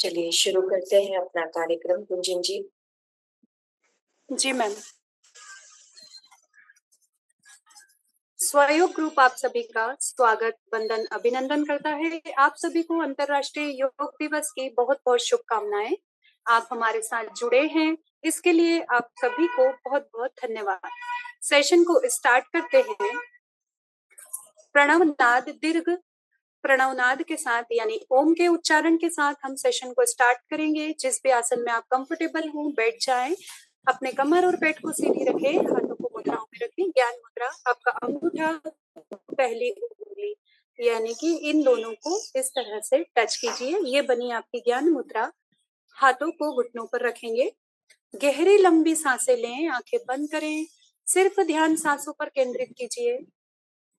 चलिए शुरू करते हैं अपना कार्यक्रम कुंजन जी। जी मैम। स्वयोग ग्रुप आप सभी का स्वागत, वंदन, अभिनंदन करता है। आप सभी को अंतर्राष्ट्रीय योग दिवस की बहुत बहुत शुभकामनाएं। आप हमारे साथ जुड़े हैं, इसके लिए आप सभी को बहुत बहुत धन्यवाद। सेशन को स्टार्ट करते हैं। प्रणवनाद दीर्घ प्रणवनाद के साथ यानी ओम के उच्चारण के साथ हम सेशन को स्टार्ट करेंगे। जिस भी आसन में आप कंफर्टेबल हो बैठ जाएं, अपने कमर और पेट को सीधी रखें, हाथों को मुद्राओं में रखें। ज्ञान मुद्रा, आपका अंगूठा पहली उंगली यानी कि इन दोनों को इस तरह से टच कीजिए। ये बनी आपकी ज्ञान मुद्रा। हाथों को घुटनों पर रखेंगे। गहरी लंबी सांसें लें, आंखें बंद करें। सिर्फ ध्यान सांसों पर केंद्रित कीजिए।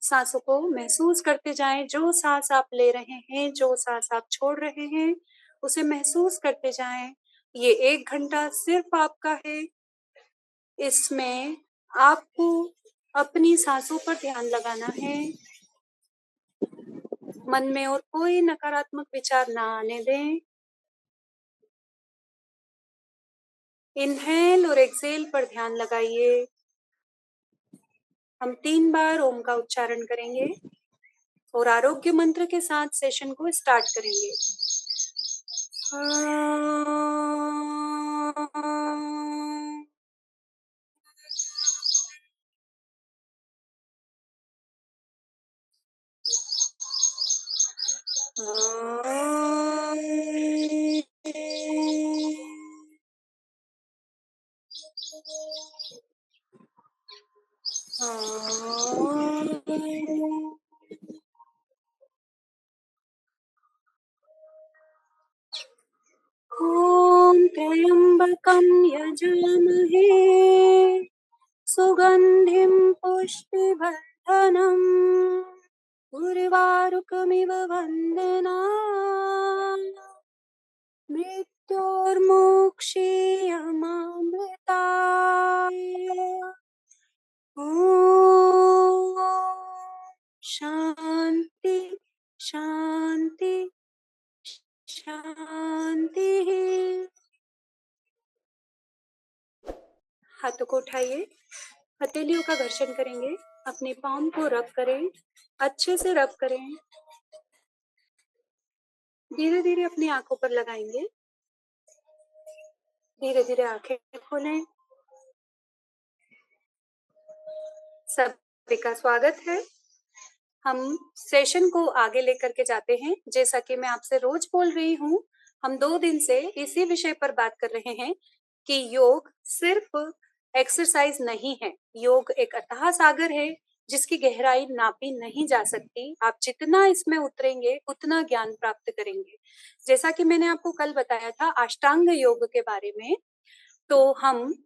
सांसों को महसूस करते जाएं। जो सांस आप ले रहे हैं, जो सांस आप छोड़ रहे हैं, उसे महसूस करते जाएं। ये 1 घंटा सिर्फ आपका है। इसमें आपको अपनी सांसों पर ध्यान लगाना है। मन में और कोई नकारात्मक विचार ना आने दें। इनहेल और एक्सेल पर ध्यान लगाइए। हम 3 बार ओम का उच्चारण करेंगे और आरोग्य मंत्र के साथ सेशन को स्टार्ट करेंगे। ॐ त्र्यम्बकं यजामहे सुगन्धिं पुष्टिवर्धनम् उर्वारुकमिव वन्दनान् मृत्योर्मोक्षीयमामृतात्। ॐ शान्ति शान्ति शांति। हाथों को उठाइए, हथेलियों का घर्षण करेंगे। अपने पाम को रब करें, अच्छे से रब करें। धीरे धीरे अपनी आंखों पर लगाएंगे। धीरे धीरे आंखें खोलें। सभी का स्वागत है। हम सेशन को आगे लेकर के जाते हैं। जैसा कि मैं आपसे रोज बोल रही हूँ, हम 2 दिन से इसी विषय पर बात कर रहे हैं कि योग सिर्फ एक्सरसाइज नहीं है। योग एक अथाह सागर है जिसकी गहराई नापी नहीं जा सकती। आप जितना इसमें उतरेंगे उतना ज्ञान प्राप्त करेंगे। जैसा कि मैंने आपको कल बताया था अष्टांग योग के बारे में, तो हम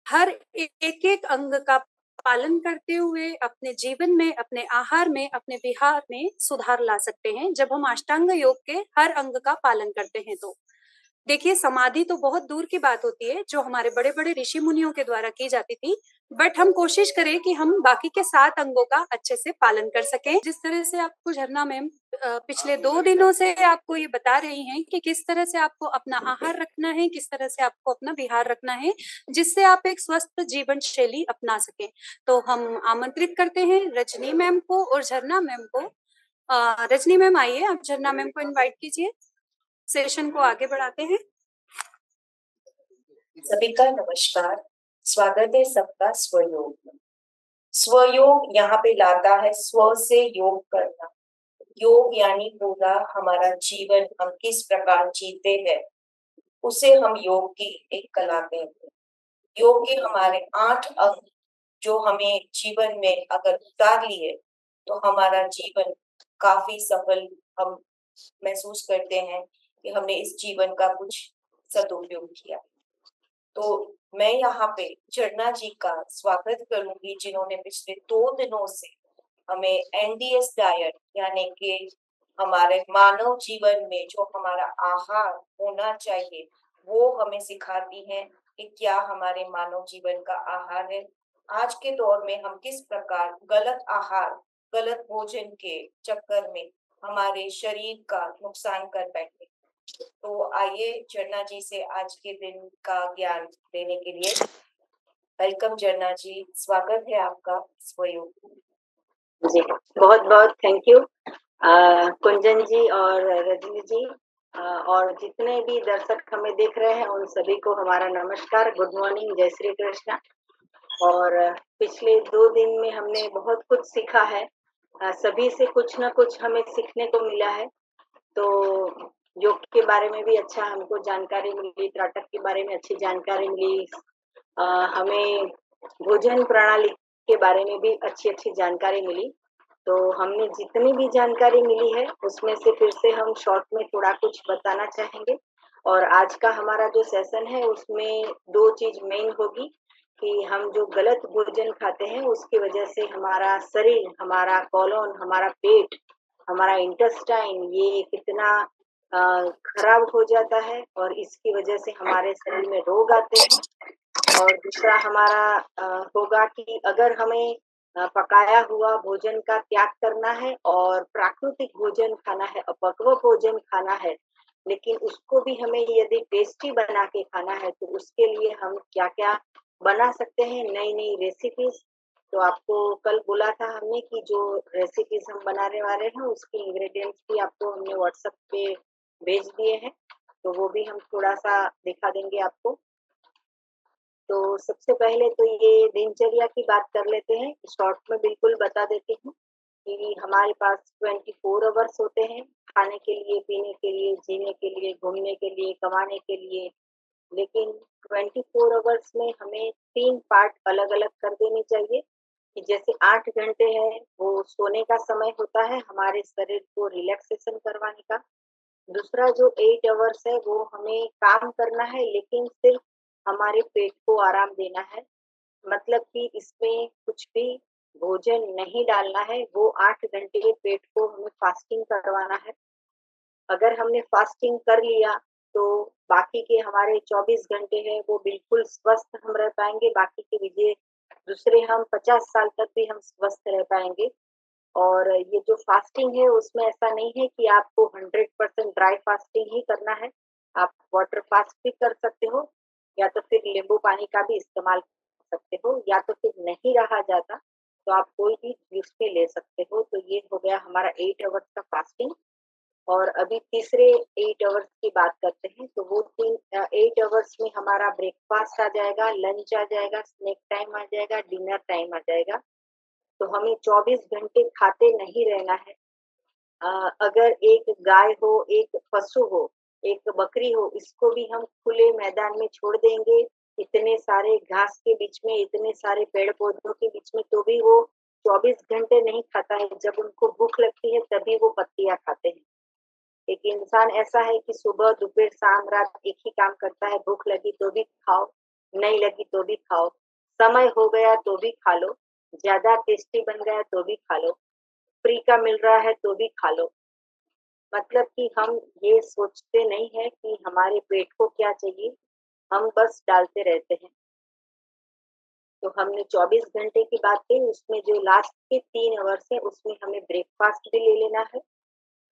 हर एक एक अंग का पालन करते हुए अपने जीवन में, अपने आहार में, अपने विहार में सुधार ला सकते हैं जब हम अष्टांग योग के हर अंग का पालन करते हैं। तो देखिए, समाधि तो बहुत दूर की बात होती है जो हमारे बड़े बड़े ऋषि मुनियों के द्वारा की जाती थी, बट हम कोशिश करें कि हम बाकी के 7 अंगों का अच्छे से पालन कर सकें। जिस तरह से आपको झरना मैम पिछले 2 दिनों से आपको ये बता रही हैं कि किस तरह से आपको अपना आहार रखना है, किस तरह से आपको अपना विहार रखना है, जिससे आप एक स्वस्थ जीवन शैली अपना सकें। तो हम आमंत्रित करते हैं रजनी मैम को और झरना मैम को। रजनी मैम आइए, आप झरना मैम को इनवाइट कीजिए। सेशन को आगे बढ़ाते हैं। सभी का नमस्कार, स्वागत है सबका स्वयोग में। स्वयोग यहाँ पे लाता है स्व से योग करना। योग यानी पूरा हमारा जीवन हम किस प्रकार जीते हैं उसे हम योग की एक कला कहते हैं। योग के हमारे 8 अंग जो हमें जीवन में अगर उतार लिए तो हमारा जीवन काफी सफल हम महसूस करते हैं कि हमने इस जीवन का कुछ सदुपयोग किया। तो मैं यहाँ पे झरना जी का स्वागत करूंगी जिन्होंने पिछले 2 दिनों से हमें एनडीएस डाइट यानी कि हमारे मानव जीवन में जो हमारा आहार होना चाहिए वो हमें सिखाती हैं कि क्या हमारे मानव जीवन का आहार है। आज के दौर में हम किस प्रकार गलत आहार, गलत भोजन के चक्कर में हमारे शरीर का नुकसान कर बैठे। तो आइए झरना जी से आज के दिन का ज्ञान देने के लिए वेलकम झरना जी, स्वागत है आपका स्वयोग। जी, बहुत बहुत थैंक यू कुंजन जी और रजनी जी, और जितने भी दर्शक हमें देख रहे हैं उन सभी को हमारा नमस्कार, गुड मॉर्निंग, जय श्री कृष्णा। और पिछले 2 दिन में हमने बहुत कुछ सीखा है, सभी से कुछ ना कुछ हमें सीखने को मिला है। तो योग के बारे में भी अच्छा हमको जानकारी मिली, त्राटक के बारे में अच्छी जानकारी मिली, हमें भोजन प्रणाली के बारे में भी अच्छी-अच्छी जानकारी मिली। तो हमने जितनी भी जानकारी मिली है उसमें से फिर से हम शॉर्ट में थोड़ा कुछ बताना चाहेंगे। और आज का हमारा जो सेशन है उसमें 2 चीज़ मेन होगी कि हम जो गलत भोजन खाते हैं उसकी वजह से हमारा शरीर, हमारा कोलोन, हमारा पेट, हमारा इंटेस्टाइन ये कितना खराब हो जाता है और इसकी वजह से हमारे शरीर में रोग आते हैं। और दूसरा हमारा होगा कि अगर हमें पकाया हुआ भोजन का त्याग करना है और प्राकृतिक भोजन खाना है, अपक्व भोजन खाना है, लेकिन उसको भी हमें यदि टेस्टी बना के खाना है, तो उसके लिए हम क्या-क्या बना सकते हैं, नई-नई रेसिपीज़। तो आपको कल बोला था हमने कि जो रेसिपीज़ हम बनाने वाले हैं, उसके इंग्रीडिएंट्स भी आपको हमने व्हाट्सएप पे भेज दिए हैं, तो वो भी हम थोड़ा-सा दिखा देंगे आपको। तो सबसे पहले तो ये दिनचर्या की बात कर लेते हैं, शॉर्ट में बिल्कुल बता देती हूँ कि हमारे पास 24 अवर्स होते हैं, खाने के लिए, पीने के लिए, जीने के लिए, घूमने के लिए, कमाने के लिए। लेकिन 24 अवर्स में हमें 3 पार्ट अलग-अलग कर देने चाहिए कि जैसे 8 घंटे हैं, वो सोने का समय होता है, हमारे शरीर को रिलैक्सेशन करवाने का। दूसरा जो 8 अवर्स है वो हमें काम करना है लेकिन सिर्फ हमारे पेट को आराम देना है। मतलब कि इसमें कुछ भी भोजन नहीं डालना है, वो 8 घंटे पेट को हमें फास्टिंग करवाना है। अगर हमने फास्टिंग कर लिया तो बाकी के हमारे 24 घंटे हैं वो बिल्कुल स्वस्थ हम रह पाएँगे, बाकी के विजय दूसरे हम 50 साल तक भी हम स्वस्थ रह पाएँगे। और ये जो फास्टिंग है उसमें ऐसा नहीं है कि आपको 100% ड्राई फास्टिंग ही करना है। आप वाटर फास्ट भी कर सकते हो या तो फिर नींबू पानी का भी इस्तेमाल कर सकते हो या तो फिर नहीं रहा जाता तो आप कोई भी जूस भी ले सकते हो। तो ये हो गया हमारा 8 आवर्स का फास्टिंग। और अभी तीसरे 8 आवर्स की बात करते हैं तो वो 8 आवर्स में हमारा ब्रेकफास्ट आ जाएगा, लंच आ जाएगा, स्नैक टाइम आ जाएगा, डिनर टाइम आ जाएगा। तो हमें 24 घंटे खाते नहीं रहना है। अगर एक गाय हो, एक पशु हो, एक बकरी हो, इसको भी हम खुले मैदान में छोड़ देंगे, इतने सारे घास के बीच में, इतने सारे पेड़-पौधों के बीच में, तो भी वो 24 घंटे नहीं खाता है। जब उनको भूख लगती है, तभी वो पत्तियाँ खाते हैं। एक इंसान ऐसा है कि सुबह, दोपहर, शाम, रात एक ही काम करता है, भूख लगी तो भी खाओ, नहीं लगी तो भी खाओ, समय हो गया तो भी खा लो, ज़्यादा टेस्टी बन गया तो भी खा लो, फ्री का मिल रहा है तो भी खा लो। मतलब कि हम ये सोचते नहीं है कि हमारे पेट को क्या चाहिए, हम बस डालते रहते हैं। तो हमने 24 घंटे की बात की, उसमें जो लास्ट के 3 अवर्स है, उसमें हमें ब्रेकफ़ास्ट भी ले लेना है।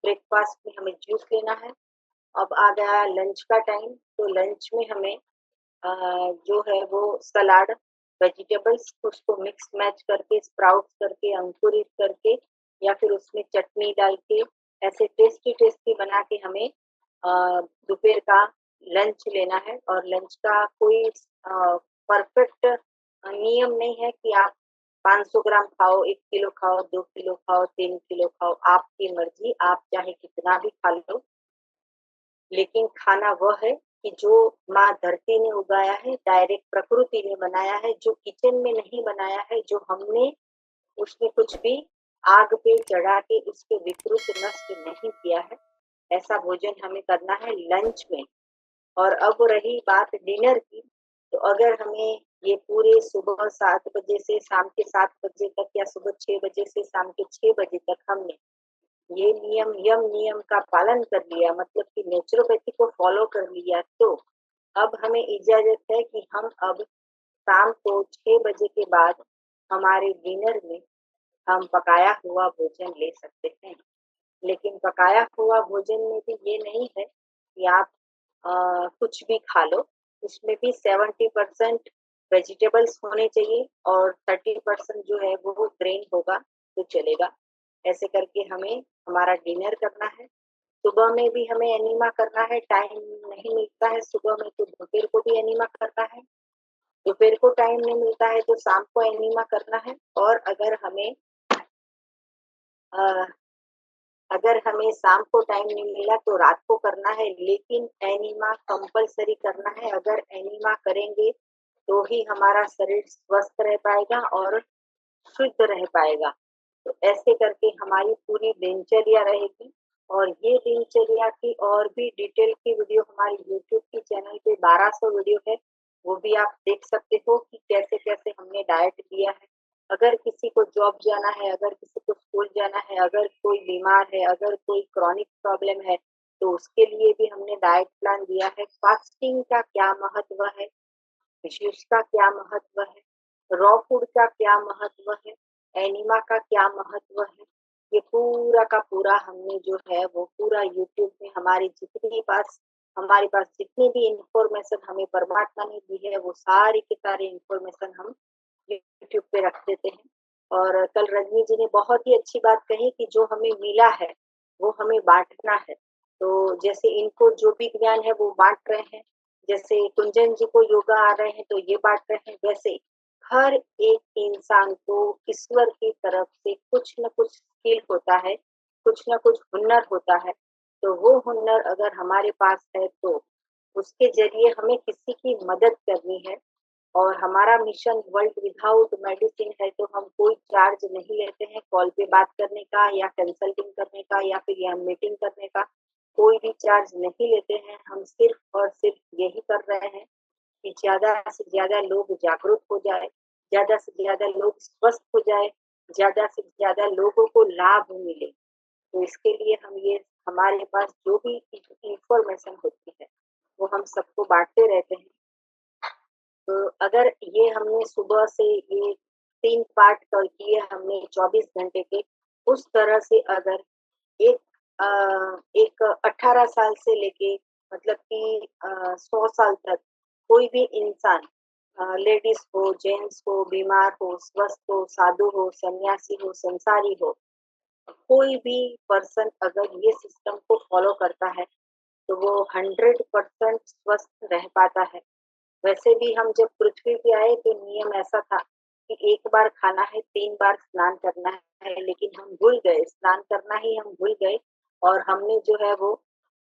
ब्रेकफ़ास्ट में हमें जूस लेना है। अब आ गया लंच का टाइम, तो लंच में हमें जो है वो सलाद, वेजिटेबल्स उसको मिक्स मैच करके, स्प्राउट्स करके, अंकुरित करके या फिर उसमें चटनी डाल के ऐसे टेस्टी-टेस्टी बना के हमें दोपहर का लंच लेना है। और लंच का कोई परफेक्ट नियम नहीं है कि आप 500 ग्राम खाओ, 1 किलो खाओ, 2 किलो खाओ, 3 किलो खाओ, आपकी मर्ज़ी, आप चाहे कितना भी खा लो। लेकिन खाना वह है कि जो माँ धरती ने उगाया है, डायरेक्ट प्रकृति ने बनाया है, जो किचन में नहीं बनाया है, जो हमने उसमें कुछ भी आग पे चढ़ा के उसको विकृत नष्ट नहीं किया है, ऐसा भोजन हमें करना है लंच में। और अब रही बात डिनर की, तो अगर हमें ये पूरे सुबह 7 बजे से शाम के 7 बजे तक या सुबह 6 बजे से शाम के 6 बजे तक हमने ये नियम का पालन कर लिया, मतलब कि नेचुरोपैथी को फॉलो कर लिया, तो अब हमें इजाज़त है कि हम अब शाम को 6 बजे के बाद हमारे डिनर में हम पकाया हुआ भोजन ले सकते हैं। लेकिन पकाया हुआ भोजन में भी ये नहीं है कि कि आप कुछ भी खा लो, उसमें भी 70% वेजिटेबल्स होने चाहिए और 30% जो है वो ग्रेन होगा तो चलेगा। ऐसे करके हमें हमारा डिनर करना है। सुबह में भी हमें एनिमा करना है, टाइम नहीं मिलता है सुबह में तो दोपहर को भी एनिमा करना है। दोपहर को टाइम नहीं मिलता है तो शाम को एनिमा करना है। और अ, अगर हमें शाम को टाइम नहीं मिला तो रात को करना है, लेकिन एनिमा कंपल्सरी करना है। अगर एनिमा करेंगे तो ही हमारा शरीर स्वस्थ रह पाएगा और शुद्ध रह पाएगा। तो ऐसे करके हमारी पूरी दिनचर्या रहेगी। और ये दिनचर्या की और भी डिटेल की वीडियो हमारी यूट्यूब की चैनल पे 1200 वीडियो है, वो भी आप देख सकते हो कि कैसे कैसे हमने डाइट दिया है। अगर किसी को जॉब जाना है, अगर किसी को स्कूल जाना है, अगर कोई बीमार है, अगर कोई क्रॉनिक प्रॉब्लम है, तो उसके लिए भी हमने डाइट प्लान दिया है। फास्टिंग का क्या महत्व है, फिश का क्या महत्व है, रॉ फूड का क्या महत्व है, एनिमा का क्या महत्व है, ये पूरा का पूरा हमने जो है वो पूरा यूट्यूब में हमारे पास जितनी भी इंफॉर्मेशन हमें परमात्मा ने दी है वो सारी की सारी इंफॉर्मेशन हम यूट्यूब पे रख देते हैं। और कल रजनी जी ने बहुत ही अच्छी बात कही कि जो हमें मिला है वो हमें बांटना है। तो जैसे इनको जो भी ज्ञान है वो बांट रहे हैं, जैसे कुंजन जी को योगा आ रहे हैं तो ये बांट रहे हैं, वैसे हर एक इंसान को ईश्वर की तरफ से कुछ न कुछ स्किल होता है, कुछ न कुछ हुनर होता है। तो वो हुनर अगर हमारे पास है तो उसके जरिए हमें किसी की मदद करनी है। और हमारा मिशन वर्ल्ड विदाउट मेडिसिन है, तो हम कोई चार्ज नहीं लेते हैं कॉल पे बात करने का या कंसल्टिंग करने का या फिर यहाँ मीटिंग करने का, कोई भी चार्ज नहीं लेते हैं। हम सिर्फ और सिर्फ यही कर रहे हैं कि ज्यादा से ज्यादा लोग जागरूक हो जाए, ज्यादा से ज्यादा लोग स्वस्थ हो जाए, ज्यादा से ज्यादा लोगों को लाभ मिले। तो इसके लिए हम ये हमारे पास जो भी इंफॉर्मेशन होती है वो हम सबको बांटते रहते हैं। तो अगर ये हमने सुबह से ये 3 पार्ट कर किए हमने 24 घंटे के, उस तरह से अगर एक एक 18 साल से लेके मतलब कि 100 साल तक कोई भी इंसान, लेडीज हो, जेंट्स हो, बीमार हो, स्वस्थ हो, साधु हो, सन्यासी हो, संसारी हो, कोई भी पर्सन अगर ये सिस्टम को फॉलो करता है तो वो 100% स्वस्थ रह पाता है। वैसे भी हम जब पृथ्वी पे आए तो नियम ऐसा था कि एक बार खाना है, 3 बार स्नान करना है, लेकिन हम भूल गए, स्नान करना ही हम भूल गए। और हमने जो है वो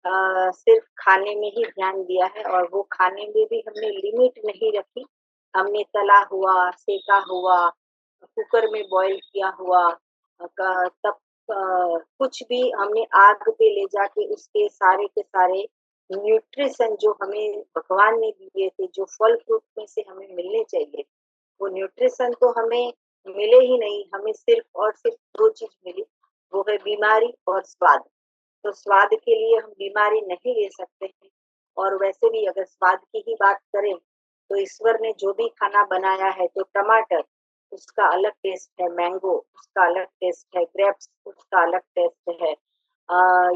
सिर्फ खाने में ही ध्यान दिया है और वो खाने में भी हमने लिमिट नहीं रखी। हमने तला हुआ, सेका हुआ, कुकर में बॉईल किया हुआ तब कुछ भी हमने आग पे ले जाके उसके सारे के सारे न्यूट्रिशन जो हमें भगवान ने दिए थे, जो फल फ्रूट में से हमें मिलने चाहिए, वो न्यूट्रिशन तो हमें मिले ही नहीं। हमें सिर्फ और सिर्फ 2 चीज़ मिली, वो है बीमारी और स्वाद। तो स्वाद के लिए हम बीमारी नहीं ले सकते हैं। और वैसे भी अगर स्वाद की ही बात करें, तो ईश्वर ने जो भी खाना बनाया है, तो टमाटर उसका अलग टेस्ट है, मैंगो उसका अलग टेस्ट है, ग्रेप्स उसका अलग टेस्ट है।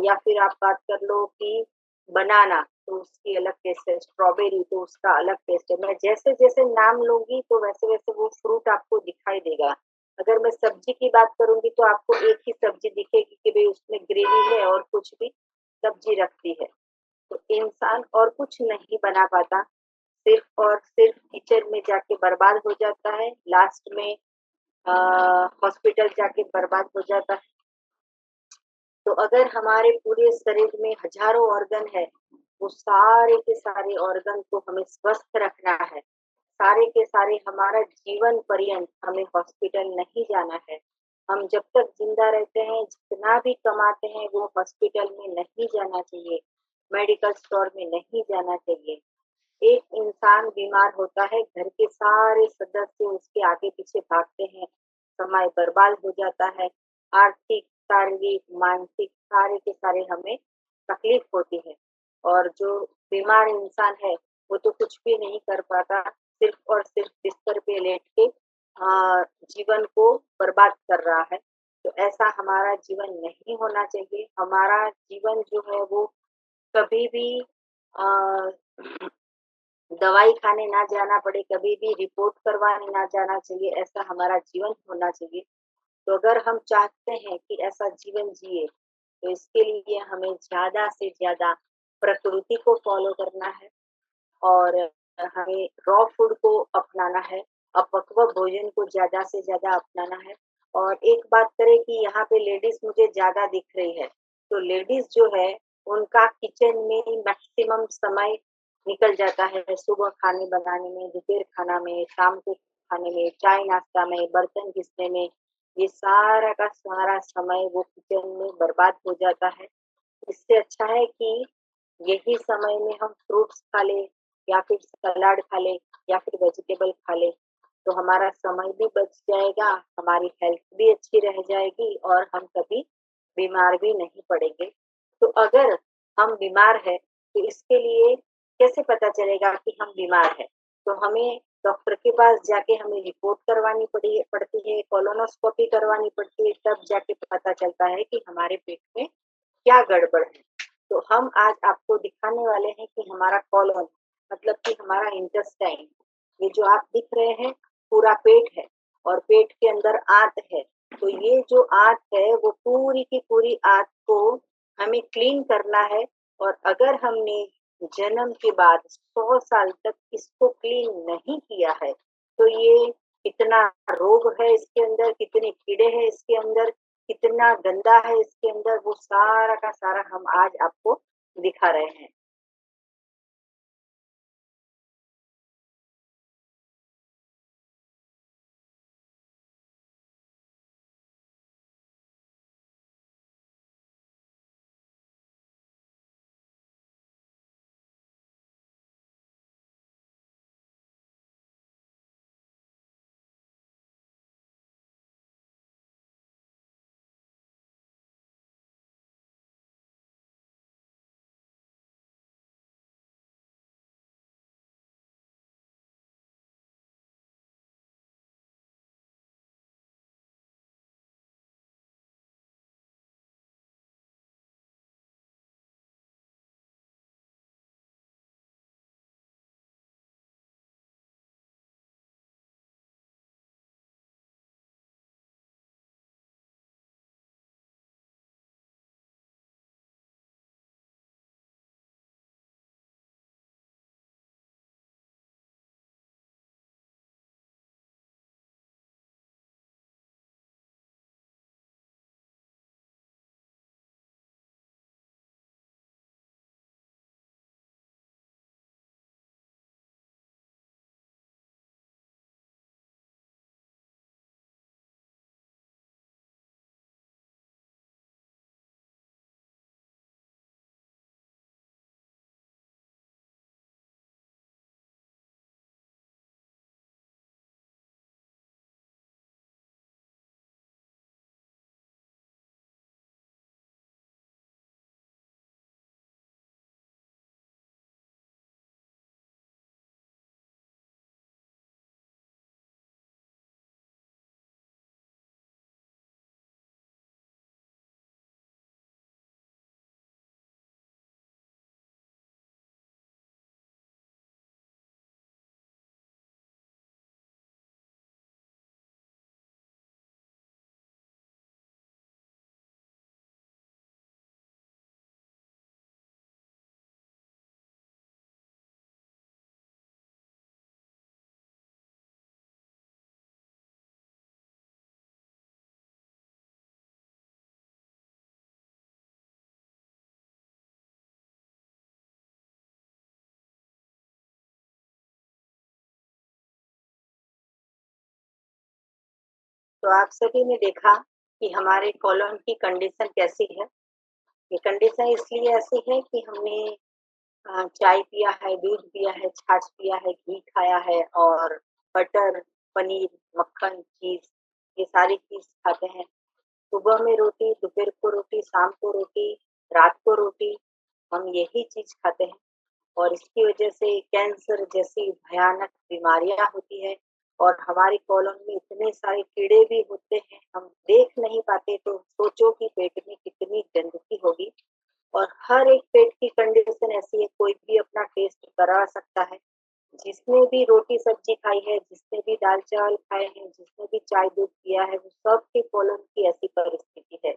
या फिर आप बात कर लो कि बनाना तो उसकी अलग टेस्ट है, स्ट्रॉबेरी तो उसका अलग टेस्ट है। मैं जैसे-जैसे नाम लूँगी तो वैसे-वैसे वो फ्रूट आपको दिखाई देगा। अगर मैं सब्जी की बात करूँगी तो आपको एक ही सब्जी दिखेगी कि भई उसमें ग्रेवी है और कुछ भी सब्जी रखती है। तो इंसान और कुछ नहीं बना पाता, सिर्फ और सिर्फ किचन में जाके बर्बाद हो जाता है, लास्ट में अ, हॉस्पिटल जाके बर्बाद हो जाता है। तो अगर हमारे पूरे शरीर में हजारों ऑर्गन है, वो सारे के सारे ऑर्गन को हमें स्वस्थ रखना है। सारे के सारे हमारा जीवन पर्यंत हमें हॉस्पिटल नहीं जाना है। हम जब तक जिंदा रहते हैं, जितना भी कमाते हैं वो हॉस्पिटल में नहीं जाना चाहिए, मेडिकल स्टोर में नहीं जाना चाहिए। एक इंसान बीमार होता है, घर के सारे सदस्य उसके आगे-पीछे भागते हैं, समय बर्बाद हो जाता है, आर्थिक, शारीरिक, मानसिक सारे के सारे हमें तकलीफ होती है। और जो बीमार इंसान है, वो तो कुछ भी नहीं कर पाता, सिर्फ और सिर्फ बिस्तर पे लेट के जीवन को बर्बाद कर रहा है। तो ऐसा हमारा जीवन नहीं होना चाहिए। हमारा जीवन जो है वो कभी भी अ, दवाई खाने ना जाना पड़े, कभी भी रिपोर्ट करवाने ना जाना चाहिए, ऐसा हमारा जीवन होना चाहिए। तो अगर हम चाहते हैं कि ऐसा जीवन जिए, तो इसके लिए हमें ज़्यादा से ज़्यादा प्रकृति को फ़ॉलो करना है और हमें रॉ फूड को अपनाना है, अपक्व भोजन को ज़्यादा से ज़्यादा अपनाना है। और एक बात करें कि यहाँ पे लेडीज़ मुझे ज़्यादा दिख रही है, तो लेडीज़ जो है, उनका किचन में मैक्सिमम समय निकल जाता है, सुबह खाने बनाने में, दोपहर खाना में, शाम को खाने में, चाय नाश्ता में, बर्तन घिसने में, ये सारा का सारा समय वो किचन में बर्बाद हो जाता है। इससे अच्छा है कि यही समय में हम फ्रूट्स खा लें या फिर सलाद खा लें या फिर वेजिटेबल खा लें, तो हमारा समय भी बच जाएगा, हमारी हेल्थ भी अच्छी रह जाएगी और हम कभी बीमार भी नहीं पड़ेंगे। तो अगर हम बीमार हैं, तो इसके लिए कैसे पता चलेगा कि हम बीमार हैं? तो हमें डॉक्टर के पास जाके हमें रिपोर्ट करवानी पड़ती है, कोलोनोस्कोपी करवानी पड़ती है, तब जाके पता चलता है कि हमारे पेट में क्या गड़बड़ है। तो हम आज आपको दिखाने वाले हैं कि हमारा कॉलन मतलब कि हमारा इंटेस्टाइन, ये जो आप दिख रहे हैं पूरा पेट है और पेट के अंदर आंत है। तो ये जो आंत है वो पूरी की पूरी आंत को हमें क्लीन करना है और अगर हमने जन्म के बाद 100 साल तक इसको क्लीन नहीं किया है, तो ये कितना रोग है इसके अंदर, कितने कीड़े हैं इसके अंदर, कितना गंदा है इसके अंदर, वो सारा का सारा हम आज आपको दिखा रहे हैं। तो आप सभी ने देखा कि हमारे कॉलोन की कंडीशन कैसी है। ये कंडीशन इसलिए ऐसी है कि हमने चाय पिया है, दूध पिया है, छाछ पिया है, घी खाया है और बटर, पनीर, मक्खन, चीज़ ये सारी चीज़ खाते हैं। सुबह में रोटी, दोपहर को रोटी, शाम को रोटी, रात को रोटी, हम यही चीज़ खाते हैं और इसकी वजह से कैंसर जैसी भयानक बीमारियाँ होती हैं और हमारी कॉलोन में इतने सारे कीड़े भी होते हैं, हम देख नहीं पाते तो सोचो कि पेट में कितनी गंदगी होगी। और हर एक पेट की कंडीशन ऐसी है, कोई भी अपना टेस्ट करा सकता है। जिसने भी रोटी सब्जी खाई है, जिसने भी दाल चावल खाए हैं, जिसने भी चाय दूध पिया है, वो सबके कोलन की ऐसी परिस्थिति है।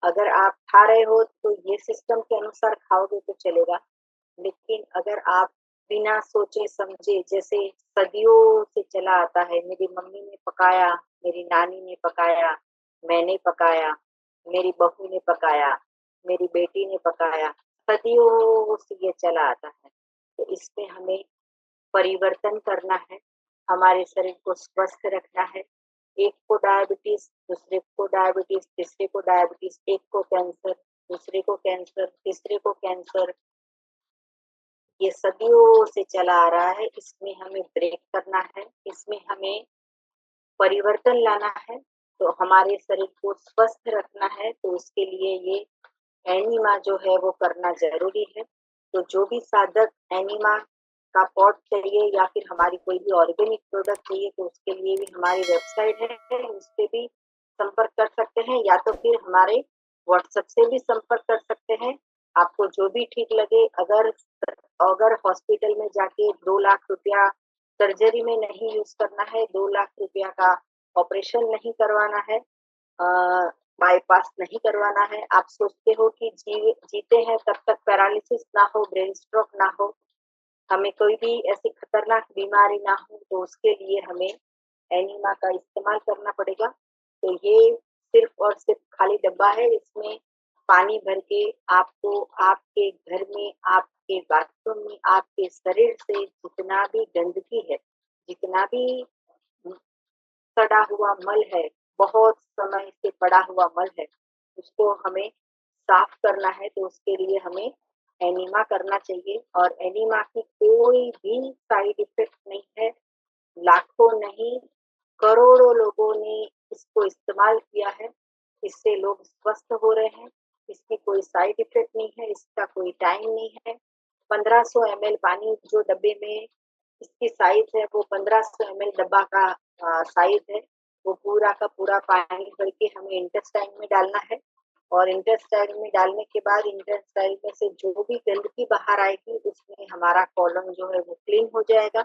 अगर आप खा रहे हो तो ये सिस्टम के अनुसार खाओगे तो चलेगा, लेकिन अगर आप बिना सोचे समझे, जैसे सदियों से चला आता है, मेरी मम्मी ने पकाया, मेरी नानी ने पकाया, मैंने पकाया, मेरी बहू ने पकाया, मेरी बेटी ने पकाया, सदियों से ये चला आता है। तो इसमें हमें परिवर्तन करना है, हमारे शरीर को स्वस्थ रखना है। एक को डायबिटीज, दूसरे को डायबिटीज, तीसरे को डायबिटीज, एक को कैंसर, दूसरे को कैंसर, तीसरे को कैंसर। ये सदियों से चला आ रहा है, इसमें हमें ब्रेक करना है, इसमें हमें परिवर्तन लाना है। तो हमारे शरीर को स्वस्थ रखना है, तो उसके लिए ये एनिमा जो है वो करना ज़रूरी है। तो जो भी साधक एनिमा का पॉट चाहिए या फिर हमारी कोई भी ऑर्गेनिक प्रोडक्ट चाहिए, तो उसके लिए भी हमारी वेबसाइट है, उस पे भी संपर्क कर सकते हैं, या तो फिर हमारे व्हाट्सएप से भी संपर्क कर सकते हैं। आपको जो भी ठीक लगे, अगर अगर हॉस्पिटल में जाके 2 लाख रुपया सर्जरी में नहीं यूज़ करना है, 2 लाख रुपया का ऑपरेशन नहीं करवाना है, अ, बाईपास नहीं करवाना है। आप सोचते हो कि जीते हैं तब तक पैरालिसिस ना हो, ब्रेन स्ट्रोक ना हो, हमें कोई भी ऐसी खतरनाक बीमारी ना हो, तो उसके लिए हमें एनिमा का इस्तेमाल करना पड़ेगा। तो ये सिर्फ और सिर्फ खाली डब्बा है, इसमें पानी भर के आपको आपके घर में, आपके बाथरूम में, आपके शरीर से जितना भी गंदगी है, जितना भी सड़ा हुआ मल है, बहुत समय से पड़ा हुआ मल है, उसको हमें साफ करना है। तो उसके लिए हमें एनिमा करना चाहिए, और एनिमा की कोई भी साइड इफेक्ट नहीं है। लाखों नहीं, करोड़ों लोगों ने इसको इस्तेमाल किया है, इससे लोग स्वस्थ हो रहे हैं। इसकी कोई साइड इफेक्ट नहीं है, इसका कोई टाइम नहीं है। 1500 ml पानी जो डब्बे में इसकी साइज है, वो 1500 ml डब्बा का साइज है। वो पूरा का पूरा पानी भर के हमें इंटेस्टाइन में डालना है, और इंटेस्टाइन में डालने के बाद इंटेस्टाइन में से जो भी गंदगी बाहर आएगी, उसमें हमारा कॉलम जो है वो क्लीन हो जाएगा,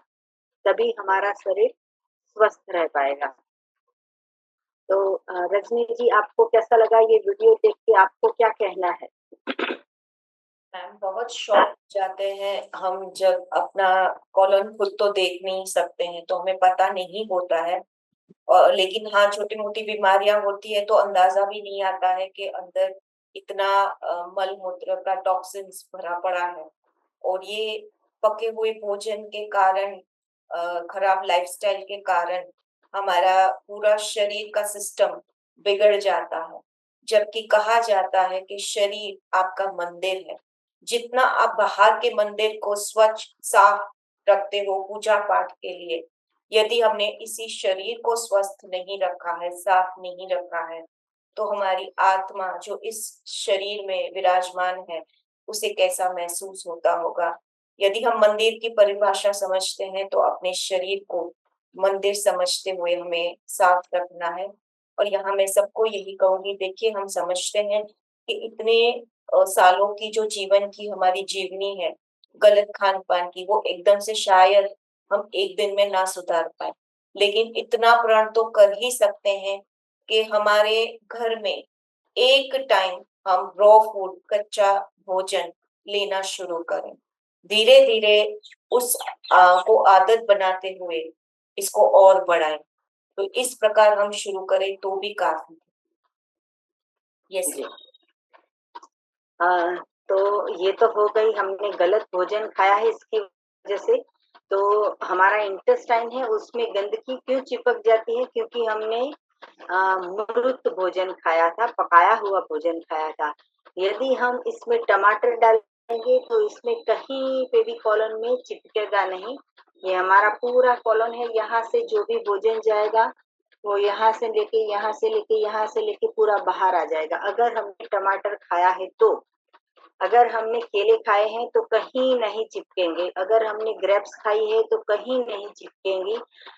तभी हमारा शरीर स्वस्थ रह पाएगा। तो रजनी जी, आपको कैसा लगा ये वीडियो देख के? आपको क्या कहना है? मैम बहुत शॉक हो जाते हैं हम जब अपना कॉलन खुद तो देख नहीं सकते हैं, तो हमें पता नहीं होता है। और लेकिन हाँ, छोटी मोटी बीमारियां होती है तो अंदाजा भी नहीं आता है कि अंदर इतना मल मूत्र का टॉक्सिन्स भरा पड़ा है। और ये पके हुए भोजन के कारण, खराब लाइफस्टाइल के कारण हमारा पूरा शरीर का सिस्टम बिगड़ जाता है। जबकि कहा जाता है कि शरीर आपका मंदिर है। जितना आप बाहर के मंदिर को स्वच्छ साफ रखते हो पूजा पाठ के लिए, यदि हमने इसी शरीर को स्वस्थ नहीं रखा है, साफ नहीं रखा है, तो हमारी आत्मा जो इस शरीर में विराजमान है, उसे कैसा महसूस होता होगा। यदि हम मंदिर की परिभाषा समझते हैं, तो अपने शरीर को मंदिर समझते हुए हमें साफ रखना है। और यहाँ मैं सबको यही कहूंगी, देखिए हम समझते हैं कि इतने सालों की जो जीवन की हमारी जीवनी है, गलत खान पान की, वो एकदम से शायद हम एक दिन में ना सुधार पाए, लेकिन इतना प्रण तो कर ही सकते हैं कि हमारे घर में एक टाइम हम रॉ फूड, कच्चा भोजन लेना शुरू करें। धीरे धीरे उस को आदत बनाते हुए इसको और बढ़ाएं। तो इस प्रकार हम शुरू करें तो भी काफी। यस। तो ये तो हो गई, हमने गलत भोजन खाया है इसकी वजह से। तो हमारा इंटेस्टाइन है, उसमें गंदगी क्यों चिपक जाती है? क्योंकि हमने मृत भोजन खाया था, पकाया हुआ भोजन खाया था। यदि हम इसमें टमाटर डालेंगे तो इसमें कहीं पे भी कॉलन में चिपकेगा नहीं। ये हमारा पूरा कॉलन है, यहाँ से जो भी भोजन जाएगा वो यहाँ से लेके यहाँ से लेके यहाँ से लेके पूरा बाहर आ जाएगा। अगर हमने टमाटर खाया है तो, अगर हमने केले खाए हैं तो कहीं नहीं चिपकेंगे, अगर हमने ग्रेप्स खाई है तो कहीं नहीं चिपकेंगी,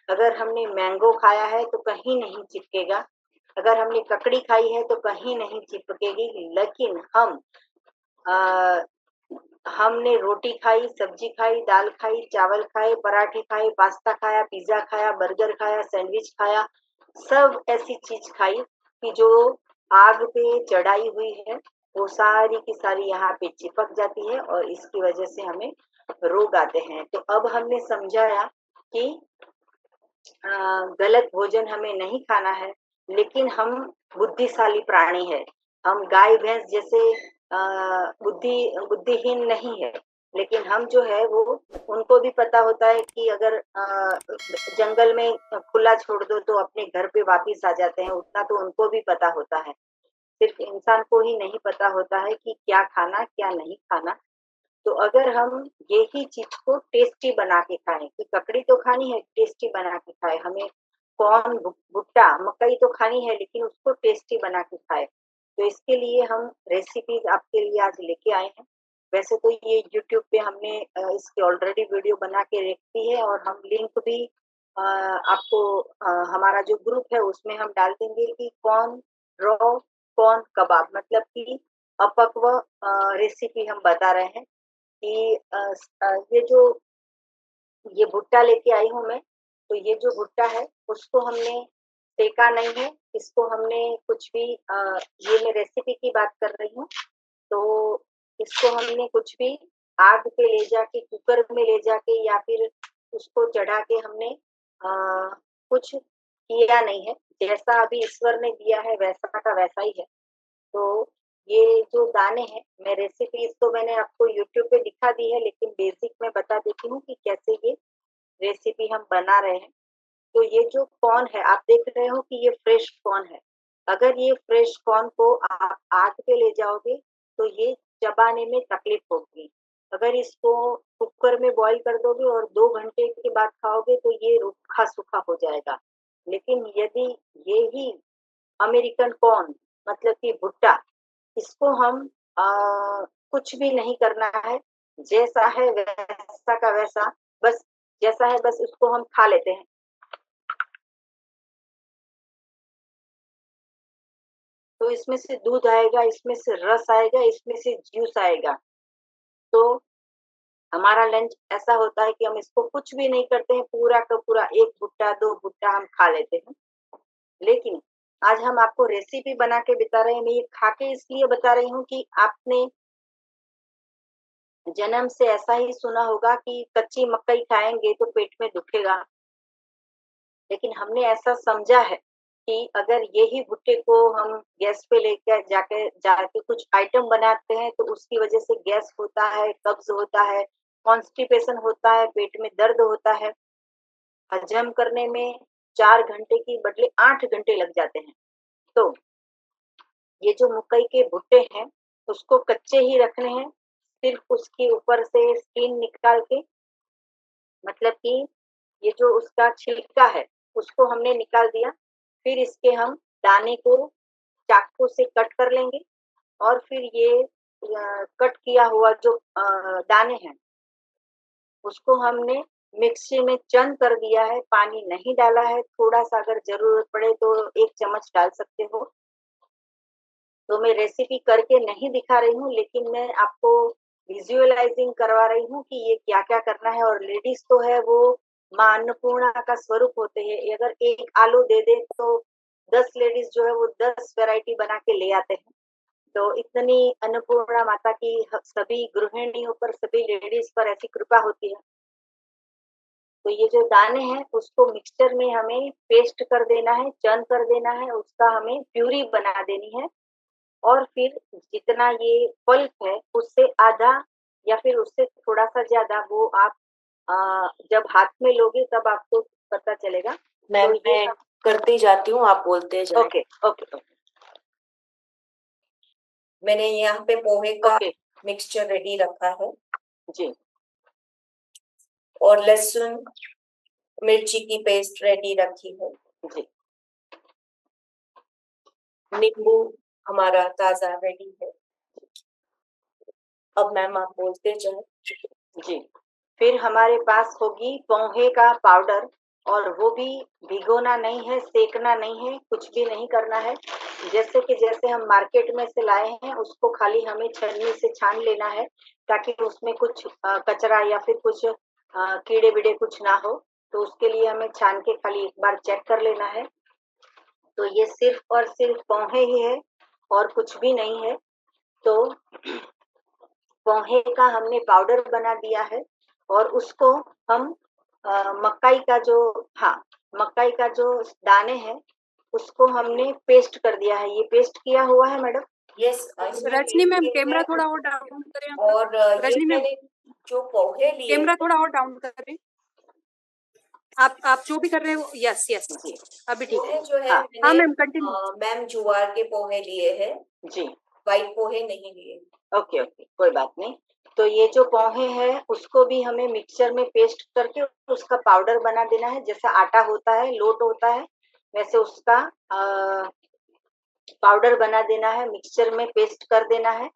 अगर हमने मैंगो खाया है तो कहीं नहीं चिपकेगा, अगर हमने ककड़ी खाई है तो कहीं नहीं चिपकेगी। लेकिन हम हमने रोटी खाई, सब्जी खाई, दाल खाई, चावल खाए, पराठे खाए, पास्ता खाया, पिज्जा खाया, बर्गर खाया, सैंडविच खाया, सब ऐसी चीज खाई कि जो आग पे चढ़ाई हुई है वो सारी की सारी यहाँ पे चिपक जाती है और इसकी वजह से हमें रोग आते हैं। तो अब हमने समझाया कि गलत भोजन हमें नहीं खाना है, लेकिन हम बुद्धिशाली प्राणी है। हम गाय भैंस जैसे बुद्धिहीन नहीं है, लेकिन हम जो है वो उनको भी पता होता है कि अगर जंगल में खुला छोड़ दो तो अपने घर पे वापिस आ जाते हैं, उतना तो उनको भी पता होता है। सिर्फ इंसान को ही नहीं पता होता है कि क्या खाना क्या नहीं खाना। तो अगर हम यही चीज को टेस्टी बना के खाएं कि ककड़ी तो खानी है, टेस्टी बना के खाए, हमें कौन भुट्टा मकई तो खानी है लेकिन उसको टेस्टी बना के खाए। तो इसके लिए हम रेसिपीज आपके लिए आज लेके आए हैं। वैसे तो ये यूट्यूब पे हमने इसकी ऑलरेडी वीडियो बना के रखी है और हम लिंक भी आपको हमारा जो ग्रुप है उसमें हम डाल देंगे कि कौन रॉ कौन कबाब, मतलब कि अपक्व रेसिपी हम बता रहे हैं कि ये जो ये भुट्टा लेके आई हूँ मैं, तो ये जो भुट्टा है उसको हमने सेका नहीं है, इसको हमने कुछ भी ये मैं रेसिपी की बात कर रही हूँ। तो इसको हमने कुछ भी आग पे ले जाके कुकर में ले जाके या फिर उसको चढ़ा के हमने कुछ किया नहीं है, जैसा अभी ईश्वर ने दिया है वैसा का वैसा ही है। तो ये जो दाने हैं, मैं रेसिपीज तो मैंने आपको यूट्यूब पे दिखा दी है, लेकिन बेसिक मैं बता देती हूँ कि कैसे ये रेसिपी हम बना रहे हैं। तो ये जो कॉर्न है आप देख रहे हो कि ये फ्रेश कॉर्न है। अगर ये फ्रेश कॉर्न को आप आग पे ले जाओगे तो ये चबाने में तकलीफ होगी। अगर इसको कुकर में बॉईल कर दोगे और 2 घंटे के बाद खाओगे तो ये रूखा सूखा हो जाएगा। लेकिन यदि ये ही अमेरिकन कॉर्न मतलब कि भुट्टा, इसको हम कुछ भी नहीं करना है, जैसा है वैसा का वैसा, बस जैसा है बस उसको हम खा लेते हैं। तो इसमें से दूध आएगा, इसमें से रस आएगा, इसमें से जूस आएगा। तो हमारा लंच ऐसा होता है कि हम इसको कुछ भी नहीं करते हैं, पूरा का पूरा 1 भुट्टा 2 भुट्टा हम खा लेते हैं। लेकिन आज हम आपको रेसिपी बना के बता रहे हैं। मैं ये खा के इसलिए बता रही हूँ कि आपने जन्म से ऐसा ही सुना होगा कि कच्ची मकई खाएंगे तो पेट में दुखेगा। लेकिन हमने ऐसा समझा है कि अगर यही भुट्टे को हम गैस पे लेकर जाके कुछ आइटम बनाते हैं तो उसकी वजह से गैस होता है, कब्ज होता है, कॉन्स्टिपेशन होता है, पेट में दर्द होता है, हजम करने में 4 घंटे की बदले 8 घंटे लग जाते हैं। तो ये जो मकई के भुट्टे हैं उसको कच्चे ही रखने हैं, सिर्फ उसके ऊपर से स्किन निकाल के, मतलब कि ये जो उसका छिलका है उसको हमने निकाल दिया। फिर इसके हम दाने को चाकू से कट कर लेंगे और फिर ये कट किया हुआ जो दाने हैं उसको हमने मिक्सी में चन कर दिया है, पानी नहीं डाला है, थोड़ा सा अगर जरूरत पड़े तो 1 चम्मच डाल सकते हो। तो मैं रेसिपी करके नहीं दिखा रही हूँ, लेकिन मैं आपको विजुअलाइजिंग करवा रही हूँ कि ये क्या-क्या करना है। और लेडीज तो है वो माँ अन्नपूर्णा का स्वरूप होते हैं। अगर 1 आलू दे दे तो 10 लेडीज जो है वो 10 वैरायटी बना के ले आते हैं। तो इतनी अन्नपूर्णा माता की सभी गृहिणियों पर, सभी लेडीज पर ऐसी कृपा होती है। तो ये जो दाने हैं उसको मिक्सचर में हमें पेस्ट कर देना है, चर्न कर देना है, उसका हमें प्यूरी बना देनी है। और फिर जितना ये पल्प है उससे आधा या फिर उससे थोड़ा-सा ज़्यादा वो आप जब हाथ में लोगे तब आपको पता चलेगा। मैम तो ये मैं करती जाती हूँ, आप बोलते जाएं। ओके, ओके, ओके, मैंने यहाँ पे पोहे का ओके, मिक्सचर रेडी रखा है जी, और लहसुन मिर्ची की पेस्ट रेडी रखी है। जी, नींबू हमारा ताजा रेडी है। अब मैम आप बोलते जाएं। जी। फिर हमारे पास होगी पोहे का पाउडर, और वो भी भिगोना नहीं है, सेकना नहीं है, कुछ भी नहीं करना है। जैसे हम मार्केट में से लाए हैं उसको खाली हमें छन्नी से छान लेना है, ताकि उसमें कुछ कचरा या फिर कुछ कीड़े-बीड़े कुछ ना हो। तो उसके लिए हमें छान के खाली एक बार चेक कर लेना है। तो ये सिर्फ़ और सिर्फ़ पोहे ही है और कुछ भी नहीं है। तो पोहे का हमने पाउडर बना दिया है और उसको हम मकाई का जो हाँ, मकाई का जो दाने हैं, उसको हमने पेस्ट कर दिया है। ये पेस्ट किया हुआ है मैडम? यस, इसमें रजनी मैम ये कैमरा है थोड़ा और डाउन करें आपका। और ये रजनी मैम मैंने जो पोहे लिए कैमरा थोड़ा और डाउन करें। आप जो भी कर रहे हो, यस यस जी। अभी ठीक है। पोहे जो है हाँ। हाँ मैंने मैम कंटिन्यू। मैम ज्वार के पोहे लिए हैं, जी। व्हाइट पोहे नहीं लिए। ओके, कोई बात नहीं। तो ये जो पोहे हैं उसको भी हमें मिक्सचर में पेस्ट करके उसका पाउडर बना देना है। जैसा आटा होता है, लोट होता है, वैसे उसका पाउडर बना देना है, मिक्सचर में पेस्ट कर देना है।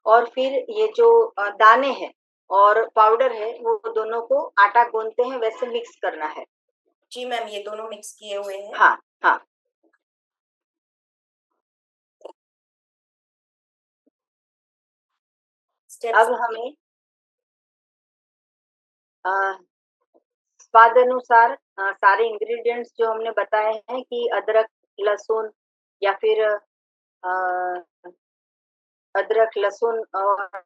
और फिर ये जो दाने हैं और पाउडर है, वो दोनों को आटा गूंथते हैं वैसे मिक्स करना है। जी मैम, ये दोनों मिक्स किए हुए हैं। हाँ, हाँ। अब हमें स्वाद अनुसार सारे इंग्रेडिएंट्स जो हमने बताए हैं कि अदरक, लहसुन या फिर अदरक, लहसुन और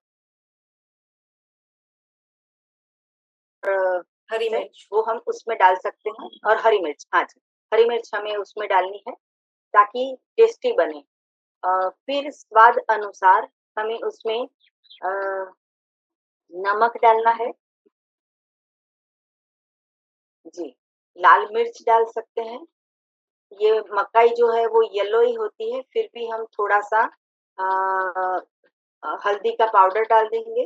हरी मिर्च। वो हम उसमें डाल सकते हैं और हरी मिर्च, हाँ जी, हरी मिर्च हमें उसमें डालनी है ताकि टेस्टी बने। फिर स्वाद अनुसार हमें उसमें नमक डालना है। जी, लाल मिर्च डाल सकते हैं। ये मकाई जो है वो येलो ही होती है, फिर भी हम थोड़ा-सा हल्दी का पाउडर डाल देंगे।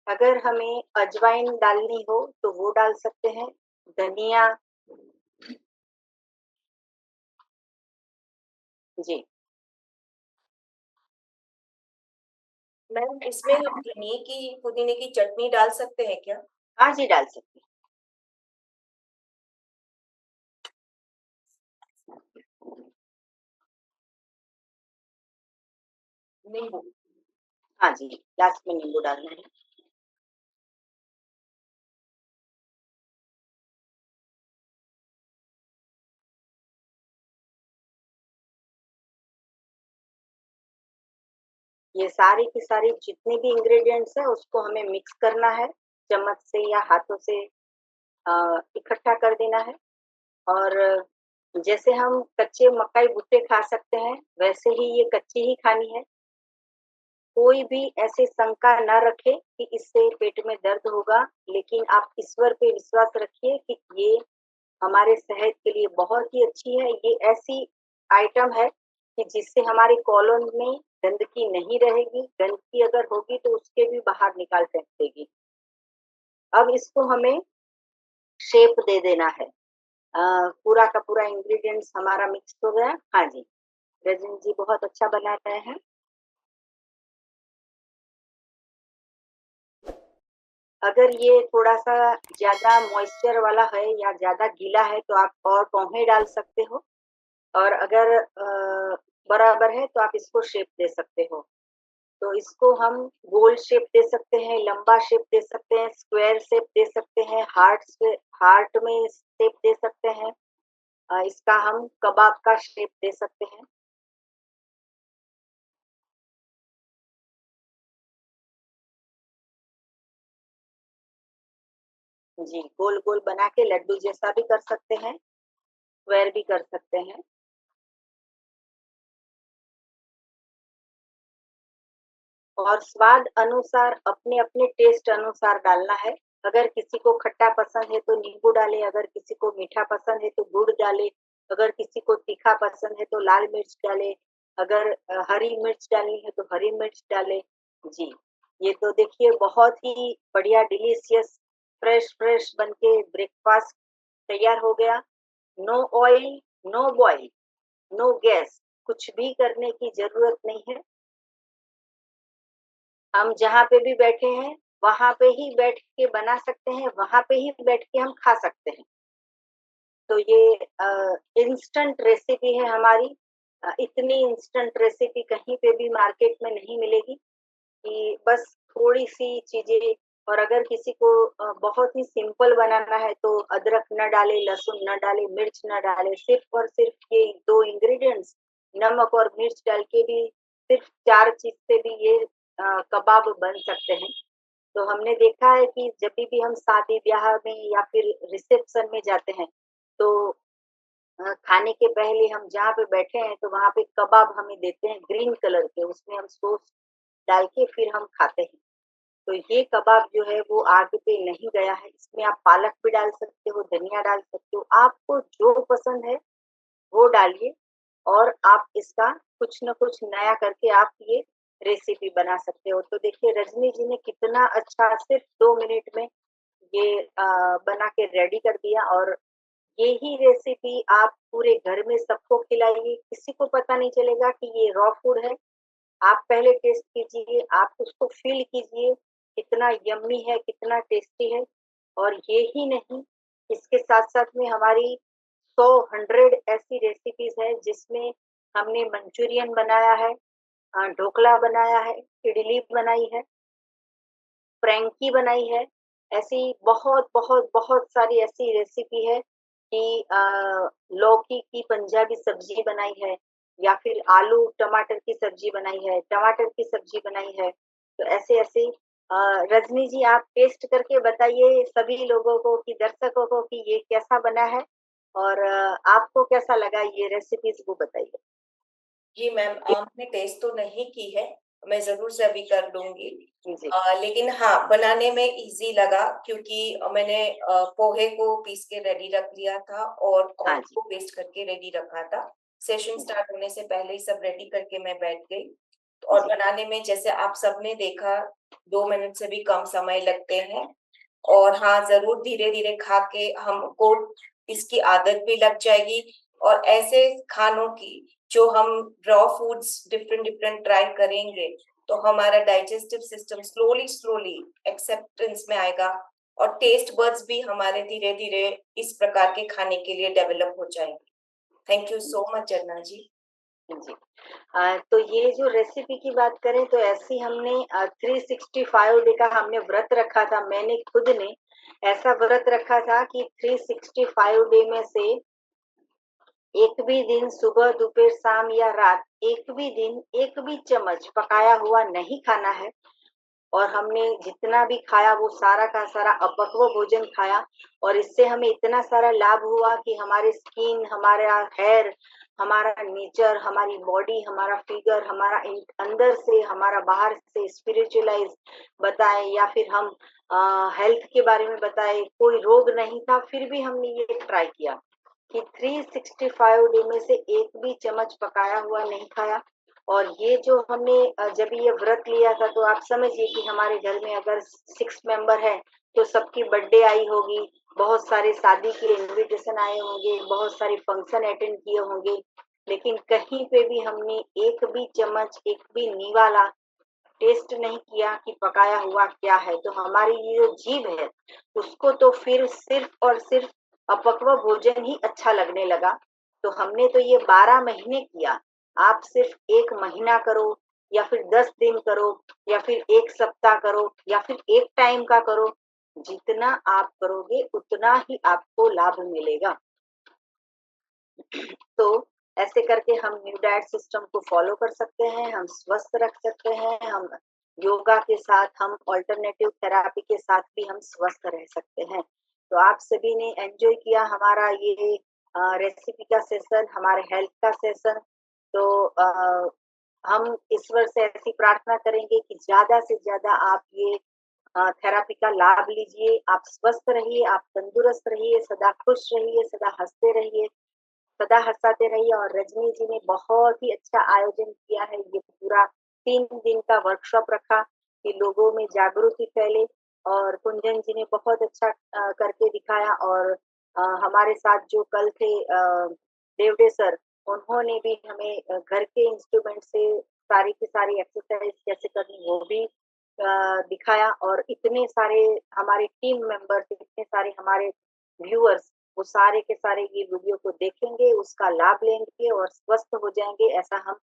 अगर हमें अजवाइन डालनी हो तो वो डाल सकते हैं। धनिया जी। मैम, इसमें हम पुदीने की चटनी डाल सकते हैं क्या? हाँ जी, डाल सकते हैं। नींबू। हाँ जी, लास्ट में नींबू डालना है। ये सारी की सारी जितनी भी इंग्रेडिएंट्स है उसको हमें मिक्स करना है, चम्मच से या हाथों से इकट्ठा कर देना है। और जैसे हम कच्चे मकाई भुट्टे खा सकते हैं, वैसे ही ये कच्ची ही खानी है। कोई भी ऐसे शंका न रखे कि इससे पेट में दर्द होगा, लेकिन आप ईश्वर पे विश्वास रखिए कि ये हमारे सेहत के लिए बहुत ही अच्छी है। ये ऐसी आइटम है कि जिससे हमारे कॉलोन में गंदगी नहीं रहेगी, गंदगी अगर होगी तो उसके भी बाहर निकाल फेंक देगी। अब इसको हमें शेप दे देना है। पूरा का पूरा इंग्रेडिएंट्स हमारा मिक्स हो गया। हाँ जी, रजनी जी बहुत अच्छा बना रहे हैं। अगर ये थोड़ा-सा ज़्यादा मॉइस्चर वाला है या ज़्यादा गीला है तो आप और पोहे डाल सकते हो और अगर बराबर है तो आप इसको शेप दे सकते हो। तो इसको हम गोल शेप दे सकते हैं, लंबा शेप दे सकते हैं, स्क्वायर शेप दे सकते हैं, हार्ट में शेप दे सकते हैं। इसका हम कबाब का शेप दे सकते हैं। जी, गोल-गोल बना के लड्डू जैसा भी कर सकते हैं, स्क्वायर भी कर सकते हैं। और स्वाद अनुसार अपने-अपने टेस्ट अनुसार डालना है। अगर किसी को खट्टा पसंद है तो नींबू डालें, अगर किसी को मीठा पसंद है तो गुड़ डालें, अगर किसी को तीखा पसंद है तो लाल मिर्च डालें, अगर हरी मिर्च डालनी है तो हरी मिर्च डालें। जी, ये तो देखिए बहुत ही बढ़िया डिलीशियस फ्रेश बन के ब्रेकफ़ास्ट तैयार हो गया। No oil, no boil, no gas, कुछ भी करने की ज़रूरत नहीं है। हम जहाँ पे भी बैठे हैं, वहां पे ही बैठ के बना सकते हैं, वहां पे ही बैठ के हम खा सकते हैं। तो ये इंस्टेंट रेसिपी है हमारी। इतनी इंस्टेंट रेसिपी कहीं पे भी मार्केट में नहीं मिलेगी, कि बस थोड़ी सी चीजें। और अगर किसी को बहुत ही सिंपल बनाना है तो अदरक न डाले, लहसुन न डाले, मिर्च न डाले, सिर्फ और सिर्फ ये दो इंग्रेडिएंट्स, नमक और मिर्च डाल के भी सिर्फ चार चीज से भी ये कबाब बन सकते हैं। तो हमने देखा है कि जब भी हम शादी ब्याह में या फिर रिसेप्शन में जाते हैं, तो खाने के पहले हम जहाँ पे बैठे हैं तो वहां पे कबाब हमें देते हैं ग्रीन कलर के, उसमें हम सॉस डाल के फिर हम खाते हैं। तो ये कबाब जो है वो आग पे नहीं गया है। इसमें आप पालक भी डाल सकते हो, धनिया डाल सकते हो, आपको जो पसंद है वो डालिए। और आप इसका कुछ न कुछ नया करके आप ये रेसिपी बना सकते हो। तो देखिए रजनी जी ने कितना अच्छा सिर्फ 2 मिनट में ये बना के रेडी कर दिया। और यही रेसिपी आप पूरे घर में सबको खिलाइए, किसी को पता नहीं चलेगा कि ये रॉ फूड है। आप पहले टेस्ट कीजिए, आप उसको फील कीजिए, कितना यम्मी है, कितना टेस्टी है। और ये ही नहीं, इसके साथ-साथ में हमारी 100 ऐसी रेसिपीज़ है जिसमें हमने मंचूरियन बनाया है, ढोकला बनाया है, इडली बनाई है, फ्रैंकी बनाई है। ऐसी बहुत सारी ऐसी रेसिपी है कि लौकी की पंजाबी सब्जी बनाई है, या फिर आलू टमाटर की सब्जी बनाई है, टमाटर की सब्जी बनाई है। तो ऐसे-ऐसे रजनी जी आप टेस्ट करके बताइए सभी लोगों को, कि दर्शकों को, कि ये कैसा बना है और आपको कैसा लगा ये रेसिपीज़ वो बताइए? जी मैम, मैंने टेस्ट तो नहीं की है, मैं ज़रूर से अभी कर लूँगी। जी, लेकिन हाँ, बनाने में ईज़ी लगा क्योंकि मैंने पोहे को पीस के रेडी रख लिया था और हाँ कॉर्न जी। को पेस्ट करके रेडी रखा था। सेशन जी, स्टार्ट होने से पहले ही सब रेडी करके मैं बैठ गई। और जी, बनाने में जैसे आप सबने देखा 2 मिनट से भी कम समय लगते हैं। और हाँ, ज़रूर धीरे-धीरे खा के हमको इसकी आदत भी लग जाएगी। और ऐसे खानों की जो हम raw foods different different try करेंगे, तो हमारा digestive system slowly slowly acceptance में आएगा। और टेस्ट बड्स भी हमारे धीरे धीरे इस प्रकार के खाने के लिए डेवलप हो जाएंगे। थैंक यू सो मच जन्ना जी। जी। तो ये जो रेसिपी की बात करें तो ऐसी हमने 365 डे का हमने व्रत रखा था। मैंने खुद ने ऐसा व्रत रखा था कि 365 डे में से एक भी दिन सुबह, दोपहर, शाम या रात, एक भी दिन एक भी चम्मच पकाया हुआ नहीं खाना है। और हमने जितना भी खाया वो सारा का सारा अपक्व भोजन खाया। और इससे हमें इतना सारा लाभ हुआ कि हमारी स्किन, हमारा हेयर, हमारा नेचर, हमारी बॉडी, हमारा फिगर, हमारा अंदर से, हमारा बाहर से स्पिरिचुअलाइज बताए, या फिर हम हेल्थ के बारे में बताए, कोई रोग नहीं था, फिर भी हमने ये ट्राई किया कि 365 डे में से एक भी चम्मच पकाया हुआ नहीं खाया। और ये जो हमने जब ये व्रत लिया था, तो आप समझिए कि हमारे घर में अगर 6 मेंबर है तो सबकी बर्थडे आई होगी, बहुत सारे शादी के इनविटेशन आए होंगे, बहुत सारे फंक्शन अटेंड किए होंगे, लेकिन कहीं पे भी हमने एक भी चम्मच, एक भी निवाला टेस्ट नहीं किया कि पकाया हुआ क्या है। तो हमारी ये जो जीभ है, उसको तो फिर सिर्फ और सिर्फ अपक्व भोजन ही अच्छा लगने लगा। तो हमने तो ये 12 महीने किया। आप सिर्फ 1 महीना करो, या फिर 10 दिन करो, या फिर 1 सप्ताह करो, या फिर एक टाइम का करो। जितना आप करोगे उतना ही आपको लाभ मिलेगा। तो ऐसे करके हम न्यू डाइट सिस्टम को फॉलो कर सकते हैं, हम स्वस्थ रख सकते हैं, हम योगा के साथ, हम अल्टरनेटिव थेरेपी के साथ भी हम स्वस्थ रह सकते हैं। तो आप सभी ने एंजॉय किया हमारा ये रेसिपी का सेशन, हमारे हेल्थ का सेशन। तो हम ईश्वर से ऐसी प्रार्थना करेंगे कि ज़्यादा से ज़्यादा आप ये थेरेपी का लाभ लीजिए, आप स्वस्थ रहिए, आप तंदुरुस्त रहिए, सदा खुश रहिए, सदा हँसते रहिए, सदा हँसाते रहिए। और रजनी जी ने बहुत ही अच्छा आयोजन किया है, ये पूरा 3 दिन का वर्कशॉप रखा कि लोगों में जागृति फैले। और कुंजन जी ने बहुत अच्छा करके दिखाया। और हमारे साथ जो कल थे देवडे सर, उन्होंने भी हमें घर के इंस्ट्रूमेंट से सारी की सारी एक्सरसाइज कैसे करनी वो भी दिखाया और इतने सारे हमारे टीम मेंबर्स, इतने सारे हमारे व्यूअर्स, वो सारे के सारे ये वीडियो को देखेंगे, उसका लाभ लेंगे और स्वस्थ हो जाएंगे, ऐसा हम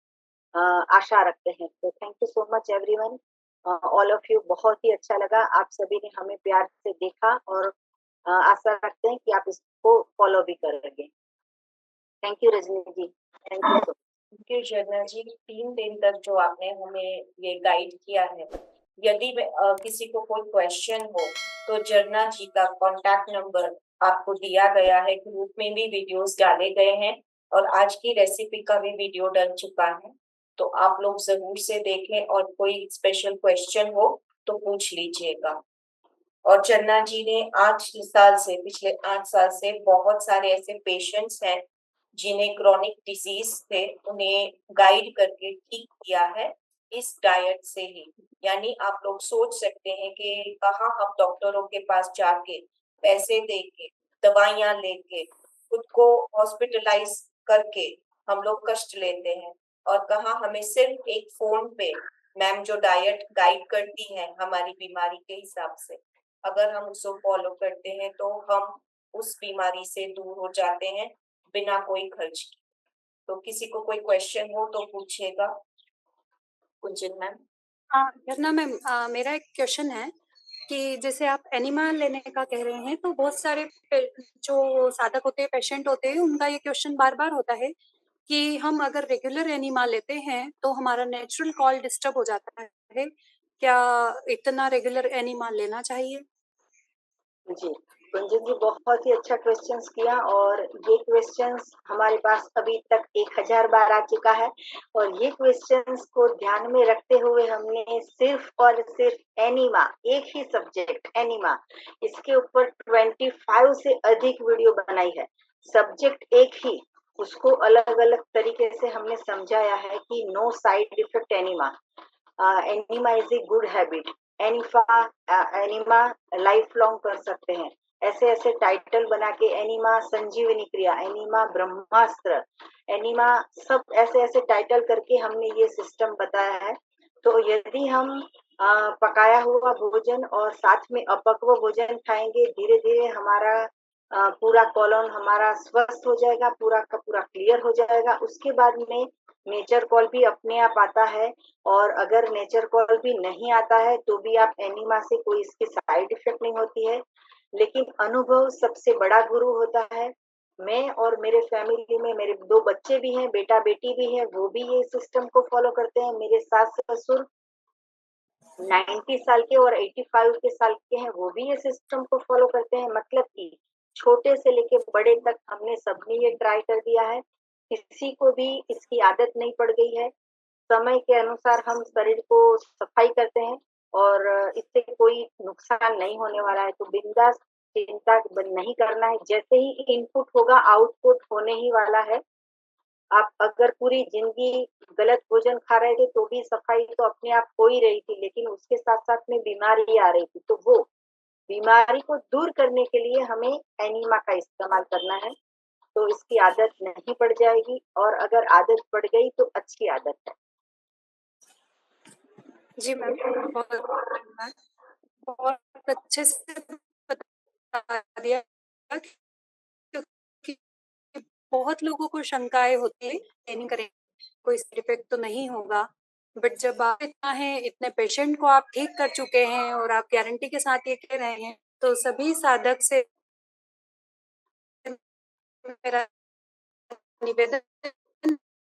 आशा रखते हैं। तो thank you so much everyone, all of you. बहुत ही अच्छा लगा, आप सभी ने हमें प्यार से देखा और आशा रखते हैं कि आप इसको फॉलो भी करेंगे। Thank you Rajni ji, thank you so thank you Jarna ji, 3 दिन तक जो आपने हमें ये गाइड किया है। यदि किसी को कोई क्वेश्चन हो तो जर्ना जी का कांटेक्ट नंबर आपको दिया गया है, ग्रुप में भी वीडियोस डाले गए हैं और आज की रेसिपी का भी वीडियो डल चुका है, तो आप लोग जरूर से देखें और कोई स्पेशल क्वेश्चन हो तो पूछ लीजिएगा। और जन्ना जी ने 8 साल से, पिछले 8 साल से बहुत सारे ऐसे पेशेंट्स हैं जिन्हें क्रॉनिक डिजीज थे, उन्हें गाइड करके ठीक किया है इस डाइट से ही। यानी आप लोग सोच सकते हैं कि कहाँ हम डॉक्टरों के पास जाके पैसे देके दवाइयां लेके खुद को हॉस्पिटलाइज करके हम लोग कष्ट लेते हैं, और कहाँ हमें सिर्फ एक फोन पे मैम जो डाइट गाइड करती हैं हमारी बीमारी के हिसाब से, अगर हम उसको फॉलो करते हैं तो हम उस बीमारी से दूर हो जाते हैं बिना कोई खर्च के। तो किसी को कोई क्वेश्चन हो तो पूछेगा। कुंजन मैम। हाँ झरना मैम, मेरा एक क्वेश्चन है कि जैसे आप एनिमा लेने का कह रहे हैं, तो बहुत सारे जो साधक होते हैं, पेशेंट होते हैं, उनका ये क्वेश्चन बार बार होता है कि हम अगर रेगुलर एनिमा लेते हैं तो हमारा नेचुरल कॉल डिस्टर्ब हो जाता है, क्या इतना रेगुलर एनिमा लेना चाहिए? जी, कुंजन जी बहुत ही अच्छा क्वेश्चंस किया और ये क्वेश्चंस हमारे पास अभी तक 1000 बार आ चुका है और ये क्वेश्चंस को ध्यान में रखते हुए हमने सिर्फ और सिर्फ एनीमा, एक ही सब्जेक्ट एनीमा, इसके ऊपर 25 से अधिक वीडियो बनाई है। सब्जेक्ट एक ही, उसको अलग-अलग तरीके से हमने समझाया है कि no side effect enema, enema is a good habit, enema lifelong कर सकते हैं। ऐसे ऐसे टाइटल बना के एनिमा संजीवनी क्रिया, एनिमा ब्रह्मास्त्र, एनिमा, सब ऐसे ऐसे टाइटल करके हमने ये सिस्टम बताया है। तो यदि हम पकाया हुआ भोजन और साथ में अपक्व भोजन खाएंगे, धीरे धीरे हमारा पूरा कॉलोन हमारा स्वस्थ हो जाएगा, पूरा का पूरा क्लियर हो जाएगा। उसके बाद में नेचर कॉल भी अपने आप आता है और अगर नेचर कॉल भी नहीं आता है तो भी आप एनिमा से कोई इसकी साइड इफेक्ट नहीं होती है। लेकिन अनुभव सबसे बड़ा गुरु होता है। मैं और मेरे फैमिली में मेरे 2 बच्चे भी हैं, बेटा बेटी भी है, वो भी ये सिस्टम को फॉलो करते हैं। मेरे सास ससुर 90 साल के और 85 के साल के हैं, वो भी ये सिस्टम को फॉलो करते हैं। मतलब कि छोटे से लेके बड़े तक हमने सबने ये ट्राई कर दिया है, किसी को भी इसकी आदत नहीं पड़ गई है। समय के अनुसार हम शरीर को सफाई करते हैं और इससे कोई नुकसान नहीं होने वाला है, तो बिंदास चिंता नहीं करना है। जैसे ही इनपुट होगा आउटपुट होने ही वाला है। आप अगर पूरी जिंदगी गलत भोजन खा रहे थे तो भी सफाई तो अपने आप हो ही रही थी, लेकिन उसके साथ साथ में बीमारी आ रही थी, तो वो बीमारी को दूर करने के लिए हमें एनिमा का इस्तेमाल करना है। तो इसकी आदत नहीं पड़ जाएगी और अगर आदत पड़ गई तो अच्छी आदत है। जी मैम, बहुत धन्यवाद, बहुत अच्छे से बता दिया, क्योंकि बहुत लोगों को शंकाएं होती है ट्रेनिंग करें कोई साइड इफेक्ट तो नहीं होगा, बट जब आप इतना है, इतने पेशेंट को आप ठीक कर चुके हैं और आप गारंटी के साथ ये कह रहे हैं, तो सभी साधक से मेरा निवेदन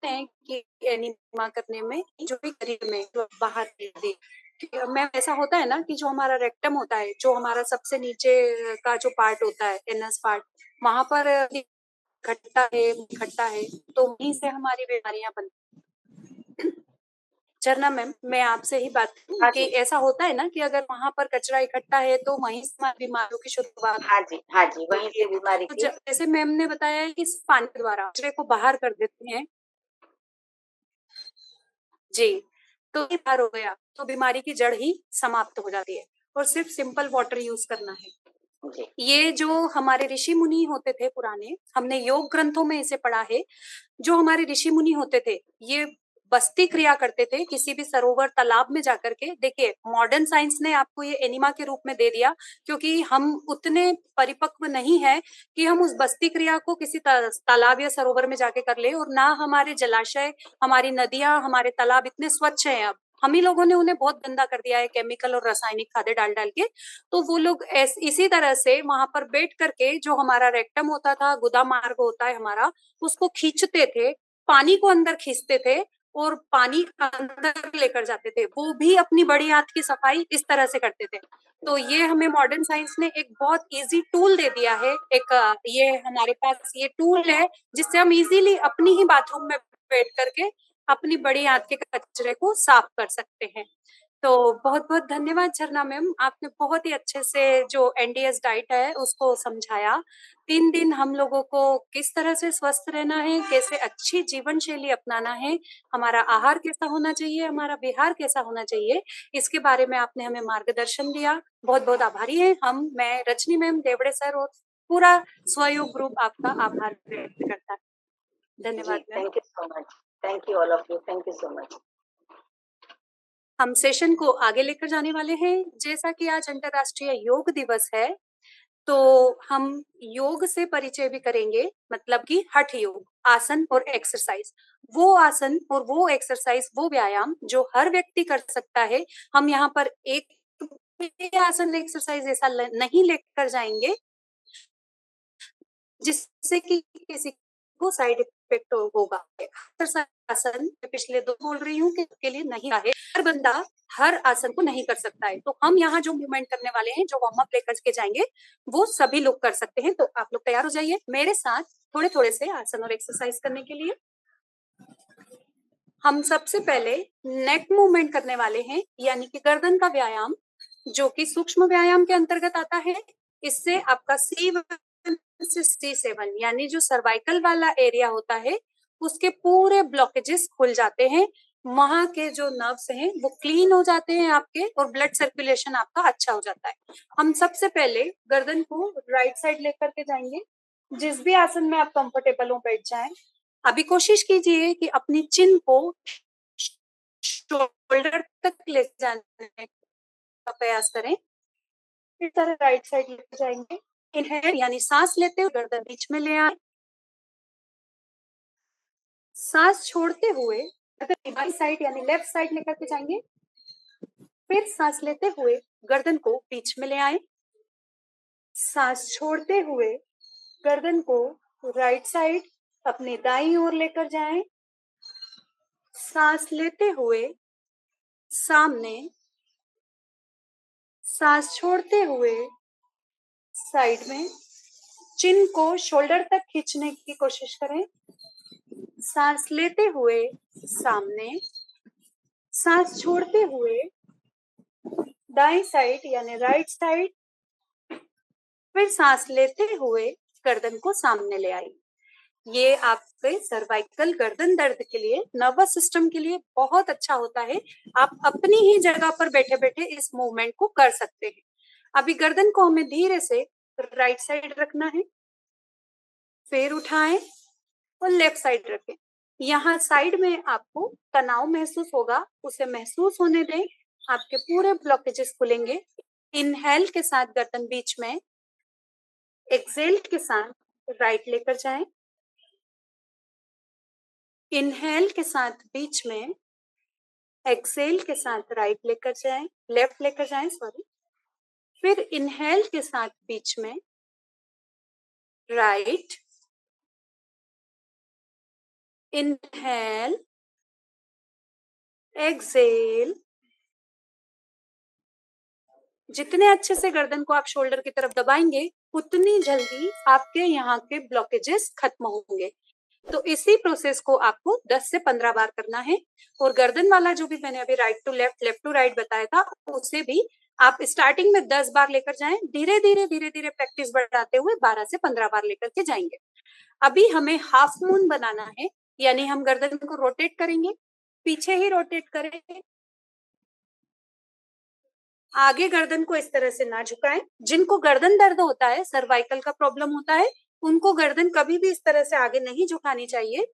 है कि एनिमा करने में जो भी शरीर में जो बाहर दे, मैम ऐसा होता है ना कि जो हमारा रेक्टम होता है, जो हमारा सबसे नीचे का जो पार्ट होता है, एनस पार्ट, वहां पर खट्टा है, तो वहीं से हमारी बीमारियां बनती। झरना मैम, मैं आपसे ही बात करूं हाँ कि जी, ऐसा होता है ना कि अगर वहां पर कचरा इकट्ठा है तो वहीं से हमारी बीमारियों की शुरुआत हाँ जी, हाँ जी, वहीं होती है। से बीमारी तो की। जैसे मैम ने बताया है कि इस पानी के द्वारा कचरे को बाहर कर देते हैं, जी, तो ये बाहर हो गया तो बीमारी की जड़ ही समाप्त हो जाती है और सिर्फ सिंपल वाटर यूज करना है। जी, ये जो हमारे ऋषि मुनि होते थे पुराने, हमने योग ग्रंथों में इसे पढ़ा है, जो हमारे ऋषि मुनि होते थे, ये बस्ती क्रिया करते थे किसी भी सरोवर तालाब में जाकर के। देखिए, मॉडर्न साइंस ने आपको ये एनिमा के रूप में दे दिया, क्योंकि हम उतने परिपक्व नहीं है कि हम उस बस्ती क्रिया को किसी तालाब या सरोवर में जाके कर ले, और ना हमारे जलाशय, हमारी नदियां, हमारे तालाब इतने स्वच्छ हैं। अब हम ही लोगों ने उन्हें बहुत गंदा कर दिया है केमिकल और रासायनिक खादें डाल डाल के। तो वो लोग इसी तरह से वहां पर बैठ करके जो हमारा रेक्टम होता था, गुदा मार्ग होता है हमारा, उसको खींचते थे, पानी को अंदर खींचते थे और पानी अंदर लेकर जाते थे। वो भी अपनी बड़ी आंत की सफाई इस तरह से करते थे। तो ये हमें मॉडर्न साइंस ने एक बहुत इजी टूल दे दिया है। ये हमारे पास ये टूल है जिससे हम इजीली अपनी ही बाथरूम में बैठ करके अपनी बड़ी आंत के कचरे को साफ कर सकते हैं। तो बहुत बहुत धन्यवाद झरना मैम, आपने बहुत ही अच्छे से जो एनडीएस डाइट है उसको समझाया। 3 दिन हम लोगों को किस तरह से स्वस्थ रहना है, कैसे अच्छी जीवन शैली अपनाना है, हमारा आहार कैसा होना चाहिए, हमारा विहार कैसा होना चाहिए, इसके बारे में आपने हमें मार्गदर्शन दिया। बहुत बहुत आभारी है हम, मैं, रजनी मैम, देवड़े सर और पूरा स्वयोग ग्रुप आपका आभार व्यक्त करता है। धन्यवाद ma'am. Thank you so much. Thank you all of you. Thank you so much. हम सेशन को आगे लेकर जाने वाले हैं। जैसा कि आज अंतर्राष्ट्रीय योग दिवस है, तो हम योग से परिचय भी करेंगे, मतलब कि हठ योग, आसन और एक्सरसाइज। वो आसन और वो एक्सरसाइज, वो व्यायाम जो हर व्यक्ति कर सकता है। हम यहाँ पर एक भी आसन एक्सरसाइज ऐसा नहीं लेकर जाएंगे जिससे कि किसी को साइड इफेक्ट होगा। आसन पिछले 2 बोल रही हूँ कि के लिए नहीं है, हर बंदा हर आसन को नहीं कर सकता है। तो हम यहाँ जो मूवमेंट करने वाले हैं, जो वार्म अप लेकर के जाएंगे, वो सभी लोग कर सकते हैं। तो आप लोग तैयार हो जाइए मेरे साथ थोड़े थोड़े से आसन और एक्सरसाइज करने के लिए। हम सबसे पहले नेक मूवमेंट करने वाले हैं, यानी कि गर्दन का व्यायाम, जो कि सूक्ष्म व्यायाम के अंतर्गत आता है। इससे आपका C1 से C7 यानी जो सर्वाइकल वाला एरिया होता है, उसके पूरे ब्लॉकेजेस खुल जाते हैं। वहां के जो नर्व्स हैं वो क्लीन हो जाते हैं आपके, और ब्लड सर्कुलेशन आपका अच्छा हो जाता है। हम सबसे पहले गर्दन को राइट साइड लेकर के जाएंगे। जिस भी आसन में आप कंफर्टेबल हो बैठ जाएं। अभी कोशिश कीजिए कि अपनी चिन को शोल्डर तक ले जाने का प्रयास करें। इस तरह राइट साइड लेकर जाएंगे। इनहेल यानी सांस लेते हुए गर्दन बीच में ले आए, सांस छोड़ते हुए गर्दन बाई साइड यानी लेफ्ट साइड लेकर के जाएंगे। फिर सांस लेते हुए गर्दन को बीच में ले आए, सांस छोड़ते हुए गर्दन को राइट साइड अपनी दाईं ओर लेकर जाएं। सांस लेते हुए सामने, सांस छोड़ते हुए साइड में, चिन को शोल्डर तक खींचने की कोशिश करें। सांस लेते हुए सामने, सांस छोड़ते हुए दाईं साइड यानी राइट साइड, फिर सांस लेते हुए गर्दन को सामने ले आई। ये आपके सर्वाइकल गर्दन दर्द के लिए, नर्वस सिस्टम के लिए बहुत अच्छा होता है। आप अपनी ही जगह पर बैठे बैठे इस मूवमेंट को कर सकते हैं। अभी गर्दन को हमें धीरे से राइट साइड रखना है, फिर उठाएं और लेफ्ट साइड रखें। यहाँ साइड में आपको तनाव महसूस होगा, उसे महसूस होने दें। आपके पूरे ब्लॉकेजेस खुलेंगे। इनहेल के साथ गर्दन बीच में, एक्सेल के साथ राइट लेकर जाएं। इनहेल के साथ बीच में, एक्सेल के साथ राइट लेकर जाएं, लेफ्ट लेकर जाएं, सॉरी। फिर इनहेल के साथ बीच में राइट, इनहेल, एक्सेल। जितने अच्छे से गर्दन को आप शोल्डर की तरफ दबाएंगे, उतनी जल्दी आपके यहाँ के ब्लॉकेजेस खत्म होंगे। तो इसी प्रोसेस को आपको 10 से 15 बार करना है। और गर्दन वाला जो भी मैंने अभी right to left, left to right बताया था, उसे भी आप स्टार्टिंग में 10 बार लेकर जाएं। धीरे धीरे प्रैक्टिस बढ़ाते हुए 12 से 15 बार लेकर के जाएंगे। अभी हमें हाफ मून बनाना है, यानी हम गर्दन को रोटेट करेंगे, पीछे ही रोटेट करें, आगे गर्दन को इस तरह से ना झुकाएं। जिनको गर्दन दर्द होता है, सर्वाइकल का प्रॉब्लम होता है, उनको गर्दन कभी भी इस तरह से आगे नहीं झुकानी चाहिए।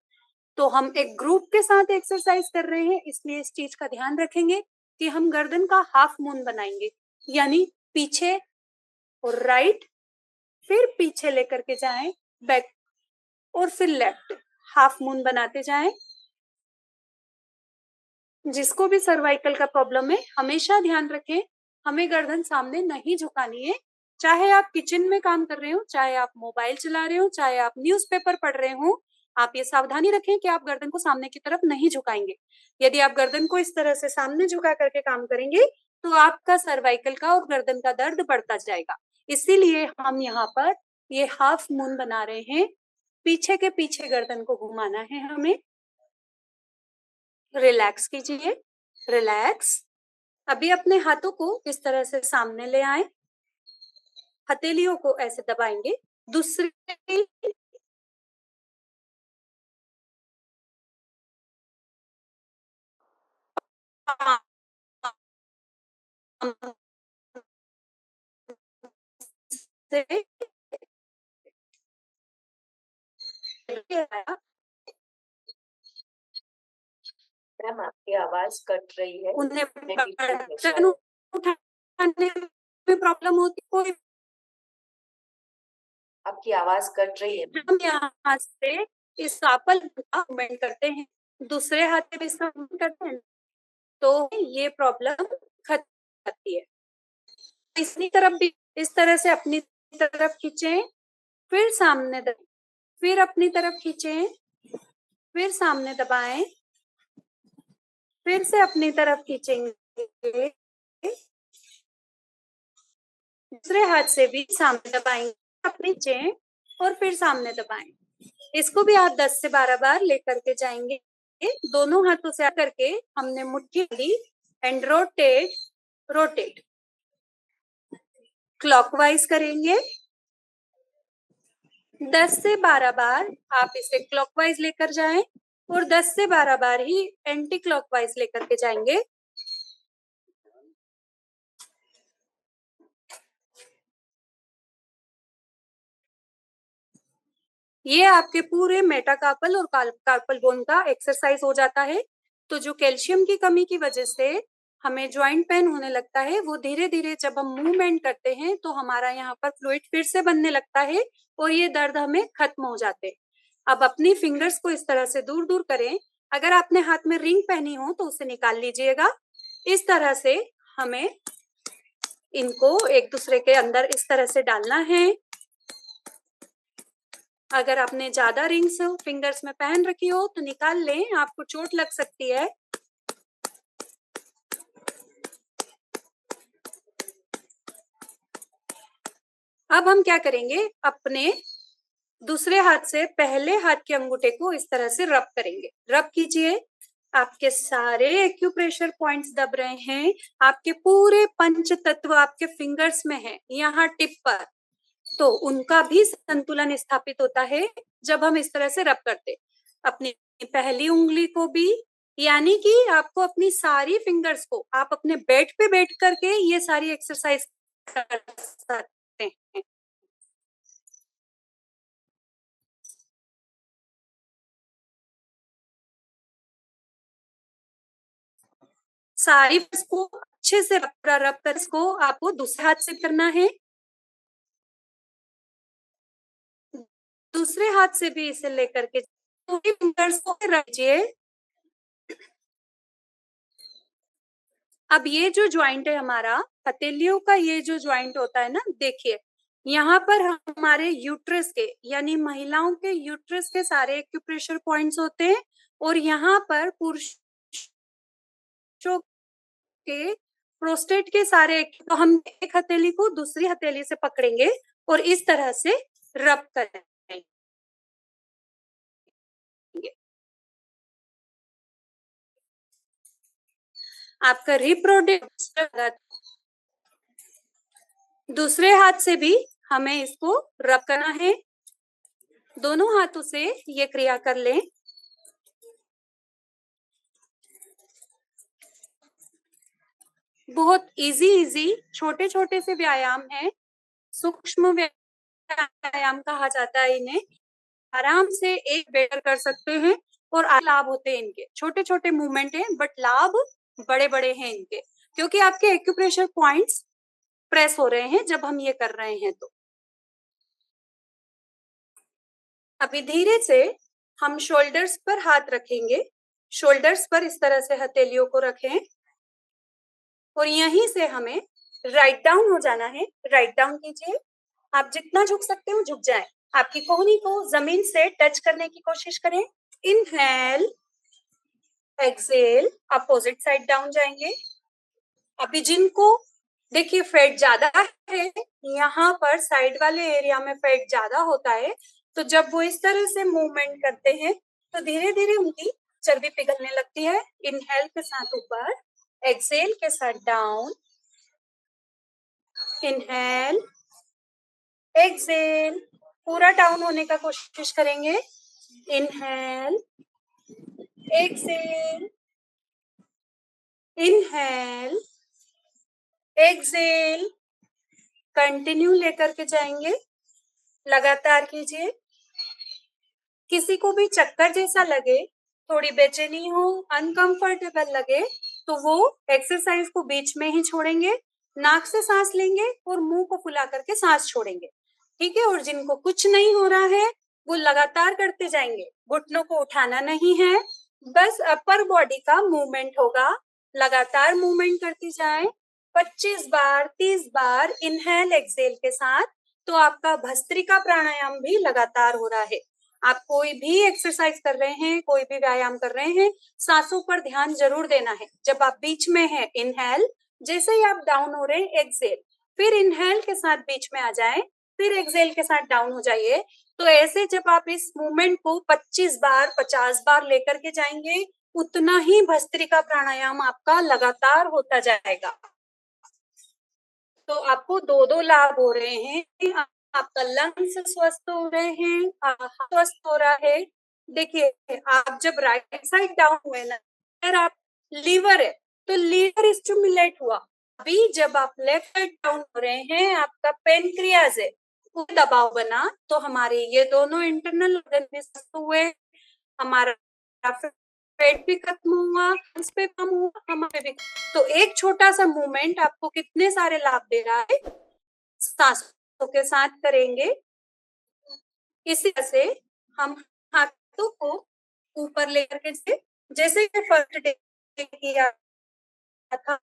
तो हम एक ग्रुप के साथ एक्सरसाइज कर रहे हैं, इसलिए इस चीज का ध्यान रखेंगे कि हम गर्दन का हाफ मून बनाएंगे, यानी पीछे और राइट, फिर पीछे लेकर के जाएं बैक, और फिर लेफ्ट, हाफ मून बनाते जाएं। जिसको भी सर्वाइकल का प्रॉब्लम है, हमेशा ध्यान रखें हमें गर्दन सामने नहीं झुकानी है। चाहे आप किचन में काम कर रहे हो, चाहे आप मोबाइल चला रहे हो, चाहे आप न्यूज़पेपर पढ़ रहे हो, आप ये सावधानी रखें कि आप गर्दन को सामने की तरफ नहीं झुकाएंगे। यदि आप गर्दन को इस तरह से सामने झुका करके काम करेंगे तो आपका सर्वाइकल का और गर्दन का दर्द बढ़ता जाएगा। इसीलिए हम यहाँ पर ये हाफ मून बना रहे हैं। पीछे के पीछे गर्दन को घुमाना है हमें। रिलैक्स कीजिए, रिलैक्स। अभी अपने हाथों को इस तरह से सामने ले आए, हथेलियों को ऐसे दबाएंगे। दूसरी मैम आपकी आवाज कट रही है। उन्हें Network उठाने में प्रॉब्लम होती, कोई आपकी आवाज कट रही है। हम यहाँ से इस एप्पल का मूवमेंट करते हैं, दूसरे हाथ से भी इसका मूवमेंट करते हैं, तो ये प्रॉब्लम खत्म हो जाती है। इसकी तरफ भी इस तरह से अपनी तरफ खींचें, फिर सामने दबाएं, फिर अपनी तरफ खींचें, फिर सामने दबाएं, फिर से अपनी तरफ खींचेंगे, दूसरे हाथ से भी सामने दबाएंगे, अपनी चेन, और फिर सामने दबाएं। इसको भी आप 10 से 12 बार लेकर के जाएंगे। दोनों हाथों से करके हमने मुट्ठी ली एंड रोटेट रोटेट, क्लॉकवाइज करेंगे। 10 से 12 बार आप इसे क्लॉकवाइज लेकर जाएं और 10 से 12 बार ही एंटी क्लॉकवाइज लेकर के जाएंगे। ये आपके पूरे मेटाकार्पल और कार्पल बोन का एक्सरसाइज हो जाता है। तो जो कैल्शियम की कमी की वजह से हमें ज्वाइंट पेन होने लगता है, वो धीरे धीरे जब हम मूवमेंट करते हैं तो हमारा यहाँ पर फ्लूइड फिर से बनने लगता है और ये दर्द हमें खत्म हो जाते हैं। अब अपनी फिंगर्स को इस तरह से दूर दूर करें। अगर आपने हाथ में रिंग पहनी हो तो उसे निकाल लीजिएगा। इस तरह से हमें इनको एक दूसरे के अंदर इस तरह से डालना है। अगर आपने ज्यादा रिंग्स फिंगर्स में पहन रखी हो तो निकाल लें, आपको चोट लग सकती है। अब हम क्या करेंगे, अपने दूसरे हाथ से पहले हाथ के अंगूठे को इस तरह से रब करेंगे। रब कीजिए। आपके सारे एक्यूप्रेशर पॉइंट्स दब रहे हैं, आपके पूरे पंच तत्व आपके फिंगर्स में है, यहाँ टिप पर, तो उनका भी संतुलन स्थापित होता है जब हम इस तरह से रब करते। अपनी पहली उंगली को भी, यानी कि आपको अपनी सारी फिंगर्स को आप अपने बेड पे बैठ करके ये सारी एक्सरसाइज कर सकते हैं। सारी को अच्छे से रब कर इसको आपको दूसरे हाथ से करना है। दूसरे हाथ से भी इसे लेकर के फिंगर्स को रखिए। अब ये जो ज्वाइंट है हमारा हथेलियों का, ये जो ज्वाइंट होता है ना, देखिए यहाँ पर हमारे यूट्रस के, यानी महिलाओं के यूट्रस के सारे एक्यूप्रेशर पॉइंट्स होते हैं, और यहाँ पर पुरुषों के प्रोस्टेट के सारे। तो हम एक हथेली को दूसरी हथेली से पकड़ेंगे और इस तरह से रब करेंगे। आपका रिप्रोडक्टिव, दूसरे हाथ से भी हमें इसको रब करना है। दोनों हाथों से ये क्रिया कर लें। बहुत इजी छोटे छोटे से व्यायाम हैं, सूक्ष्म व्यायाम कहा जाता है इन्हें। आराम से एक बेटर कर सकते हैं और लाभ होते हैं इनके। छोटे छोटे मूवमेंट हैं बट लाभ बड़े बड़े हैं इनके, क्योंकि आपके एक्यूप्रेशर पॉइंट्स प्रेस हो रहे हैं जब हम ये कर रहे हैं। तो अभी धीरे से हम शोल्डर्स पर हाथ रखेंगे। शोल्डर्स पर इस तरह से हथेलियों को रखें और यहीं से हमें राइट डाउन हो जाना है। राइट डाउन कीजिए। आप जितना झुक सकते हो झुक जाएं। आपकी कोहनी को जमीन से टच करने की कोशिश करें। Inhale, exhale, opposite side down जाएंगे। अभी जिनको देखिए फैट ज्यादा है, यहाँ पर साइड वाले एरिया में फैट ज्यादा होता है, तो जब वो इस तरह से मूवमेंट करते हैं तो धीरे धीरे उनकी चर्बी पिघलने लगती है। इनहेल के साथ ऊपर, एक्सेल के साथ डाउन, इनहेल, एक्सेल, पूरा डाउन होने का कोशिश करेंगे। Inhale, exhale, inhale, exhale, continue लेकर के जाएंगे। लगातार कीजिए। किसी को भी चक्कर जैसा लगे, थोड़ी बेचैनी हो, अनकंफर्टेबल लगे, तो वो एक्सरसाइज को बीच में ही छोड़ेंगे। नाक से सांस लेंगे और मुंह को फुला करके सांस छोड़ेंगे। ठीक है। और जिनको कुछ नहीं हो रहा है वो लगातार करते जाएंगे। घुटनों को उठाना नहीं है, बस अपर बॉडी का मूवमेंट होगा। लगातार मूवमेंट करती जाएं 25 बार 30 बार इनहेल एक्सेल के साथ। तो आपका भस्त्रिका प्राणायाम भी लगातार हो रहा है। आप कोई भी एक्सरसाइज कर रहे हैं, कोई भी व्यायाम कर रहे हैं, सांसों पर ध्यान जरूर देना है। जब आप बीच में हैं इनहेल, जैसे ही आप डाउन हो रहे हैं एक्सेल, फिर इनहेल के साथ बीच में आ जाएं, फिर एक्सेल के साथ डाउन हो जाइए। तो ऐसे जब आप इस मूवमेंट को 25 बार 50 बार लेकर के जाएंगे, उतना ही भस्त्रिका प्राणायाम आपका लगातार होता जाएगा। तो आपको दो दो लाभ हो रहे हैं। आपका लंग्स स्वस्थ हो रहे हैं, स्वस्थ हो रहा है। देखिए आप जब राइट साइड डाउन हुए ना, अगर आप लीवर है तो लीवर स्टिमुलेट हुआ। अभी जब आप लेफ्ट साइड डाउन हो रहे हैं, आपका पेनक्रियाज है, वो दबाव बना, तो हमारे ये दोनों इंटरनल ऑर्गन भी स्वस्थ हुए। हमारा पेट भी खत्म हुआ, इस पे कम हुआ, हमारे भी। तो एक छोटा सा मूवमेंट आपको कितने सारे लाभ दे रहा है। सांसों के साथ करेंगे। इसी तरह से हम हाथों को ऊपर लेकर के, जैसे फर्स्ट डे किया था,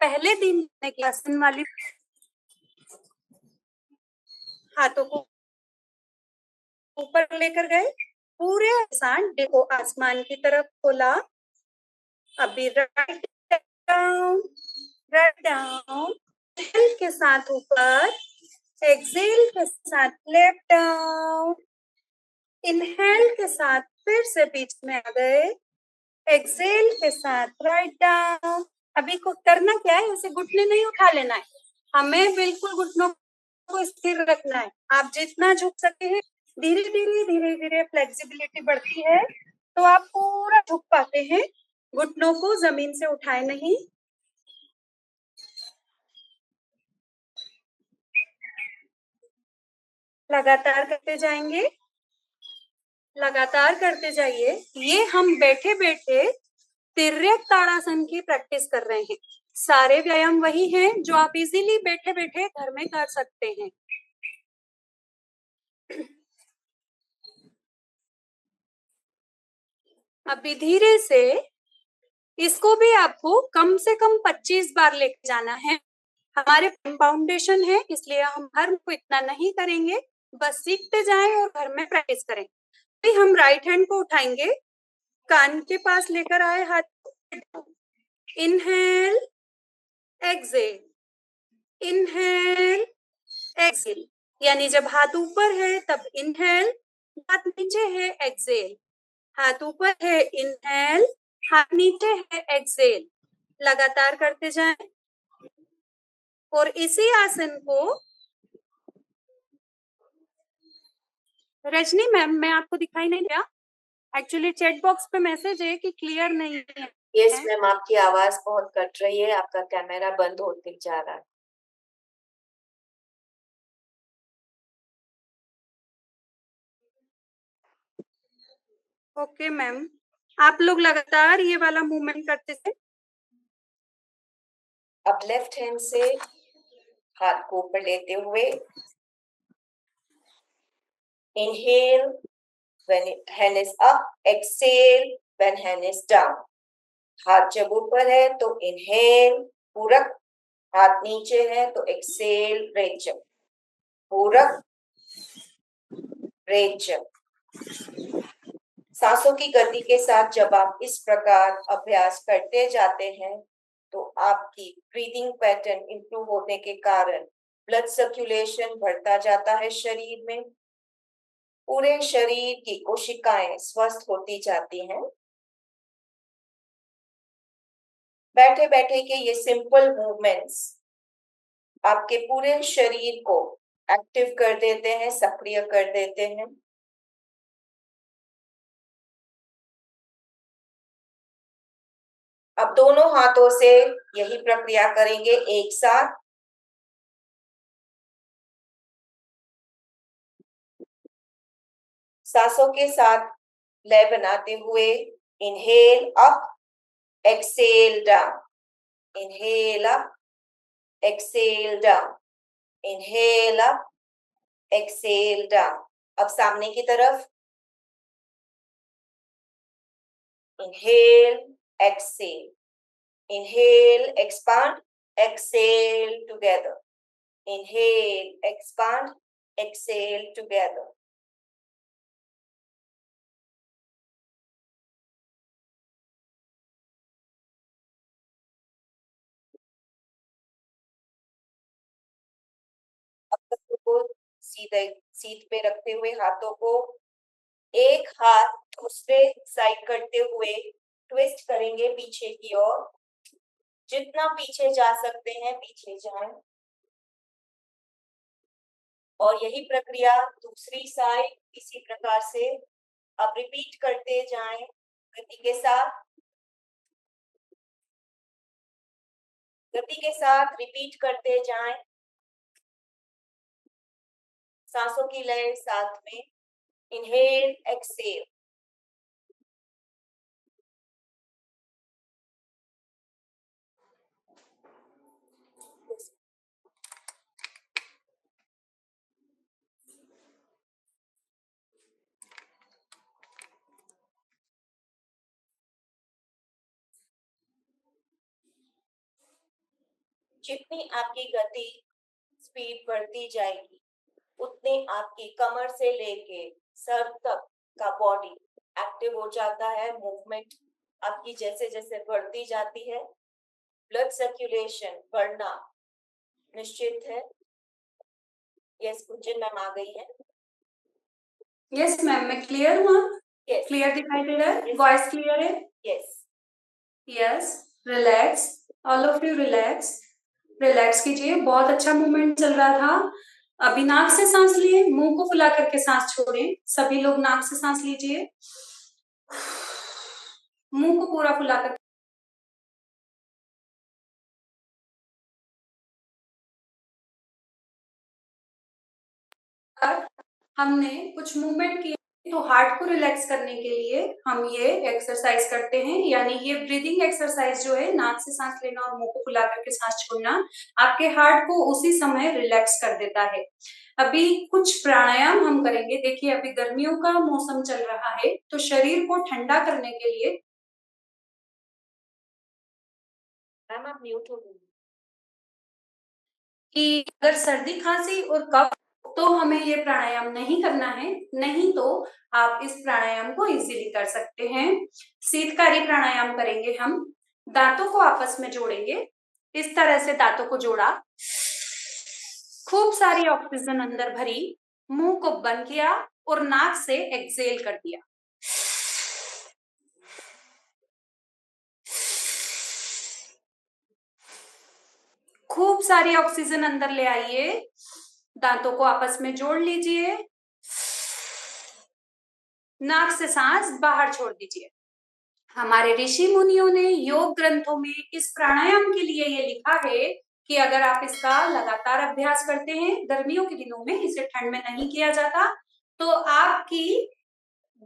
पहले दिन की आसन वाली, हाथों को ऊपर लेकर गए, पूरे आसान देखो आसमान की तरफ खोला। अभी write down, write down, inhale के साथ ऊपर, एक्सेल के साथ लेफ्ट डाउन, इनहेल के साथ फिर से बीच में आ गए, एक्सेल के साथ राइट डाउन। अभी को करना क्या है, ऐसे घुटने नहीं उठा लेना है, हमें बिल्कुल घुटनों को स्थिर रखना है। आप जितना झुक सकते हैं, धीरे धीरे धीरे धीरे फ्लेक्सिबिलिटी बढ़ती है तो आप पूरा झुक पाते हैं, घुटनों को जमीन से उठाए नहीं। लगातार करते जाएंगे, लगातार करते जाइए। ये हम बैठे बैठे तिर्यक ताड़ासन की प्रैक्टिस कर रहे हैं। सारे व्यायाम वही हैं जो आप इजीली बैठे बैठे घर में कर सकते हैं। अभी धीरे से इसको भी आपको कम से कम 25 बार लेके जाना है। हमारे फाउंडेशन है इसलिए हम हर को इतना नहीं करेंगे, बस सीखते जाएं और घर में प्रैक्टिस करें। तो हम राइट हैंड को उठाएंगे, कान के पास लेकर आए हाथ, इनहेल, एक्सेल, इनहेल, एक्सेल। यानी जब हाथ ऊपर है तब इनहेल, हाथ नीचे है एक्सेल, हाथ ऊपर है इनहेल, हाथ नीचे है एक्सेल। लगातार करते जाएं। और इसी आसन को, रजनी मैम मैं आपको दिखाई नहीं दिया, एक्चुअली चैट बॉक्स पे मैसेज है कि क्लियर नहीं है। यस मैम, आपकी आवाज बहुत कट रही है, आपका कैमरा बंद होते जा रहा है। ओके मैम, आप लोग लगातार ये वाला मूवमेंट करते थे। अब लेफ्ट हैंड से हाथ को ऊपर लेते हुए inhale when hand is up, exhale when hand is down. हाथ जब ऊपर है तो inhale पूरक, हाथ नीचे है तो exhale रेचक, पूरक रेचक। सांसों की गति के साथ जब आप इस प्रकार अभ्यास करते जाते हैं तो आपकी ब्रीदिंग पैटर्न इंप्रूव होने के कारण ब्लड सर्कुलेशन बढ़ता जाता है शरीर में, पूरे शरीर की कोशिकाएं स्वस्थ होती जाती हैं। बैठे बैठे के ये सिंपल मूवमेंट्स आपके पूरे शरीर को एक्टिव कर देते हैं, सक्रिय कर देते हैं। अब दोनों हाथों से यही प्रक्रिया करेंगे एक साथ। सांसों के साथ लय बनाते हुए inhale up, exhale down, inhale up, exhale down, inhale up, exhale down. अब सामने की तरफ inhale, exhale, inhale, expand, exhale together, inhale, expand, exhale together. हाथों को सीधे सीट पे रखते हुए हाथों को एक हाथ दूसरे साइड करते हुए ट्विस्ट करेंगे पीछे की ओर। जितना पीछे जा सकते हैं पीछे जाएं और यही प्रक्रिया दूसरी साइड इसी प्रकार से अब रिपीट करते जाएं गति के साथ, गति के साथ रिपीट करते जाएं। सांसों की लय साथ में इनहेल, एक्सेल, जितनी आपकी गति स्पीड बढ़ती जाएगी उतने आपकी कमर से लेके सर तक का बॉडी एक्टिव हो जाता है। मूवमेंट आपकी जैसे जैसे बढ़ती जाती है ब्लड सर्कुलेशन बढ़ना निश्चित है। यस कुंजन मैम आ गई है। यस मैम, मैं क्लियर हुआ? यस क्लियर दिखाई दे रहा है? वॉइस क्लियर है? Yes yes, relax, all of you relax, relax कीजिए। बहुत अच्छा मूवमेंट चल रहा था। अभी नाक से सांस लिए, मुंह को फुला करके सांस छोड़ें। सभी लोग नाक से सांस लीजिए, मुंह को पूरा फुला कर। हमने कुछ मूवमेंट किए तो हार्ट को रिलैक्स करने के लिए हम ये एक्सरसाइज करते हैं, यानी ये ब्रीदिंग एक्सरसाइज जो है नाक से सांस लेना और मुंह को फुला करके सांस छोड़ना आपके हार्ट को उसी समय रिलैक्स कर देता है। अभी कुछ प्राणायाम हम करेंगे। देखिए अभी गर्मियों का मौसम चल रहा है तो शरीर को ठंडा करने के लिए। मैम आप म्यूट हो गई। कि अगर सर्दी खांसी और कफ तो हमें ये प्राणायाम नहीं करना है, नहीं तो आप इस प्राणायाम को इजीली कर सकते हैं। शीतकारी प्राणायाम करेंगे हम। दांतों को आपस में जोड़ेंगे, इस तरह से दांतों को जोड़ा, खूब सारी ऑक्सीजन अंदर भरी, मुंह को बंद किया और नाक से एक्सेल कर दिया। खूब सारी ऑक्सीजन अंदर ले आइए, दांतों को आपस में जोड़ लीजिए, नाक से सांस बाहर छोड़ दीजिए। हमारे ऋषि मुनियों ने योग ग्रंथों में इस प्राणायाम के लिए ये लिखा है कि अगर आप इसका लगातार अभ्यास करते हैं, गर्मियों के दिनों में इसे ठंड में नहीं किया जाता, तो आपकी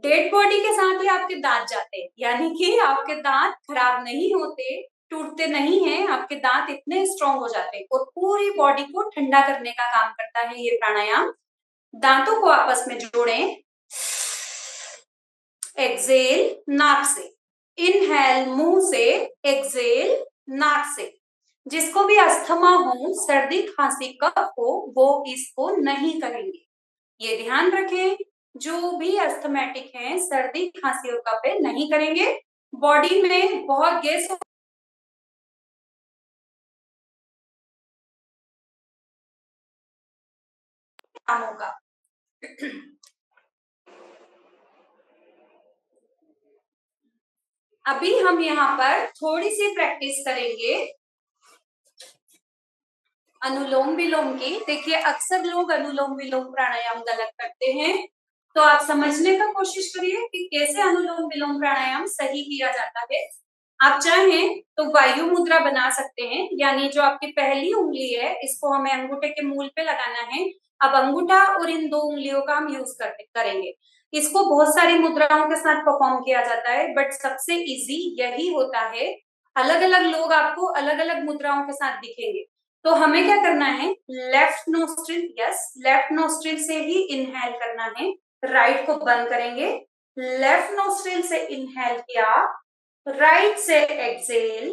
डेड बॉडी के साथ ही आपके दांत जाते हैं, यानी कि आपके दांत खराब नहीं होते, टूटते नहीं हैं, आपके दांत इतने स्ट्रांग हो जाते हैं और पूरी बॉडी को ठंडा करने का काम करता है ये प्राणायाम। दांतों को आपस में जोड़ें, एक्सेल नाक से, इनहेल मुंह से, एक्सेल नाक से। जिसको भी अस्थमा हो, सर्दी खांसी कफ हो, वो इसको नहीं करेंगे, ये ध्यान रखें। जो भी अस्थमेटिक हैं, सर्दी खांसी और कफ है, नहीं करेंगे। बॉडी में बहुत गैस होगा। अभी हम यहाँ पर थोड़ी सी प्रैक्टिस करेंगे अनुलोम विलोम की। देखिए अक्सर लोग अनुलोम विलोम प्राणायाम गलत करते हैं, तो आप समझने का कोशिश करिए कि कैसे अनुलोम विलोम प्राणायाम सही किया जाता है। आप चाहें तो वायु मुद्रा बना सकते हैं, यानी जो आपकी पहली उंगली है इसको हमें अंगूठे के मूल पे लगाना है। अब अंगूठा और इन दो उंगलियों का हम यूज करेंगे। इसको बहुत सारी मुद्राओं के साथ परफॉर्म किया जाता है, बट सबसे इजी यही होता है। अलग अलग लोग आपको अलग अलग मुद्राओं के साथ दिखेंगे, तो हमें क्या करना है, left nostril, yes left nostril से ही इनहेल करना है। राइट को बंद करेंगे, लेफ्ट नोस्ट्रिल से इनहेल किया, राइट से एक्सेल,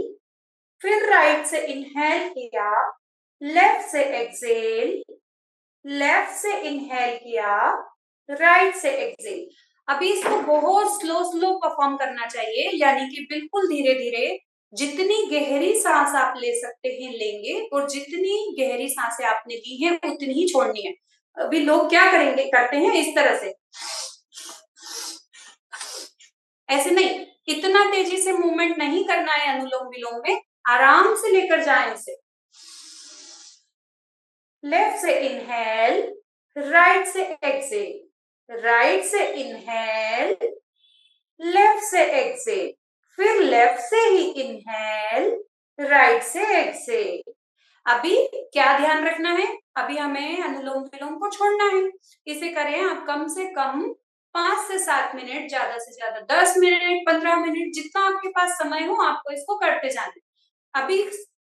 फिर राइट से इनहेल किया, लेफ्ट से एक्सेल, लेफ्ट से इनहेल किया, राइट से एक्सेल। अभी इसको बहुत स्लो स्लो परफॉर्म करना चाहिए, यानी कि बिल्कुल धीरे धीरे। जितनी गहरी सांस आप ले सकते हैं लेंगे, और जितनी गहरी सांसें आपने ली हैं उतनी ही छोड़नी है। अभी लोग क्या करते हैं इस तरह से, ऐसे नहीं, इतना तेजी से मूवमेंट नहीं करना है अनुलोम विलोम में, आराम से लेकर जाएं इसे। लेफ्ट से इनहेल, राइट से एक्सेल, राइट से इनहेल, लेफ्ट से एक्सेल, फिर लेफ्ट से ही इनहेल, राइट से एक्सेल। अभी क्या ध्यान रखना है, अभी हमें अनुलोम विलोम को छोड़ना है। इसे करें आप कम से कम 5 से 7 मिनट, ज्यादा से ज्यादा 10 मिनट, 15 मिनट, जितना आपके पास समय हो आपको इसको करते जाना है। अभी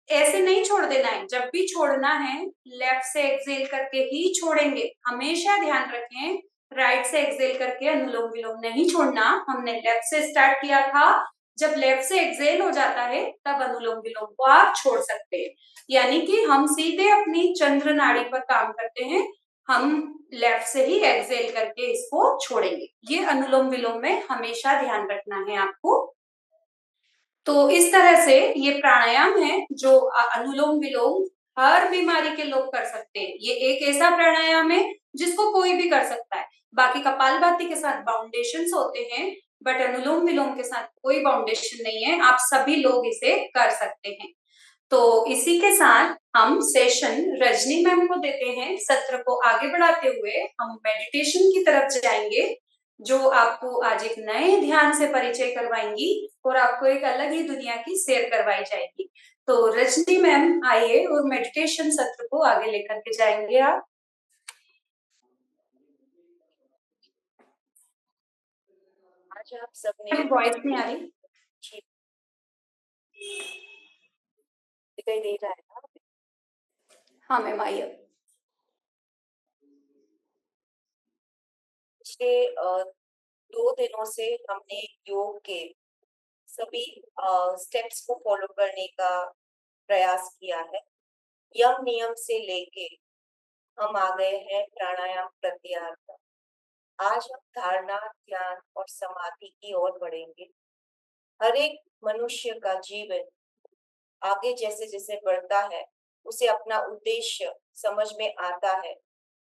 ऐसे नहीं छोड़ देना है, जब भी छोड़ना है लेफ्ट से एक्सेल करके ही छोड़ेंगे। हमेशा ध्यान रखें, राइट से एक्सेल करके अनुलोम विलोम नहीं छोड़ना। हमने लेफ्ट से स्टार्ट किया था, जब लेफ्ट से एक्सेल हो जाता है तब अनुलोम विलोम को आप छोड़ सकते हैं। यानी कि हम सीधे अपनी चंद्र नाड़ी पर काम करते हैं, हम लेफ्ट से ही एक्सेल करके इसको छोड़ेंगे। ये अनुलोम विलोम में हमेशा ध्यान रखना है आपको। तो इस तरह से ये प्राणायाम है जो अनुलोम विलोम हर बीमारी के लोग कर सकते हैं। ये एक ऐसा प्राणायाम है जिसको कोई भी कर सकता है। बाकी कपालभाति के साथ बाउंडेशंस होते हैं, बट अनुलोम विलोम के साथ कोई बाउंडेशन नहीं है, आप सभी लोग इसे कर सकते हैं। तो इसी के साथ हम सेशन रजनी मैम को देते हैं। सत्र को आगे बढ़ाते हुए हम मेडिटेशन की तरफ जाएंगे, जो आपको आज एक नए ध्यान से परिचय करवाएंगी और आपको एक अलग ही दुनिया की सैर करवाई जाएगी। तो रजनी मैम आइए और मेडिटेशन सत्र को आगे लेकर के जाएंगे आप। आज आप सबने वॉइस नहीं आ रही, दिखाई दे रहा है ना? हाँ मैम आइए। पिछले 2 दिनों से हमने योग के सभी स्टेप्स को फॉलो करने का प्रयास किया है। यम नियम से लेके हम आ गए हैं प्राणायाम प्रत्याहार तक। आज हम धारणा, ध्यान और समाधि की ओर बढ़ेंगे। हर एक मनुष्य का जीवन आगे जैसे जैसे बढ़ता है, उसे अपना उद्देश्य समझ में आता है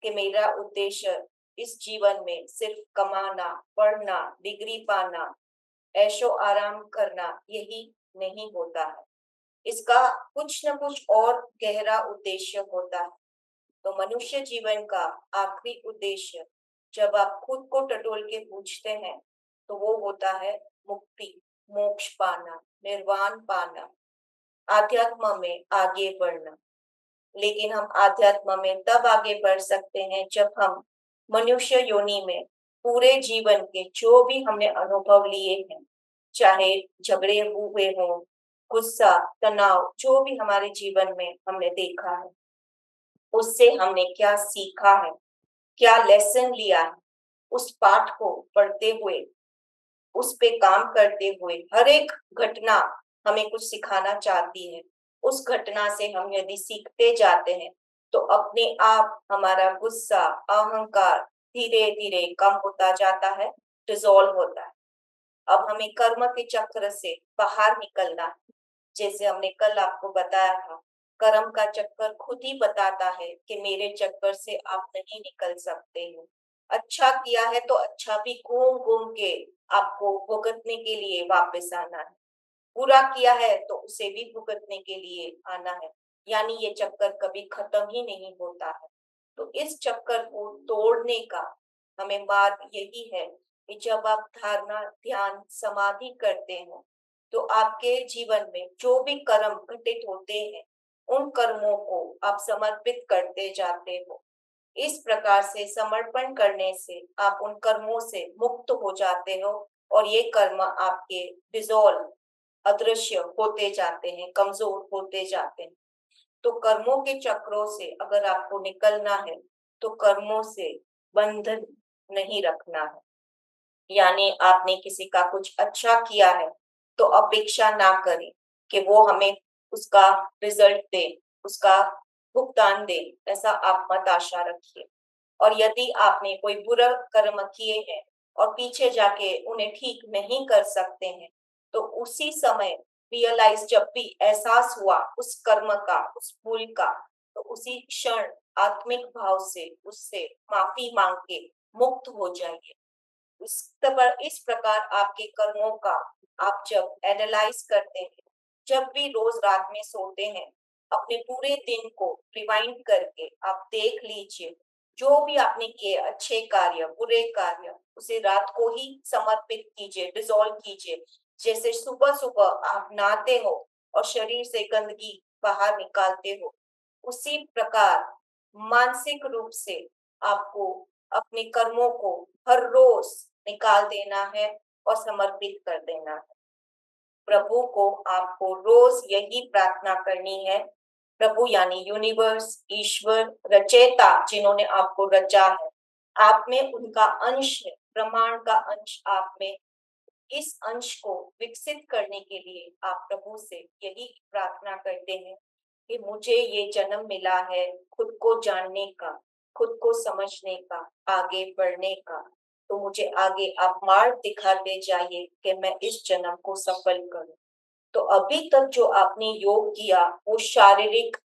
कि मेरा उद्देश्य इस जीवन में सिर्फ कमाना, पढ़ना, डिग्री पाना, ऐशो आराम करना यही नहीं होता है। इसका कुछ न कुछ और गहरा उद्देश्य होता है। तो मनुष्य जीवन का आखिरी उद्देश्य जब आप खुद को टटोल के पूछते हैं तो वो होता है मुक्ति, मोक्ष पाना, निर्वाण पाना, आध्यात्म में आगे बढ़ना। लेकिन हम आध्यात्म में तब आगे बढ़ सकते हैं जब हम मनुष्य योनि में पूरे जीवन के जो भी हमने अनुभव लिए हैं, चाहे झगड़े हुए हों, गुस्सा, तनाव, जो भी हमारे जीवन में हमने देखा है, उससे हमने क्या सीखा है, क्या लेसन लिया है, उस पाठ को पढ़ते हुए, उस पे काम करते हुए, हर एक घटना हमें कुछ सिखाना चाहती है। उस घटना से हम यदि सीखते जाते हैं तो अपने आप हमारा गुस्सा, अहंकार धीरे धीरे कम होता जाता है, डिसॉल्व होता है। अब हमें कर्म के चक्र से बाहर निकलना है। जैसे हमने कल आपको बताया था, कर्म का चक्कर खुद ही बताता है कि मेरे चक्कर से आप नहीं निकल सकते हो। अच्छा किया है तो अच्छा भी घूम घूम के आपको भुगतने के लिए वापस आना है, बुरा किया है तो उसे भी भुगतने के लिए आना है। यानी ये चक्कर कभी खत्म ही नहीं होता है। तो इस चक्कर को तोड़ने का हमें मार्ग यही है कि जब आप धारणा, ध्यान, समाधि करते हो तो आपके जीवन में जो भी कर्म घटित होते हैं, उन कर्मों को आप समर्पित करते जाते हो। इस प्रकार से समर्पण करने से आप उन कर्मों से मुक्त हो जाते हो और ये कर्म आपके डिसॉल्व, अदृश्य होते जाते हैं, कमजोर होते जाते हैं। तो कर्मों के चक्रों से अगर आपको निकलना है तो कर्मों से बंधन नहीं रखना है। यानी आपने किसी का कुछ अच्छा किया है तो अपेक्षा ना करें कि वो हमें उसका रिजल्ट दे, उसका भुगतान दे, ऐसा आप मत आशा रखिए। और यदि आपने कोई बुरा कर्म किए हैं और पीछे जाके उन्हें ठीक नहीं कर सकते हैं, तो उसी समय रियलाइज, जब भी एहसास हुआ उस कर्म का, उस भूल का, तो उसी क्षण आत्मिक भाव से उससे माफी मांग के मुक्त हो जाइए। इस प्रकार आपके कर्मों का आप जब एनालाइज करते हैं, जब भी रोज रात में सोते हैं, अपने पूरे दिन को रिवाइंड करके आप देख लीजिए, जो भी आपने किए अच्छे कार्य, बुरे कार्य, उसे रात को ही समर्पित कीजिए, डिसॉल्व कीजिए। जैसे सुबह सुबह आप नहाते हो और शरीर से गंदगी बाहर निकालते हो, उसी प्रकार मानसिक रूप से आपको अपने कर्मों को हर रोज निकाल देना है और समर्पित कर देना है। प्रभु को आपको रोज यही प्रार्थना करनी है। प्रभु यानी यूनिवर्स, ईश्वर, रचयिता, जिन्होंने आपको रचा है, आप में उनका अंश है, ब्रह्मांड का अंश आप में। इस अंश को विकसित करने के लिए आप प्रभु से यही प्रार्थना करते हैं कि मुझे ये जन्म मिला है खुद को जानने का, खुद को समझने का, आगे बढ़ने का। तो मुझे आगे आप मार्ग दिखाते जाइए कि मैं इस जन्म को सफल करूं। तो अभी तक जो आपने योग किया वो शारीरिक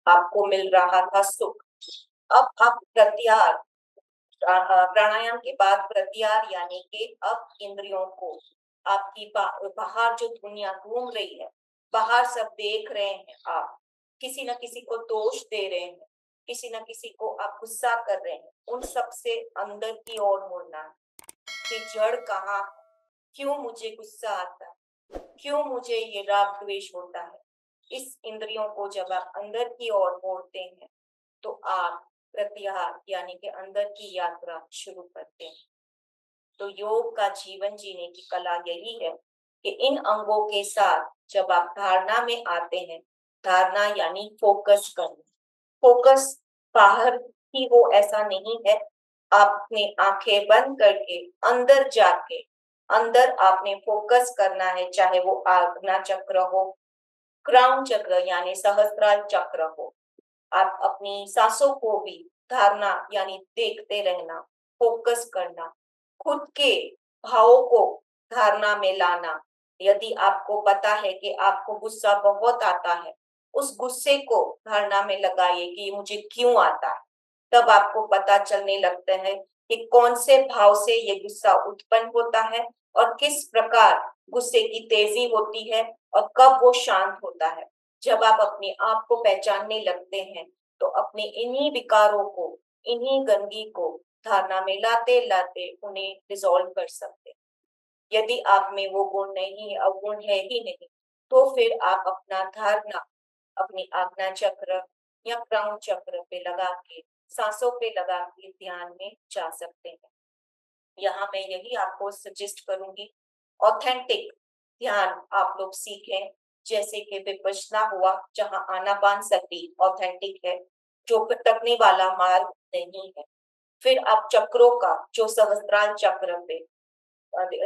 आपको मिल रहा था सुख। अब आप प्रत्याहार, प्राणायाम के बाद प्रत्याहार यानी कि अब इंद्रियों को, आपकी बाहर जो दुनिया घूम रही है, बाहर सब देख रहे हैं, आप किसी न किसी को दोष दे रहे हैं, किसी न किसी को आप गुस्सा कर रहे हैं, उन सब से अंदर की ओर मुड़ना है कि जड़ कहाँ है, क्यों मुझे गुस्सा आता है, क्यों मुझे ये राग द्वेष होता है। इस इंद्रियों को जब आप अंदर की ओर मोड़ते हैं तो आप प्रत्याहार यानी कि अंदर की यात्रा शुरू करते हैं। तो योग का जीवन जीने की कला यही है कि इन अंगों के साथ जब आप धारणा में आते हैं, धारणा यानी फोकस करना, फोकस बाहर ही हो ऐसा नहीं है। आपने आंखें बंद करके अंदर जाके, अंदर आपने फोकस करना है, चाहे वो आज्ञा चक्र हो, क्राउन चक्र यानी सहस्त्रार चक्र हो। आप अपनी सांसों को भी धारणा यानी देखते रहना, फोकस करना, खुद के भावों को धारणा में लाना। यदि आपको पता है कि आपको गुस्सा बहुत आता है, उस गुस्से को धारणा में लगाइए कि मुझे क्यों आता है। तब आपको पता चलने लगता है कि कौन से भाव से ये गुस्सा उत्पन्न होता है और किस प्रकार गुस्से की तेजी होती है और कब वो शांत होता है। जब आप अपने आप को पहचानने लगते हैं तो अपने इन्हीं विकारों को, इन्हीं गंदगी को धारणा में लाते लाते उन्हें डिसॉल्व कर सकते हैं। यदि आप में वो गुण नहीं, अवगुण है ही नहीं, तो फिर आप अपना धारणा अपनी आज्ञा चक्र या क्राउन चक्र पे लगा के, सांसों पे लगा के ध्यान में जा सकते हैं। यहाँ मैं यही आपको सजेस्ट करूंगी, ऑथेंटिक ध्यान आप लोग सीखें, जैसे कि विपश्यना हुआ, जहाँ आनापानसति ऑथेंटिक है, जो भटकने वाला मार्ग नहीं है। फिर आप चक्रों का जो सहस्त्रार चक्र पे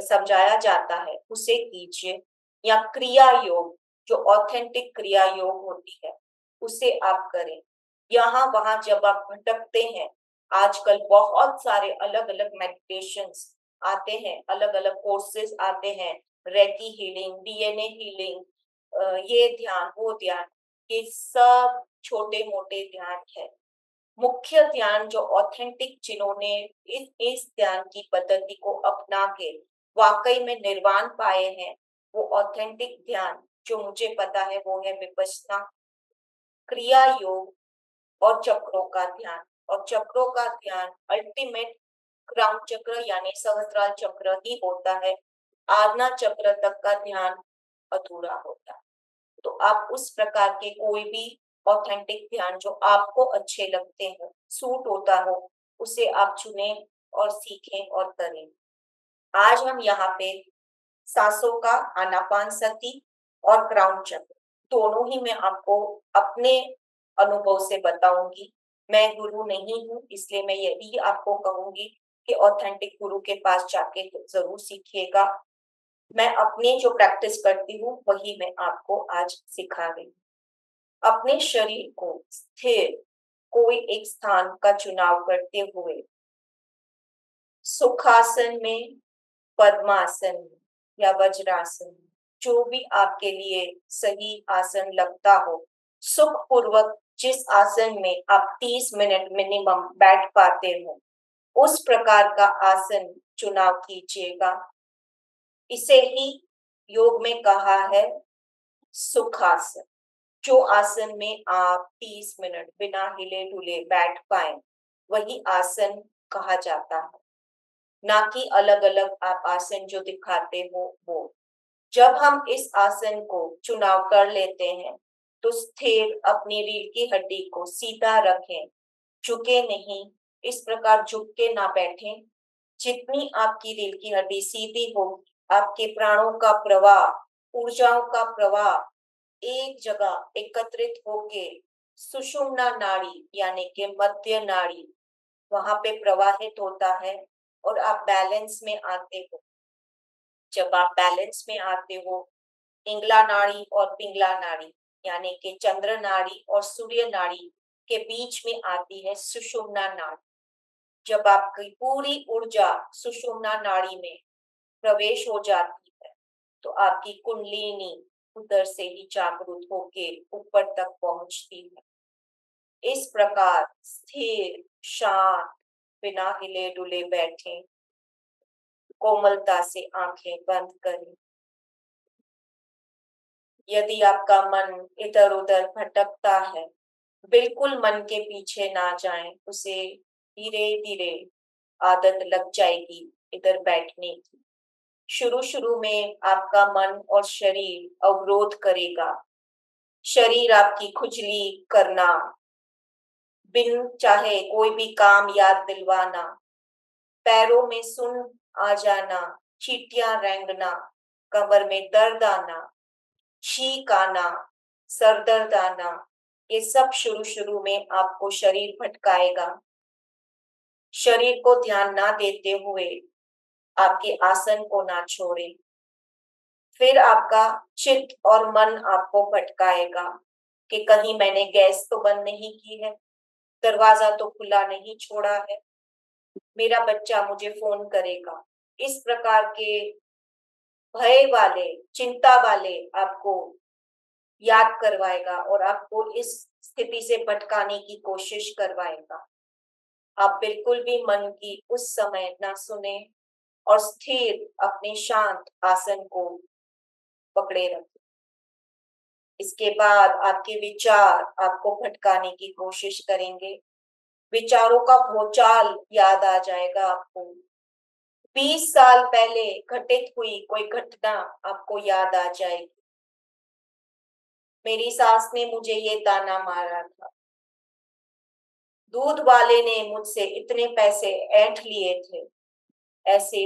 समझाया जाता है उसे कीजिए, या क्रिया योग जो ऑथेंटिक क्रिया योग होती है उसे आप करें। यहाँ वहां जब आप भटकते हैं, आजकल बहुत सारे अलग अलग मेडिटेशंस आते हैं, अलग अलग कोर्सेज आते हैं, रेकी हीलिंग, डीएनए हीलिंग, ये ध्यान वो ध्यान, ये सब छोटे मोटे ध्यान है। मुख्य ध्यान जो ऑथेंटिक, जिन्होंने इस ध्यान की पद्धति को अपना के वाकई में निर्वाण पाए हैं, वो ऑथेंटिक ध्यान जो मुझे पता है वो है विपश्यना, क्रिया योग और चक्रों का ध्यान। और चक्रों का ध्यान अल्टीमेट क्राउन चक्र यानी सहस्त्रार चक्र ही होता है, आज्ञा चक्र तक का ध्यान अधूरा होता है। तो आप उस प्रकार के कोई भी ऑथेंटिक ध्यान जो आपको अच्छे लगते हो, सूट होता हो, उसे आप चुनें और सीखें और करें। आज हम यहाँ पे सांसों का आनापानसति और क्राउन चक्र दोनों ही मैं आपको अपने अनुभव से बताऊंगी। मैं गुरु नहीं हूँ, इसलिए मैं यही आपको कहूंगी कि ऑथेंटिक गुरु के पास जाके जरूर सीखिएगा। मैं अपनी जो प्रैक्टिस करती हूँ वही मैं आपको आज सिखा रही हूँ। अपने शरीर को स्थिर कोई एक स्थान का चुनाव करते हुए सुखासन में, पद्मासन में या वज्रासन में, जो भी आपके लिए सही आसन लगता हो, सुखपूर्वक जिस आसन में आप 30 मिनट मिनिमम बैठ पाते हो, उस प्रकार का आसन चुनाव कीजिएगा। इसे ही योग में कहा है सुखासन। जो आसन में आप 30 मिनट बिना हिले डुले बैठ पाए, वही आसन कहा जाता है, ना कि अलग अलग आप आसन जो दिखाते हो वो। जब हम इस आसन को चुनाव कर लेते हैं तो स्थिर अपनी रीढ़ की हड्डी को सीधा रखें, झुके नहीं, इस प्रकार झुक के ना बैठें। जितनी आपकी रीढ़ की हड्डी सीधी होगी, आपके प्राणों का प्रवाह, ऊर्जाओं का प्रवाह एक जगह एकत्रित होके सुषुम्ना नाड़ी यानी कि मध्य नाड़ी वहां पे प्रवाहित होता है और आप बैलेंस में आते हो। जब आप बैलेंस में आते हो, इंगला नाड़ी और पिंगला नाड़ी यानी कि चंद्र नाड़ी और सूर्य नाड़ी के बीच में आती है सुषुम्ना नाड़ी। जब आपकी पूरी ऊर्जा सुषुम्ना नाड़ी में प्रवेश हो जाती है तो आपकी कुंडलिनी उधर से ही जागृत होके ऊपर तक पहुंचती है। इस प्रकार स्थिर शांत बिना हिले डुले बैठे, कोमलता से आंखें बंद करें। यदि आपका मन इधर उधर भटकता है, बिल्कुल मन के पीछे ना जाएं, उसे धीरे धीरे आदत लग जाएगी इधर बैठने की। शुरू में आपका मन और शरीर अवरोध करेगा, शरीर आपकी खुजली करना, बिन चाहे कोई भी काम याद दिलवाना, पैरों में सुन आ जाना, चींटियां रेंगना, कमर में दर्द आना, छींक आना, सर दर्द आना, ये सब शुरू में आपको शरीर भटकाएगा। शरीर को ध्यान ना देते हुए आपके आसन को ना छोड़े। फिर आपका चित्त और मन आपको भटकाएगा कि कहीं मैंने गैस तो बंद नहीं की है, दरवाजा तो खुला नहीं छोड़ा है, मेरा बच्चा मुझे फोन करेगा। इस प्रकार के भय वाले, चिंता वाले आपको याद करवाएगा और आपको इस स्थिति से भटकाने की कोशिश करवाएगा। आप बिल्कुल भी मन की उस समय ना सुने और स्थिर अपने शांत आसन को पकड़े रखें। इसके बाद आपके विचार आपको भटकाने की कोशिश करेंगे, विचारों का भूचाल याद आ जाएगा आपको। 20 साल पहले घटित हुई कोई घटना आपको याद आ जाएगी। मेरी सास ने मुझे ये ताना मारा था, दूध वाले ने मुझसे इतने पैसे ऐंठ लिए थे, ऐसे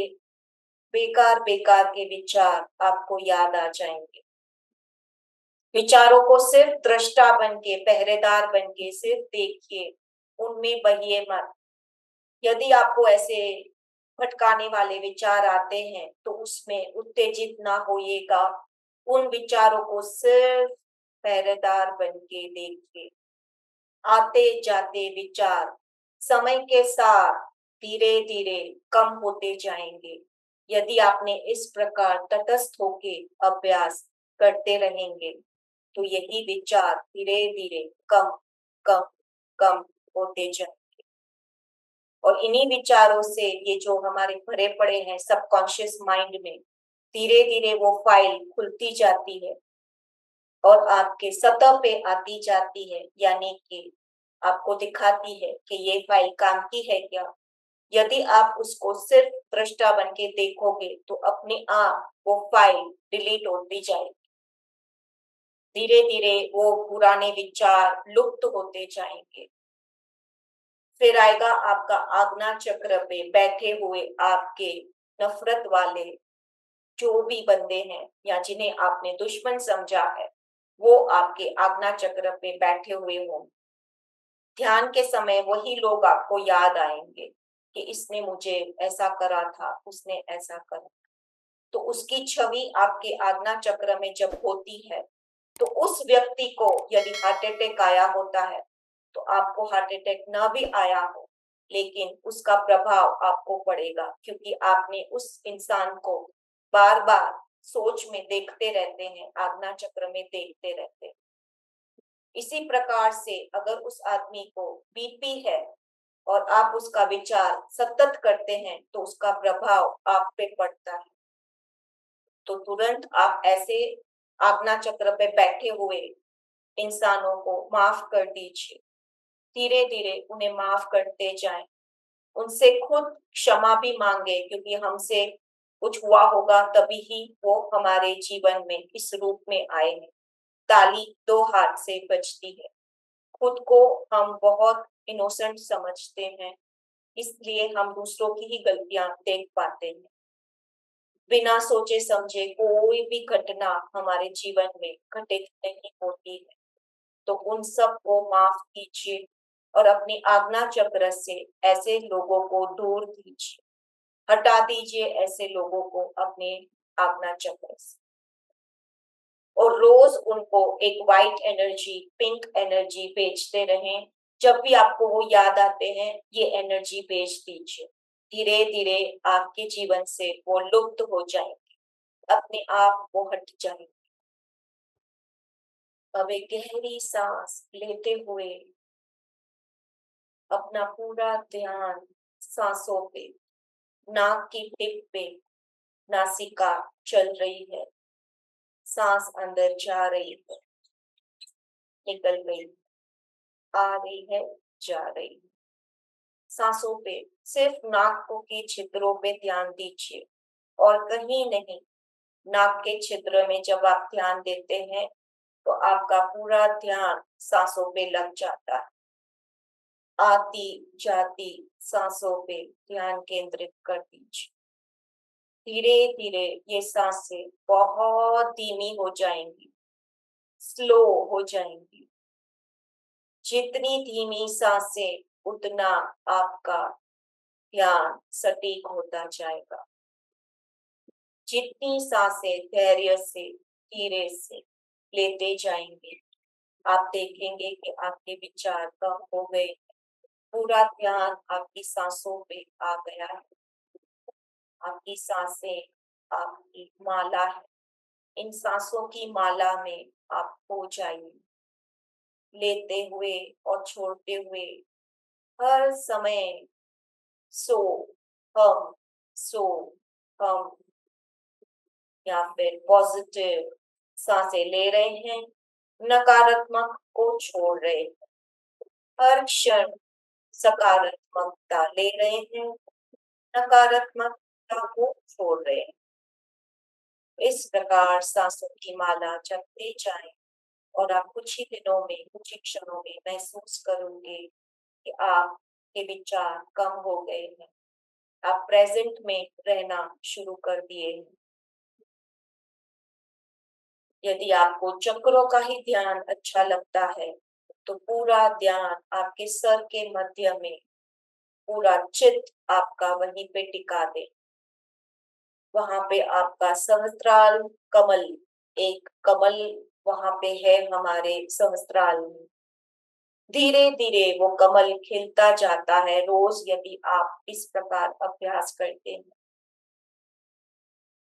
बेकार बेकार के विचार आपको याद आ जाएंगे। विचारों को सिर्फ दृष्टा बन के, पहरेदार बन के सिर्फ देखिए, उनमें बहिए मत। यदि आपको ऐसे भटकाने वाले विचार आते हैं तो उसमें उत्तेजित ना होइएगा। उन विचारों को सिर्फ पहरेदार बन के देखिए। आते जाते विचार समय के साथ धीरे धीरे कम होते जाएंगे। यदि आपने इस प्रकार तटस्थ होके अभ्यास करते रहेंगे तो यही विचार धीरे धीरे कम कम कम होते जाएंगे। और इन्हीं विचारों से ये जो हमारे भरे पड़े हैं सबकॉन्शियस माइंड में, धीरे धीरे वो फाइल खुलती जाती है और आपके सतह पे आती जाती है, यानी कि आपको दिखाती है कि ये फाइल काम की है क्या। यदि आप उसको सिर्फ दृष्टा बन के देखोगे तो अपने आप वो फाइल डिलीट होती जाएगी। धीरे धीरे वो पुराने विचार लुप्त होते जाएंगे। फिर आएगा आपका आज्ञा चक्र पे बैठे हुए आपके नफरत वाले जो भी बंदे हैं या जिन्हें आपने दुश्मन समझा है, वो आपके आज्ञा चक्र पे बैठे हुए होंगे। ध्यान के समय वही लोग आपको याद आएंगे कि इसने मुझे ऐसा करा था, उसने ऐसा करा। तो उसकी छवि आपके आज्ञा चक्र में जब होती है तो उस व्यक्ति को यदि हार्ट अटैक आया होता है तो आपको हार्ट अटैक ना भी आया हो, लेकिन उसका प्रभाव आपको पड़ेगा, क्योंकि आपने उस इंसान को बार बार सोच में देखते रहते हैं, आज्ञा चक्र में देखते रहते हैं। इसी प्रकार से अगर उस आदमी को बीपी है और आप उसका विचार सतत करते हैं तो उसका प्रभाव आप पे पड़ता है। तो तुरंत आप ऐसे आज्ञा चक्र पे बैठे हुए इंसानों को माफ कर दीजिए। धीरे धीरे उन्हें माफ करते जाएं। उनसे खुद क्षमा भी मांगे, क्योंकि हमसे कुछ हुआ होगा तभी ही वो हमारे जीवन में इस रूप में आए हैं। ताली दो हाथ से बजती है। खुद को हम बहुत इनोसेंट समझते हैं, इसलिए हम दूसरों की ही गलतियां देख पाते हैं। बिना सोचे समझे कोई भी घटना हमारे जीवन में घटित नहीं होती है। तो उन सब को माफ कीजिए और अपनी आज्ञा चक्र से ऐसे लोगों को दूर कीजिए, हटा दीजिए ऐसे लोगों को अपने आज्ञा चक्र से। और रोज उनको एक वाइट एनर्जी, पिंक एनर्जी भेजते रहें। जब भी आपको वो याद आते हैं, ये एनर्जी भेज दीजिए। धीरे धीरे आपके जीवन से वो लुप्त हो जाएंगे, अपने आप वो हट जाएंगे। अब एक गहरी सांस लेते हुए अपना पूरा ध्यान सांसों पे, नाक की टिप पे नासिका चल रही है, सांस अंदर जा रही है, निकल गई, आ रही है, जा रही है। सांसों पे सिर्फ नाक के छिद्रों पे ध्यान दीजिए और कहीं नहीं। नाक के छिद्र में जब आप ध्यान देते हैं तो आपका पूरा ध्यान सांसों पे लग जाता है। आती जाती सांसों पे ध्यान केंद्रित कर दीजिए। धीरे धीरे ये सांसें बहुत धीमी हो जाएंगी, स्लो हो जाएंगी। जितनी धीमी सांसें उतना आपका ध्यान सटीक होता जाएगा। जितनी सांसें धैर्य से, धीरे से लेते जाएंगे, आप देखेंगे कि आपके विचार कम हो गए, पूरा ध्यान आपकी सांसों पे आ गया है। आपकी सांसें आपकी माला है, इन सांसों की माला में आप खो जाइए। लेते हुए और छोड़ते हुए हर समय सो हम, सो हम, या फिर पॉजिटिव सांसें ले रहे हैं, नकारात्मक को छोड़ रहे हैं। हर क्षण सकारात्मकता ले रहे हैं, नकारात्मकता को छोड़ रहे हैं। इस प्रकार सांसों की माला जपते जाएं और आप कुछ ही दिनों में, कुछ ही क्षणों में महसूस करोगे कि आपके विचार कम हो गए हैं, आप प्रेजेंट में रहना शुरू कर दिए हैं। यदि आपको चक्रों का ही ध्यान अच्छा लगता है तो पूरा ध्यान आपके सर के मध्य में, पूरा चित्त आपका वहीं पे टिका दे। वहां पे आपका सहस्त्रार कमल, एक कमल वहां पे है हमारे सहस्त्रार में। धीरे धीरे वो कमल खिलता जाता है रोज यदि आप इस प्रकार अभ्यास करते हैं।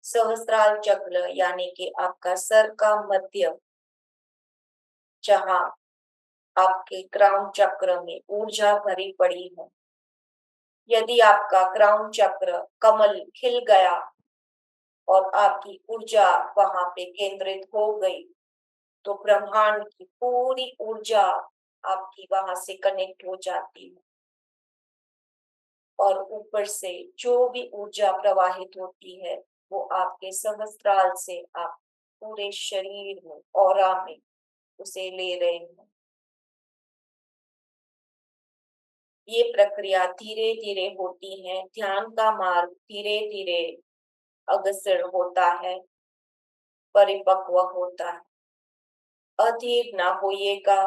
सहस्त्रार चक्र यानी कि आपका सर का मध्य, जहां आपके क्राउन चक्र में ऊर्जा भरी पड़ी है। यदि आपका क्राउन चक्र कमल खिल गया और आपकी ऊर्जा वहां पे केंद्रित हो गई तो ब्रह्मांड की पूरी ऊर्जा आपकी वहां से कनेक्ट हो जाती है और ऊपर से जो भी ऊर्जा प्रवाहित होती है वो आपके सहस्त्रार से आप पूरे शरीर में, ऑरा में उसे ले रहे हैं। ये प्रक्रिया धीरे धीरे होती है। ध्यान का मार्ग धीरे धीरे अग्रसर होता है, परिपक्व होता है। अधीर ना होइएगा।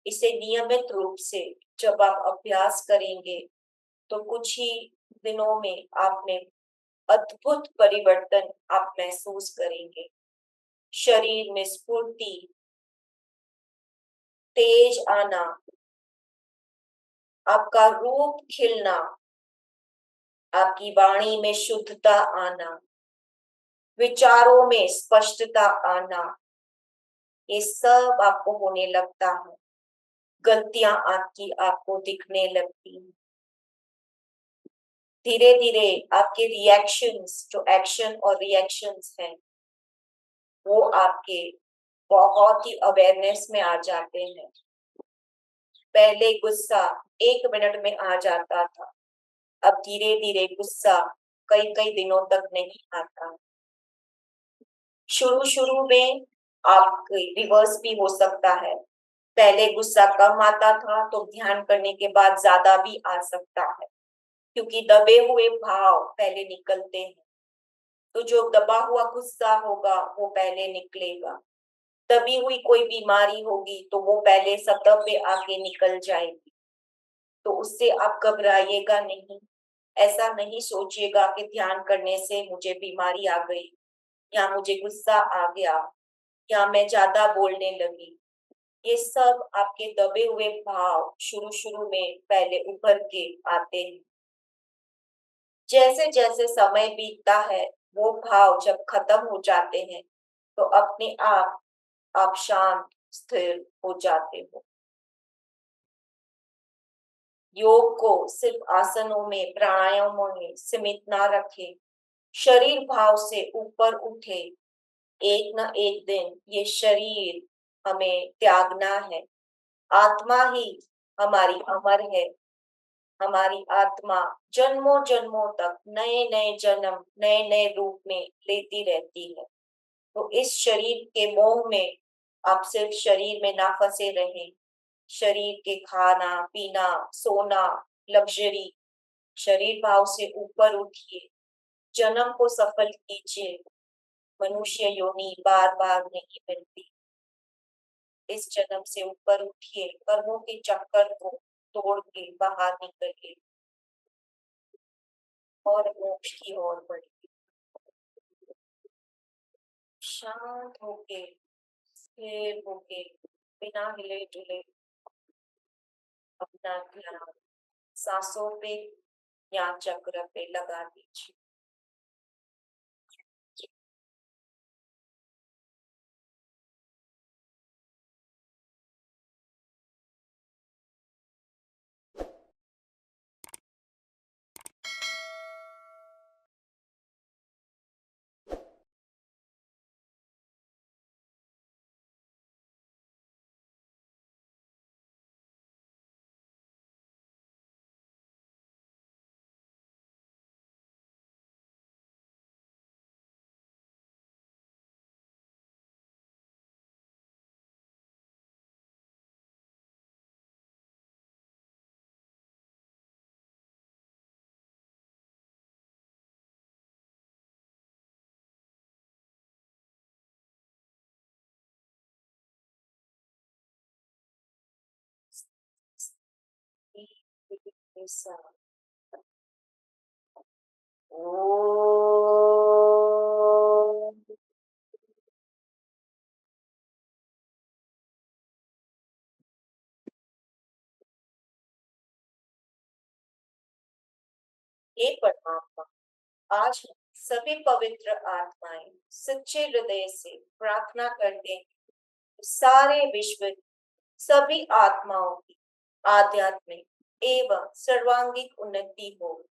इसे नियमित रूप से जब आप अभ्यास करेंगे तो कुछ ही दिनों में आप में अद्भुत परिवर्तन आप महसूस करेंगे। शरीर में स्फूर्ति, तेज आना, आपका रूप खिलना, आपकी वाणी में शुद्धता आना, विचारों में स्पष्टता आना, ये सब आपको होने लगता है। गलतियां आपको दिखने लगती हैं। धीरे धीरे आपके रिएक्शंस, जो एक्शन और रिएक्शंस हैं, वो आपके बहुत ही अवेयरनेस में आ जाते हैं। पहले गुस्सा 1 मिनट में आ जाता था, अब धीरे धीरे गुस्सा कई कई दिनों तक नहीं आता। शुरू शुरू में आप रिवर्स भी हो सकता है। पहले गुस्सा कम आता था तो ध्यान करने के बाद ज्यादा भी आ सकता है, क्योंकि दबे हुए भाव पहले निकलते हैं। तो जो दबा हुआ गुस्सा होगा वो पहले निकलेगा। दबी हुई कोई बीमारी होगी तो वो पहले सतह पे आके निकल जाएगी। तो उससे आप घबराइएगा नहीं। ऐसा नहीं सोचिएगा कि ध्यान करने से मुझे बीमारी आ गई या मुझे गुस्सा आ गया या मैं ज्यादा बोलने लगी। ये सब आपके दबे हुए भाव शुरू शुरू में पहले उभर के आते हैं। जैसे जैसे समय बीतता है वो भाव जब खत्म हो जाते हैं तो अपने आप शांत स्थिर हो जाते हो। योग को सिर्फ आसनों में, प्राणायामों में सीमित ना रखें। शरीर भाव से ऊपर उठे। एक न एक दिन ये शरीर हमें त्यागना है। आत्मा ही हमारी अमर है। हमारी आत्मा जन्मों जन्मों तक नए नए जन्म, नए नए रूप में लेती रहती है। तो इस शरीर के मोह में आप सिर्फ शरीर में ना फंसे रहें। शरीर के खाना पीना, सोना, लग्जरी, शरीर भाव से ऊपर उठिए। जन्म को सफल कीजिए। मनुष्य योनि बार बार नहीं मिलती। इस जन्म से ऊपर उठिए, कर्मों के चक्कर को तोड़ के बाहर निकलिए और मोक्ष की ओर बढ़िए। शांत होके, स्थिर होके, बिना हिले डुले अपना ध्यान सांसों पे या चक्र पे लगा दीजिए। के साथ ओ हे परमात्मा, आज हम सभी पवित्र आत्माएं सच्चे हृदय से प्रार्थना करते हैं, सारे विश्व सभी आत्माओं की आध्यात्मिक एवं सर्वांगीण उन्नति हो।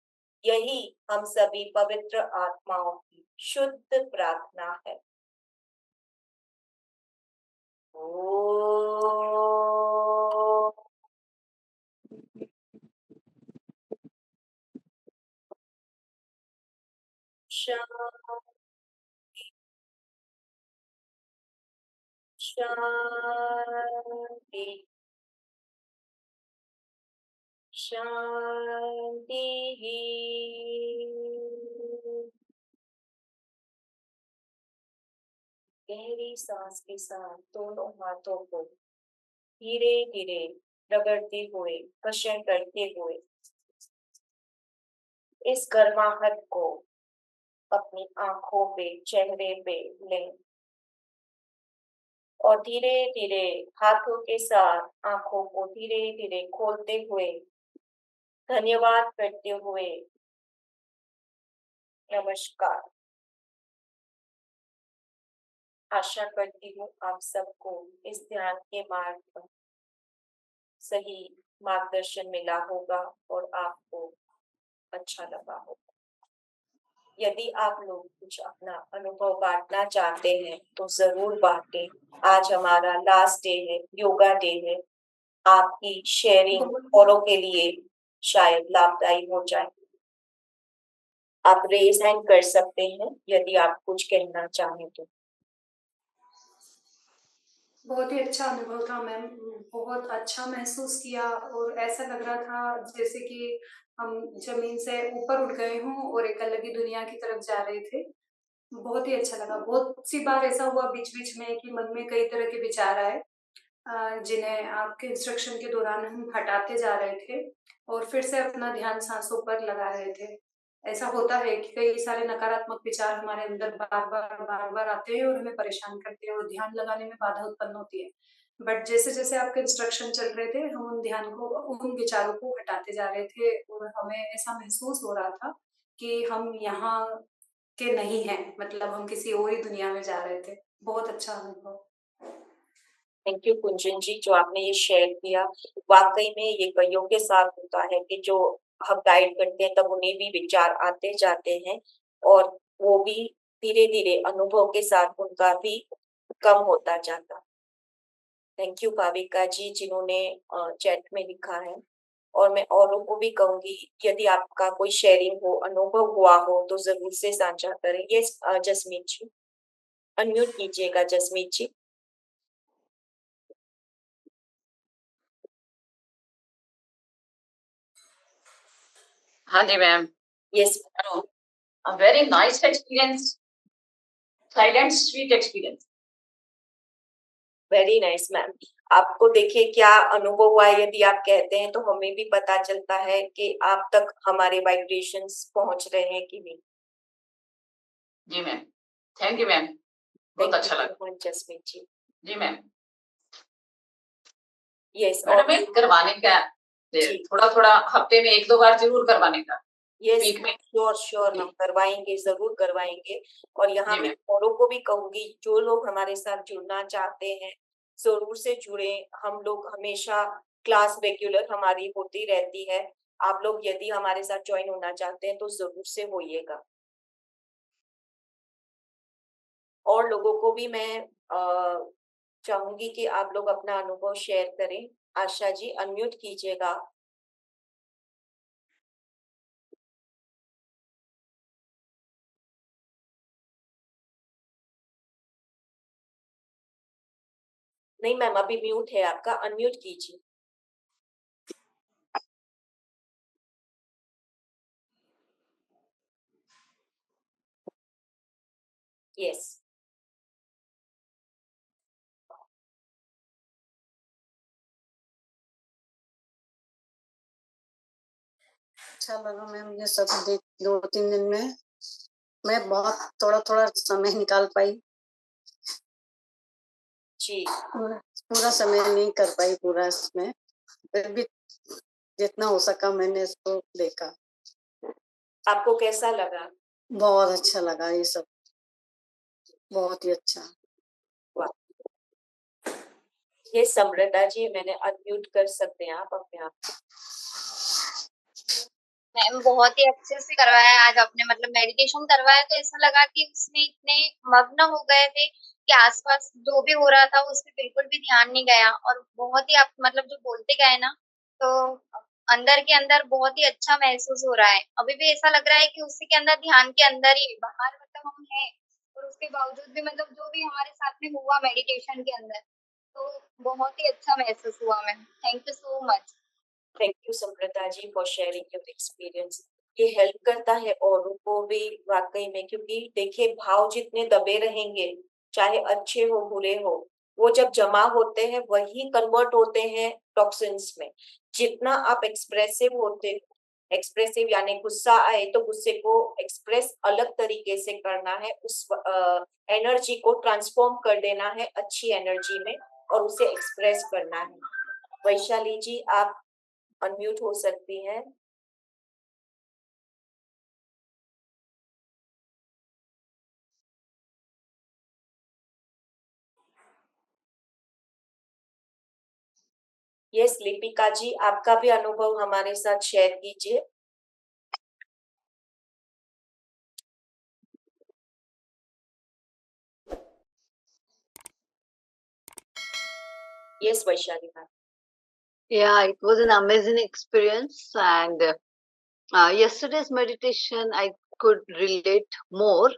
यही हम सभी पवित्र आत्माओं की शुद्ध प्रार्थना है। ओम शांति शांति शांति। गहरी सांस के साथ दोनों हाथों को धीरे धीरे रगड़ते हुए, घर्षण करते हुए इस गर्माहट को अपनी आंखों पे, चेहरे पे लें और धीरे धीरे हाथों के साथ आंखों को धीरे धीरे खोलते हुए धन्यवाद करते हुए नमस्कार। आशा करती हूँ आप सबको इस ध्यान के मार्ग पर सही मार्गदर्शन मिला होगा और आपको अच्छा लगा होगा। यदि आप लोग कुछ अपना अनुभव बांटना चाहते हैं तो जरूर बांटें। आज हमारा लास्ट डे है, योगा डे है। आपकी शेयरिंग औरों के लिए शायद लाभदायी हो जाए। आप रेज हैंड कर सकते हैं यदि आप कुछ कहना चाहें तो। बहुत ही अच्छा अनुभव था मैम, बहुत अच्छा महसूस किया और ऐसा लग रहा था जैसे कि हम जमीन से ऊपर उठ गए हों और एक अलग ही दुनिया की तरफ जा रहे थे। बहुत ही अच्छा लगा। बहुत सी बार ऐसा हुआ बीच-बीच में कि मन में कई तरह के विचार आए, जिन्हें आपके इंस्ट्रक्शन के दौरान हम हटाते जा रहे थे और फिर से अपना ध्यान सांसों पर लगा रहे थे। ऐसा होता है कि कई सारे नकारात्मक विचार हमारे अंदर बार-बार आते हैं और हमें परेशान करते हैं और ध्यान लगाने में बाधा उत्पन्न होती है। बट जैसे-जैसे आपके इंस्ट्रक्शन चल रहे थे, हम उन विचारों को हटाते जा रहे थे और हमें ऐसा महसूस हो रहा था कि हम यहाँ के नहीं हैं, मतलब हम किसी और ही दुनिया में जा रहे थे। बहुत अच्छा अनुभव। थैंक यू कुंजन जी, जो आपने ये शेयर किया। वाकई में ये कईयों के साथ होता है कि जो हम गाइड करते हैं तब उन्हें भी विचार आते जाते हैं और वो भी धीरे धीरे अनुभव के साथ उनका भी कम होता जाता। थैंक यू भाविका जी जिन्होंने चैट में लिखा है। और मैं औरों को भी कहूंगी यदि आपका कोई शेयरिंग हो, अनुभव हुआ हो तो जरूर से साझा करें। यस जसमीत जी, अनम्यूट कीजिएगा जसमीत जी। हाँ जी ma'am. Yes, a very nice experience, silent sweet experience. Very nice ma'am. आपको देखिए क्या अनुभव हुआ है, यदि आप कहते हैं तो हमें भी पता चलता है कि आप तक हमारे वाइब्रेशंस पहुंच रहे हैं कि नहीं। जी मैम, थैंक यू मैम, बहुत अच्छा लगा। जसमीत जी। जी मैम। यस, मैडम ये करवाने का थोड़ा हफ्ते में 1-2 बार जरूर करवाने का। यस वीक में श्योर श्योर हम करवाएंगे, जरूर करवाएंगे। और यहाँ जी मैं औरों को भी कहूंगी जो लोग हमारे साथ जुड़ना चाहते हैं जरूर से जुड़े। हम लोग हमेशा क्लास रेगुलर हमारी होती रहती है। आप लोग यदि हमारे साथ ज्वाइन होना चाहते हैं तो जरूर से होइएगा। और लोगों को भी मैं चाहूंगी कि आप लोग अपना अनुभव शेयर करें। आशा जी अनम्यूट कीजिएगा। नहीं मैम, अभी म्यूट है आपका, अनम्यूट कीजिए। यस। अच्छा लगा मैम ये सब देख 2-3 दिन में मैं बहुत थोड़ा समय निकाल पाई। जी पूरा समय नहीं कर पाई पूरा इसमें, फिर भी जितना हो सका मैंने इसको देखा। आपको कैसा लगा? बहुत अच्छा लगा ये सब, बहुत ही अच्छा। ये समृता जी, मैंने अनम्यूट कर सकते हैं आप अपने आप? मैम बहुत ही अच्छे से करवाया आज आपने, मतलब मेडिटेशन करवाया तो ऐसा लगा कि उसमें इतने मग्न हो गए थे कि आसपास जो भी हो रहा था उस पे बिल्कुल भी ध्यान नहीं गया, और बहुत ही आप मतलब जो बोलते गए ना, तो अंदर के अंदर बहुत ही अच्छा महसूस हो रहा है। अभी भी ऐसा लग रहा है कि उसी के अंदर, ध्यान के अंदर ही बाहर मतलब हम हैं, और उसके बावजूद भी मतलब जो भी हमारे साथ में हुआ मेडिटेशन के अंदर, तो बहुत ही अच्छा महसूस हुआ ma'am. Thank you so much. Thank you Samrita ji for sharing your experience. ये हेल्प करता है औरों को भी वाकई में, क्योंकि देखिए भाव जितने दबे रहेंगे, चाहे अच्छे हो बुरे हो, वो जब जमा होते हैं वही कन्वर्ट होते हैं टॉक्सिन्स में। जितना आप एक्सप्रेसिव होते, एक्सप्रेसिव यानी गुस्सा आए तो गुस्से को एक्सप्रेस अलग तरीके से करना है, उस एनर्जी को ट्रांसफॉर्म कर देना है अच्छी एनर्जी में और उसे एक्सप्रेस करना है। वैशाली जी, आप अनम्यूट हो सकती हैं। यस लिपिका जी, आपका भी अनुभव हमारे साथ शेयर कीजिए। Yes Vaishali ma'am. Yeah, it was an amazing experience. And yesterday's meditation, I could relate more.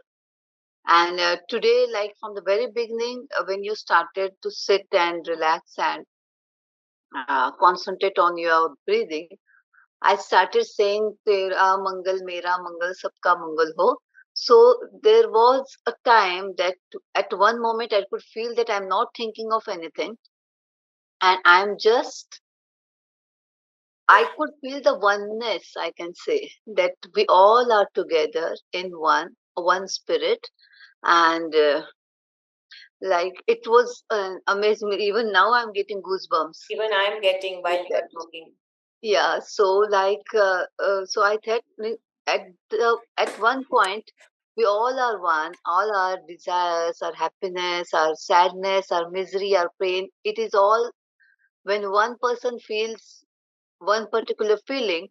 And today, like from the very beginning, when you started to sit and relax and concentrate on your breathing, I started saying, Tera Mangal, Mera Mangal, Sabka Mangal Ho. So there was a time that at one moment I could feel that I'm not thinking of anything and I'm just I could feel the oneness, I can say, that we all are together in one spirit. And like it was amazing. Even now I'm getting goosebumps. Even I am getting while with you are that. talking. Yeah, so like, so I thought at one point, we all are one, all our desires, our happiness, our sadness, our misery, our pain, it is all when one person feels one particular feeling,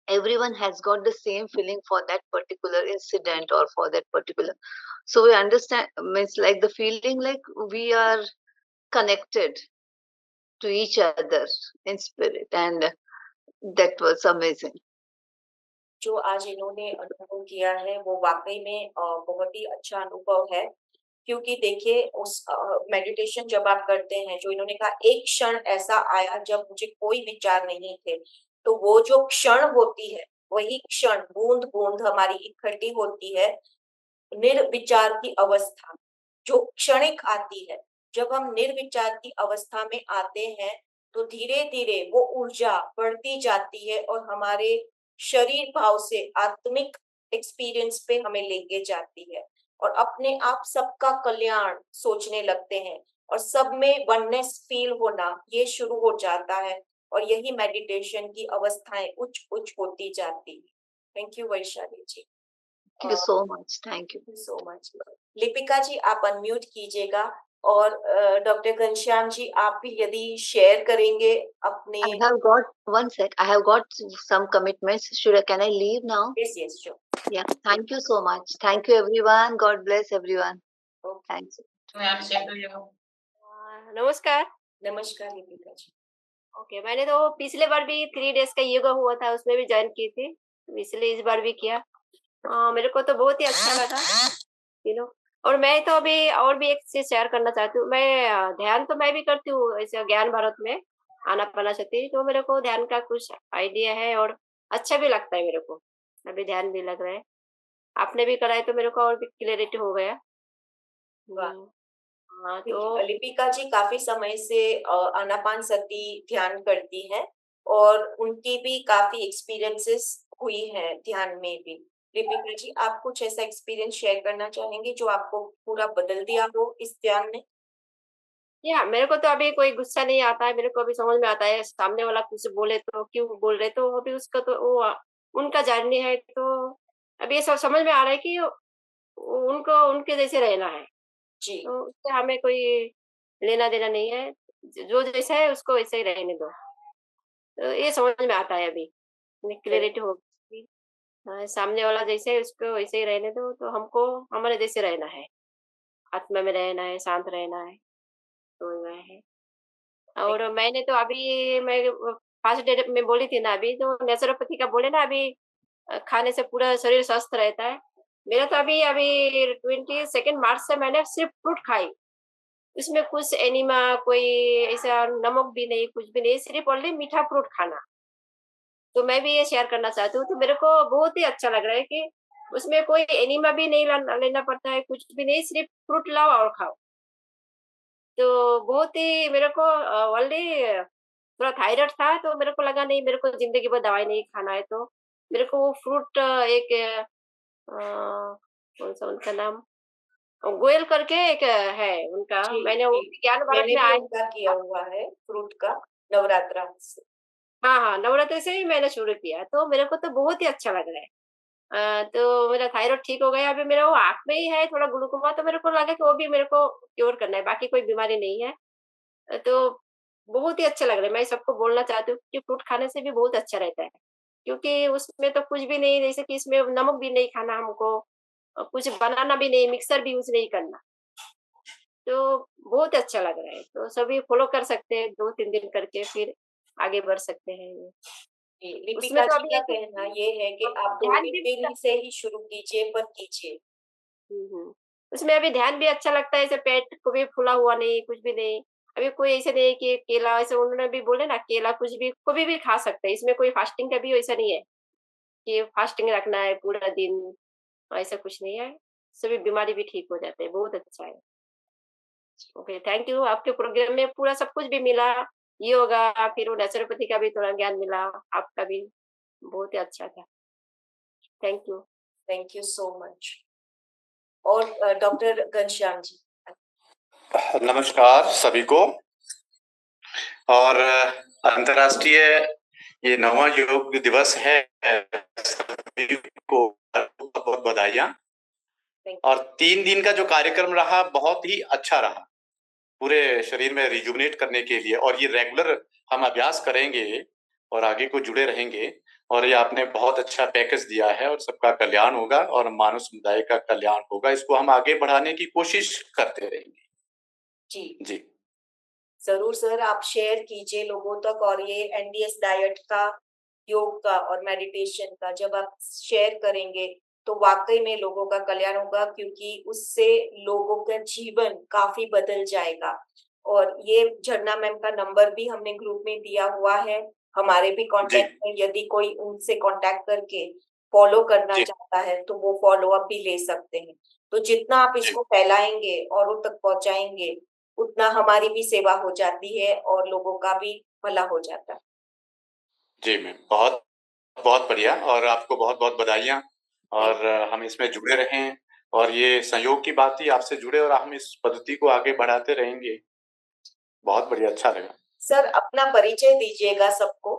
everyone has got the same feeling for that particular incident or for that particular, so we understand, means like the feeling like we are connected to each other in spirit, and that was amazing. जो आज इन्होंने अनुभव किया है वो वाकई में बहुत ही अच्छा अनुभव है, क्योंकि देखिए उस मेडिटेशन जब आप करते हैं, जो इन्होंने कहा एक क्षण ऐसा आया जब मुझे कोई विचार नहीं थे, तो वो जो क्षण होती है वही क्षण बूंद बूंद हमारी इकट्ठी होती है निर्विचार की अवस्था, जो क्षणिक आती है। जब हम निर्विचार की अवस्था में आते हैं तो धीरे धीरे वो ऊर्जा बढ़ती जाती है और हमारे शरीर भाव से आत्मिक एक्सपीरियंस पे हमें लेके जाती है और अपने आप सबका कल्याण सोचने लगते हैं और सब में वननेस फील होना ये शुरू हो जाता है और यही मेडिटेशन की अवस्थाएं उच्च उच्च होती जाती है। Thank you Vaishali ji. Thank you so much. Thank you so much. Lipika ji आप अनम्यूट कीजिएगा और डॉक्टर घनश्याम जी आप भी यदि शेयर करेंगे अपने। I have got one sec. I have got some commitments. Can I leave now? Yes, yes, sure. Yeah. Thank you so much. Thank you, everyone. God bless everyone. Okay. Thanks. Ma'am share करिए। नमस्कार। नमस्कार लिपिका जी। Okay, मैंने तो पिछले बार भी 3 days का योगा हुआ था, उसमें भी ज्वाइन की थी, इसलिए इस बार भी किया। मेरे को तो बहुत ही अच्छा लगा, यू नो। और मैं तो अभी और भी एक चीज शेयर करना चाहती हूँ। मैं ध्यान तो मैं भी करती हूँ, ऐसे ज्ञान भारत में आनापानासती, तो मेरे को ध्यान का कुछ आइडिया है और अच्छा भी लगता है मेरे को। अभी ध्यान भी लग रहा है, आपने भी करा है तो मेरे को और भी क्लियरिटी हो गया। हाँ, तो लिपिका जी काफी समय से आनापानसती ध्यान करती हैं और उनकी भी काफी एक्सपीरियंसेस हुई है ध्यान में भी। लिपिका जी, आप कुछ ऐसा एक्सपीरियंस शेयर करना चाहेंगे जो आपको पूरा बदल दिया हो इस ध्यान ने? या मेरे को तो अभी कोई गुस्सा नहीं आता है, मेरे को अभी समझ में आता है सामने वाला कुछ बोले तो क्यों बोल रहे, तो अभी उसका तो वो उनका जाननी है, तो अभी ये सब समझ में आ रहा है कि उनको उनके जैसे रहना है, जी, तो उससे हमें कोई लेना देना नहीं है, जो जैसा है उसको वैसे ही रहने दो, तो ये समझ में आता है अभी, क्लियरिटी हो गई। हाँ, सामने वाला जैसे है उसको वैसे ही रहने दो, तो हमको हमारे जैसे रहना है, आत्मा में रहना है, शांत रहना है, तो वह है। और मैंने तो अभी मैं फर्स्ट डे में बोली थी ना, अभी जो नेचुरोपैथी का बोले ना, अभी खाने से पूरा शरीर स्वस्थ रहता है। मेरा तो अभी अभी 22 मार्च से मैंने सिर्फ फ्रूट खाई, उसमें कुछ एनिमा कोई ऐसा नमक भी नहीं, कुछ भी नहीं, सिर्फ ओनली मीठा फ्रूट खाना। तो मैं भी ये शेयर करना चाहती हूँ, तो मेरे को बहुत ही अच्छा लग रहा है कि उसमें कोई एनिमा भी नहीं लेना पड़ता है, कुछ भी नहीं, सिर्फ फ्रूट लाओ और खाओ। तो बहुत ही मेरे को ओनली थोड़ा थायराइड था, तो मेरे को लगा नहीं, मेरे को ज़िंदगी भर दवाई नहीं खाना है, तो मेरे को वो फ्रूट एक कौन-सा उनका नाम, गोयल करके एक है उनका, जी, मैंने वो जी। ज्ञान भारत मैंने में भी आया। उनका किया हुआ है फ्रूट का, नवरात्रा से। हाँ, हाँ, नवरात्रि से ही मैंने शुरू किया, तो मेरे को तो बहुत ही अच्छा लग रहा है। तो मेरा थायराइड ठीक हो गया, अभी मेरा वो आँख में ही है थोड़ा ग्लूकोमा, तो मेरे को लगा कि वो भी मेरे को क्योर करना है, बाकी कोई बीमारी नहीं है। तो बहुत ही अच्छा लग रहा है, मैं सबको बोलना चाहती हूँ कि फ्रूट खाने से भी बहुत अच्छा रहता है, क्योंकि उसमें तो कुछ भी नहीं, जैसे कि इसमें नमक भी नहीं खाना हमको, कुछ बनाना भी नहीं, मिक्सर भी यूज़ नहीं करना, तो बहुत अच्छा लग रहा है। तो सभी फॉलो कर सकते हैं 2-3 दिन करके, फिर आगे बढ़ सकते हैं ये। जी, उसमें लिपिका तो जी अभी का ऐसे कहना ये है कि आप ध्यान 2-3 भी दिन से ही शुरू कीजिए, पर कीजिए। हुँ। उसमें अभी ध्यान भी अच्छा लगता है, ऐसे पेट को भी फूला हुआ नहीं, कुछ भी नहीं। अभी कोई ऐसे नहीं कि केला, ऐसे उन्होंने भी बोले ना, केला कुछ भी कभी भी खा सकते हैं, इसमें कोई फास्टिंग का भी वैसा नहीं है कि फास्टिंग रखना है पूरा दिन, ऐसा कुछ नहीं है। सभी बीमारी भी ठीक हो जाते हैं, बहुत अच्छा है। ओके, थैंक यू, आपके प्रोग्राम में पूरा सब कुछ भी मिला, योगा, फिर वो नेचुरोपैथी का भी थोड़ा ज्ञान मिला, आपका भी बहुत ही अच्छा था। Thank you. Thank you so much. और डॉक्टर घनश्याम जी। नमस्कार सभी को, और अंतर्राष्ट्रीय ये 9वां योग दिवस है, सभी को बहुत बहुत बधाइयाँ। और 3 दिन का जो कार्यक्रम रहा बहुत ही अच्छा रहा, पूरे शरीर में रिजुवनेट करने के लिए, और ये रेगुलर हम अभ्यास करेंगे और आगे को जुड़े रहेंगे, और ये आपने बहुत अच्छा पैकेज दिया है, और सबका कल्याण होगा और मानव समुदाय का कल्याण होगा। इसको हम आगे बढ़ाने की कोशिश करते रहेंगे। जी, जी, जरूर सर, आप शेयर कीजिए लोगों तक, और ये एनडीएस डाइट का, योग का और मेडिटेशन का जब आप शेयर करेंगे तो वाकई में लोगों का कल्याण होगा, क्योंकि उससे लोगों का जीवन काफी बदल जाएगा। और ये झरना मैम का नंबर भी हमने ग्रुप में दिया हुआ है, हमारे भी कांटेक्ट में, यदि कोई उनसे कांटेक्ट करके फॉलो करना जी, चाहता है तो वो फॉलो अप भी ले सकते हैं। तो जितना आप जी, इसको फैलाएंगे और उन तक पहुंचाएंगे, उतना हमारी भी सेवा हो जाती है और लोगों का भी भला हो जाता है। जी मैम, बहुत बहुत बढ़िया, और आपको बहुत बहुत बधाइयाँ, और हम इसमें जुड़े रहें, और ये संयोग की बात थी, आपसे जुड़े और हम इस पद्धति को आगे बढ़ाते रहेंगे। बहुत बढ़िया, अच्छा लगा। सर, अपना परिचय दीजिएगा सबको।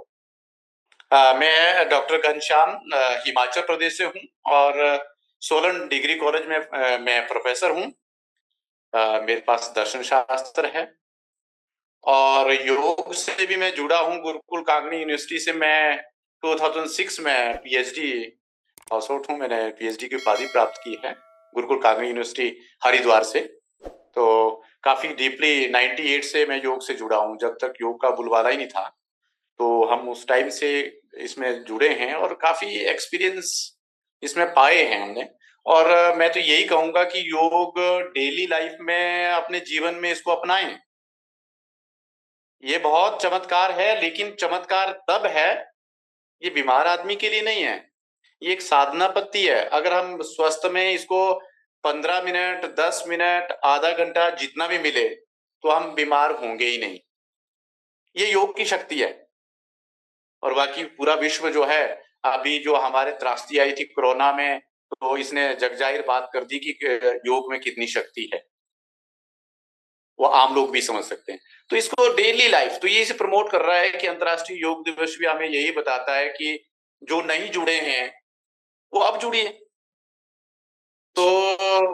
मैं डॉक्टर घनश्याम हिमाचल प्रदेश से हूँ, और सोलन डिग्री कॉलेज में मैं प्रोफेसर हूँ। मेरे पास दर्शन शास्त्र है, और योग से भी मैं जुड़ा हूँ। गुरुकुल कागनी यूनिवर्सिटी से मैं 2006 में पीएचडी पास आउट हूँ। मैंने पीएचडी की उपाधि प्राप्त की है गुरुकुल कागनी यूनिवर्सिटी हरिद्वार से। तो काफी डीपली 98 से मैं योग से जुड़ा हूँ, जब तक योग का बुलवाला ही नहीं था। तो हम उस टाइम से इसमें जुड़े हैं, और काफी एक्सपीरियंस इसमें पाए हैं हमने। और मैं तो यही कहूंगा कि योग डेली लाइफ में अपने जीवन में इसको अपनाएं। ये बहुत चमत्कार है, लेकिन चमत्कार तब है, ये बीमार आदमी के लिए नहीं है। ये एक साधना पद्धति है। अगर हम स्वस्थ में इसको 15 मिनट, 10 मिनट, आधा घंटा जितना भी मिले, तो हम बीमार होंगे ही नहीं। ये योग की शक्ति है। और बाकी पूरा विश्व जो है, अभी जो हमारे त्रासदी आई थी कोरोना में, तो इसने जगजाहिर बात कर दी कि योग में कितनी शक्ति है, वो आम लोग भी समझ सकते हैं। तो इसको डेली लाइफ, तो ये इसे प्रमोट कर रहा है कि अंतर्राष्ट्रीय योग दिवस भी हमें यही बताता है कि जो नहीं जुड़े हैं वो अब जुड़िए। तो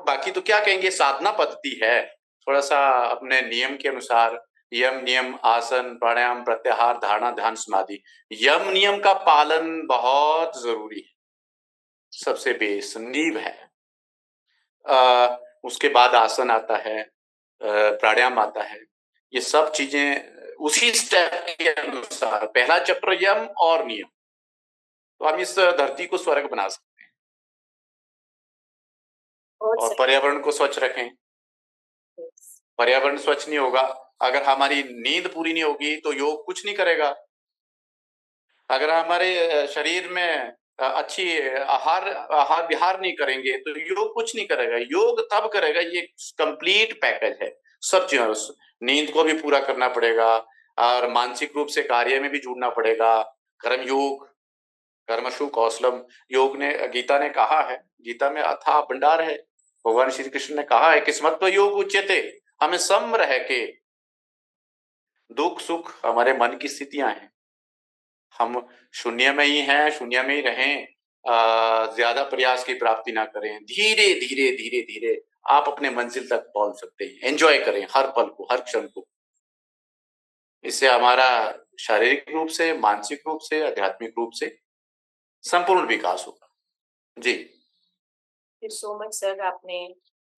बाकी तो क्या कहेंगे, साधना पद्धति है, थोड़ा सा अपने नियम के अनुसार यम नियम आसन प्राणायाम प्रत्याहार धारणा ध्यान समाधि, यम नियम का पालन बहुत जरूरी है, सबसे बेस नींव है। उसके बाद आसन आता है, प्राणायाम आता है, ये सब चीजें उसी स्टेप के अनुसार, पहला चक्र यम और नियम, तो हम इस धरती को स्वर्ग बना सकते हैं। और पर्यावरण को स्वच्छ रखें। पर्यावरण स्वच्छ नहीं होगा, अगर हमारी नींद पूरी नहीं होगी तो योग कुछ नहीं करेगा। अगर हमारे शरीर में अच्छी आहार विहार नहीं करेंगे तो योग कुछ नहीं करेगा। योग तब करेगा, ये कंप्लीट पैकेज है सब चीजों। नींद को भी पूरा करना पड़ेगा और मानसिक रूप से कार्य में भी जुड़ना पड़ेगा। कर्म योग, कर्मशु कौशलम, योग ने, गीता ने कहा है, गीता में अथाह भंडार है। भगवान श्री कृष्ण ने कहा है कि स्मत्व योग उच्यते, हमें सम रह के, दुख सुख हमारे मन की स्थितियां हैं, हम शून्य में ही हैं, शून्य में ही रहें, ज्यादा प्रयास की प्राप्ति ना करें, धीरे धीरे धीरे धीरे आप अपने मंजिल तक पहुंच सकते हैं। एंजॉय करें हर पल को, हर क्षण को। इससे हमारा शारीरिक रूप से, मानसिक रूप से, आध्यात्मिक रूप से संपूर्ण विकास होगा। जी, thank you so much sir, आपने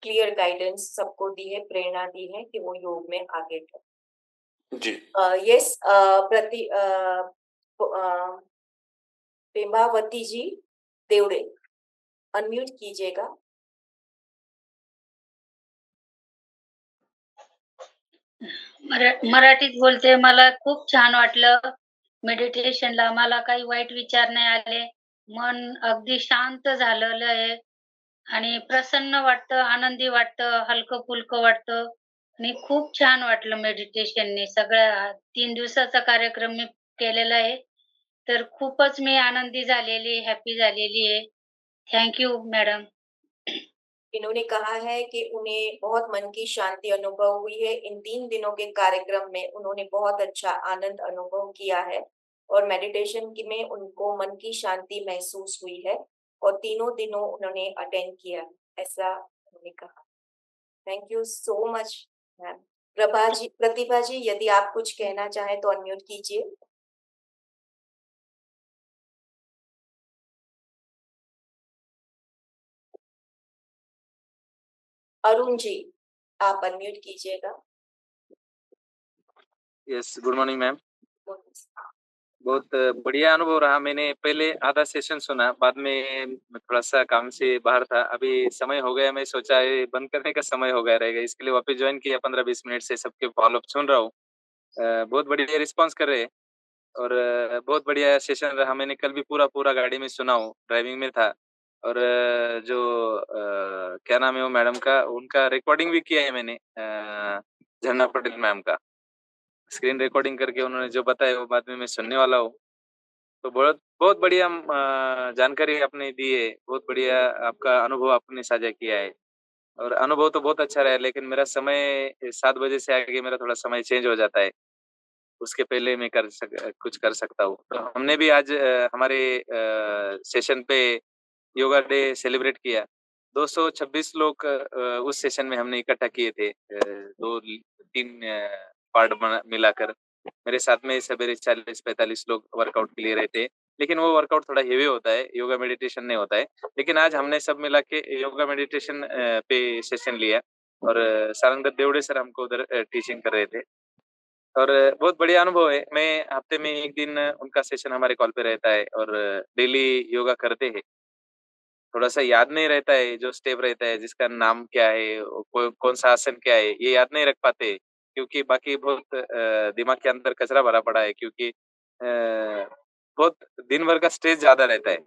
क्लियर गाइडेंस सबको दी है, प्रेरणा दी है कि वो योग में आगे बढ़े। जी। यस, प्रेमावती जी देवड़े, अनम्यूट कीजिएगा। मराठीत बोलते। मला खूप छान वाटलं मेडिटेशनला, मला काही वाईट विचार नाही आले, मन अगदी शांत झालेलं आहे आणि प्रसन्न वाटतं, आनंदी वाटतं, हलकं फुलकं वाटतं आणि खूप छान वाटलं मेडिटेशनने। सगळ्या 3 दिवसाचा कार्यक्रम मी केलेला आहे, तर खूपच मी आनंदी झालेली, हॅपी झालेली आहे। Thank you madam. इन्होंने कहा है कि उन्हें बहुत मन की शांति अनुभव हुई है। इन 3 दिनों के कार्यक्रम में उन्होंने बहुत अच्छा आनंद अनुभव किया है और मेडिटेशन में उनको मन की शांति महसूस हुई है और तीनों दिनों उन्होंने अटेंड किया, ऐसा उन्होंने कहा। Thank you so much ma'am. Pratibha ji, यदि आप कुछ कहना चाहें तो अनम्यूट कीजिए। अरुण जी, आप अनम्यूट कीजिएगा। Yes, good morning ma'am. बहुत बढ़िया अनुभव रहा। मैंने पहले आधा सेशन सुना, बाद में थोड़ा सा काम से बाहर था, अभी समय हो गया, मैं सोचा ये बंद करने का समय हो गया रहेगा, इसके लिए वापस ज्वाइन किया। 15-20 मिनट से सबके फॉलोअप सुन रहा हूँ। बहुत बढ़िया रिस्पांस कर रहे हैं और बहुत बढ़िया सेशन रहा। मैंने कल भी पूरा गाड़ी में सुना हूँ, ड्राइविंग में था। और जो क्या नाम है वो मैडम का, उनका रिकॉर्डिंग भी किया है मैंने, झरना पटेल मैम का स्क्रीन रिकॉर्डिंग करके उन्होंने जो बताया वो बाद में मैं सुनने वाला हूँ। तो बहुत बढ़िया जानकारी आपने दी है, बहुत बढ़िया आपका अनुभव आपने साझा किया है और अनुभव तो बहुत अच्छा रहा है। लेकिन मेरा समय 7 बजे से आगे मेरा थोड़ा समय चेंज हो जाता है, उसके पहले मैं कुछ कर सकता हूँ। तो हमने भी आज हमारे सेशन पे योगा डे सेलिब्रेट किया। 226 लोग उस सेशन में हमने इकट्ठा किए थे, 2-3 पार्ट मिलाकर। मेरे साथ में सवेरे 40-45 लोग वर्कआउट के लिए रहते हैं, लेकिन वो वर्कआउट थोड़ा हेवी होता है, योगा मेडिटेशन नहीं होता है। लेकिन आज हमने सब मिला के योगा मेडिटेशन पे सेशन लिया और सारंगदर देवड़े सर हमको उधर टीचिंग कर रहे थे और बहुत बढ़िया अनुभव है। मैं हफ्ते में 1 दिन उनका सेशन हमारे कॉल पे रहता है और डेली योगा करते हैं। थोड़ा सा याद नहीं रहता है जो स्टेप रहता है, जिसका नाम क्या है, कौन सा आसन क्या है, ये याद नहीं रख पाते, क्योंकि बाकी बहुत दिमाग के अंदर कचरा भरा पड़ा है, क्योंकि बहुत दिन भर का स्ट्रेस ज्यादा रहता है।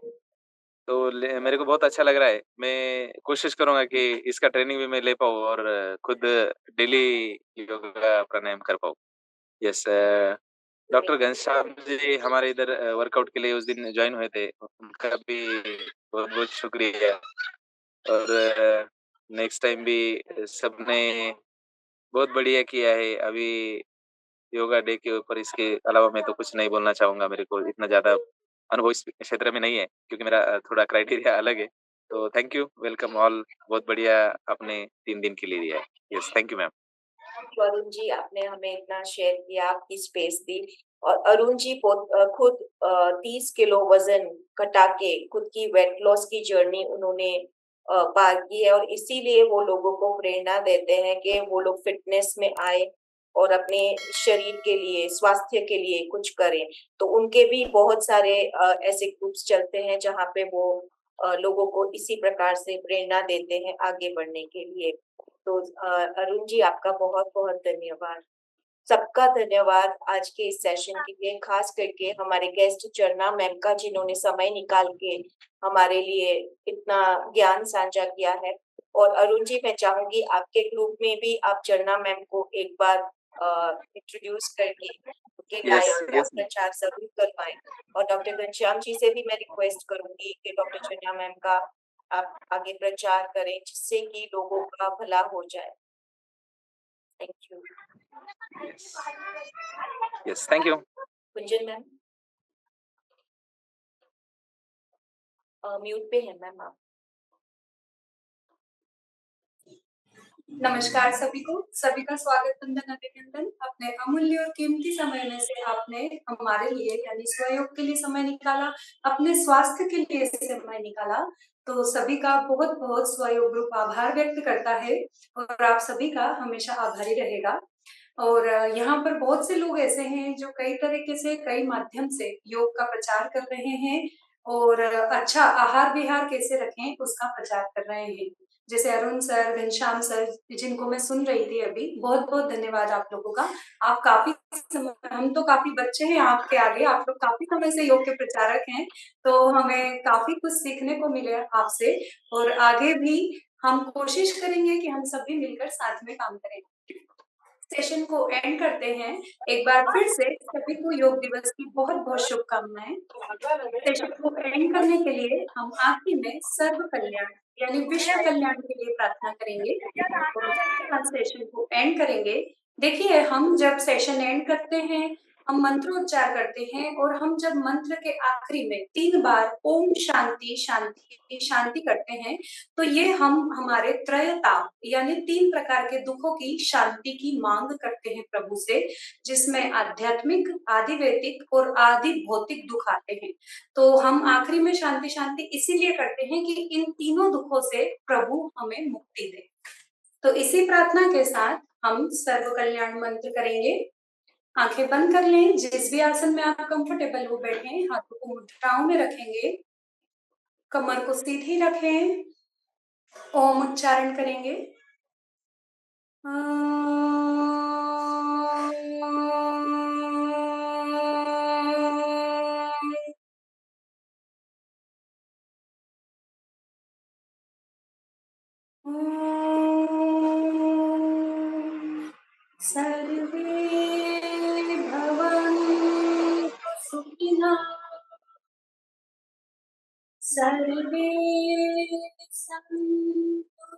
तो मेरे को बहुत अच्छा लग रहा है। मैं कोशिश करूंगा कि इसका ट्रेनिंग भी मैं ले पाऊँ और खुद डेली योगा प्राणायाम कर पाऊँ। यस, डॉक्टर घनश्याम जी हमारे इधर वर्कआउट के लिए उस दिन ज्वाइन हुए थे, उनका भी बहुत बहुत शुक्रिया। और नेक्स्ट टाइम भी सबने बहुत बढ़िया किया है। अभी योगा डे के ऊपर इसके अलावा मैं तो कुछ नहीं बोलना चाहूंगा, मेरे को इतना ज्यादा अनुभव इस क्षेत्र में नहीं है क्योंकि मेरा थोड़ा क्राइटेरिया अलग है। तो थैंक यू, वेलकम ऑल, बहुत बढ़िया आपने 3 दिन के लिए दिया है। Yes, thank you ma'am. Arun ji, आपने हमें इतना शेयर किया, आपकी स्पेस दी। और अरुण जी खुद 30 किलो वजन घटा के खुद की वेट लॉस की जर्नी उन्होंने पार की है, और इसीलिए वो लोगों को प्रेरणा देते हैं कि वो लोग फिटनेस में आए और अपने शरीर के लिए, स्वास्थ्य के लिए कुछ करें। तो उनके भी बहुत सारे ऐसे ग्रुप्स चलते हैं जहाँ पे वो लोगों को इसी प्रकार से प्रेरणा देते हैं आगे बढ़ने के लिए। तो अरुण जी, आपका बहुत बहुत धन्यवाद। सबका धन्यवाद आज के इस सेशन के लिए, खास करके हमारे गेस्ट चरना मैम का, जिन्होंने समय निकाल के हमारे लिए इतना ज्ञान साझा किया है। और अरुण जी, मैं चाहूंगी आपके ग्रुप में भी आप चरना मैम को एक बार इंट्रोड्यूस करके उनके गायन का प्रचार जरूर करवाएं। और डॉक्टर घनश्याम जी से भी मैं रिक्वेस्ट करूंगी कि डॉक्टर चरना मैम का आप आगे प्रचार करें, जिससे कि लोगों का भला हो जाए। Thank you. Yes, thank you. Kunjan ma'am, mute पे है मैम आप। नमस्कार सभी को, सभी का स्वागत, वंदन, अभिनंदन। अपने अमूल्य और कीमती समय में से आपने हमारे लिए यानी स्वयोग के लिए समय निकाला, अपने स्वास्थ्य के लिए समय निकाला। तो सभी का बहुत बहुत स्वयोग ग्रुप आभार व्यक्त करता है और आप सभी का हमेशा आभारी रहेगा। और यहाँ पर बहुत से लोग ऐसे हैं जो कई तरीके से, कई माध्यम से योग का प्रचार कर रहे हैं और अच्छा आहार विहार कैसे रखें उसका प्रचार कर रहे हैं। जैसे अरुण सर, घनश्याम सर, जिनको मैं सुन रही थी अभी, बहुत बहुत धन्यवाद आप लोगों का। आप काफी हम तो काफी बच्चे हैं आपके आगे, आप लोग काफी समय से योग के प्रचारक हैं, तो हमें काफी कुछ सीखने को मिले आपसे। और आगे भी हम कोशिश करेंगे कि हम सभी मिलकर साथ में काम करें। सेशन को एंड करते हैं। एक बार फिर से सभी को योग दिवस की बहुत बहुत शुभकामनाएं। सेशन को एंड करने के लिए हम आखिरी में सर्व कल्याण यानी विश्व कल्याण के लिए प्रार्थना करेंगे और उसके बाद सेशन को एंड करेंगे। देखिए, हम जब सेशन एंड करते हैं, हम मंत्रोच्चार करते हैं और हम जब मंत्र के आखिरी में 3 बार ओम शांति शांति शांति करते हैं, तो ये हम हमारे त्रयता यानी 3 प्रकार के दुखों की शांति की मांग करते हैं प्रभु से, जिसमें आध्यात्मिक, आदि वैदिक और आदि भौतिक दुख आते हैं। तो हम आखिरी में शांति शांति इसीलिए करते हैं कि इन तीनों दुखों से प्रभु हमें मुक्ति दे। तो इसी प्रार्थना के साथ हम सर्व कल्याण मंत्र करेंगे। आंखें बंद कर लें, जिस भी आसन में आप कंफर्टेबल हो बैठे, हाथों को मुद्राओं में रखेंगे, कमर को सीधी रखें, ओम उच्चारण करेंगे। सर्वे भवन्तु सुखिनः, सर्वे सन्तु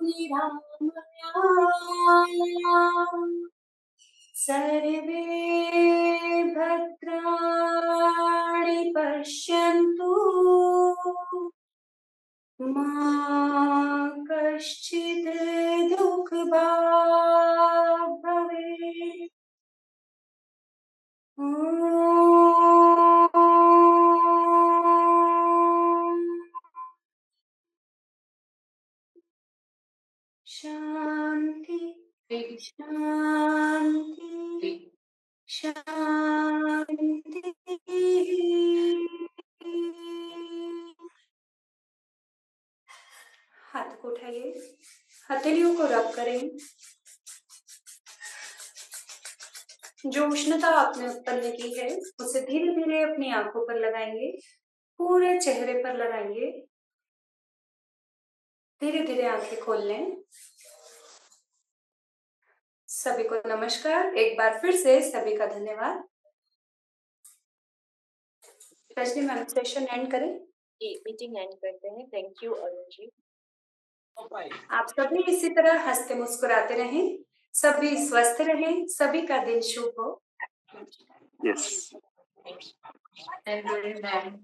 निरामयाः, सर्वे भद्राणि पश्यन्तु, मा कश्चित् दुःखभाग् भवेत्। शांति शांति शांति। हाथ को उठाइए, हथेलियों को रब करें। जो उष्णता आपने उत्पन्न की है उसे धीरे धीरे अपनी आंखों पर लगाएंगे, पूरे चेहरे पर लगाएंगे। धीरे धीरे आंखें खोल लें। सभी को नमस्कार। एक बार फिर से सभी का धन्यवाद। रजनी मैम सेशन एंड करें। ये मीटिंग एंड करते हैं। Thank you Arun ji. आप सभी इसी तरह हंसते मुस्कुराते रहें, सभी स्वस्थ रहें, सभी का दिन शुभ हो। Yes. Thank you, ma'am.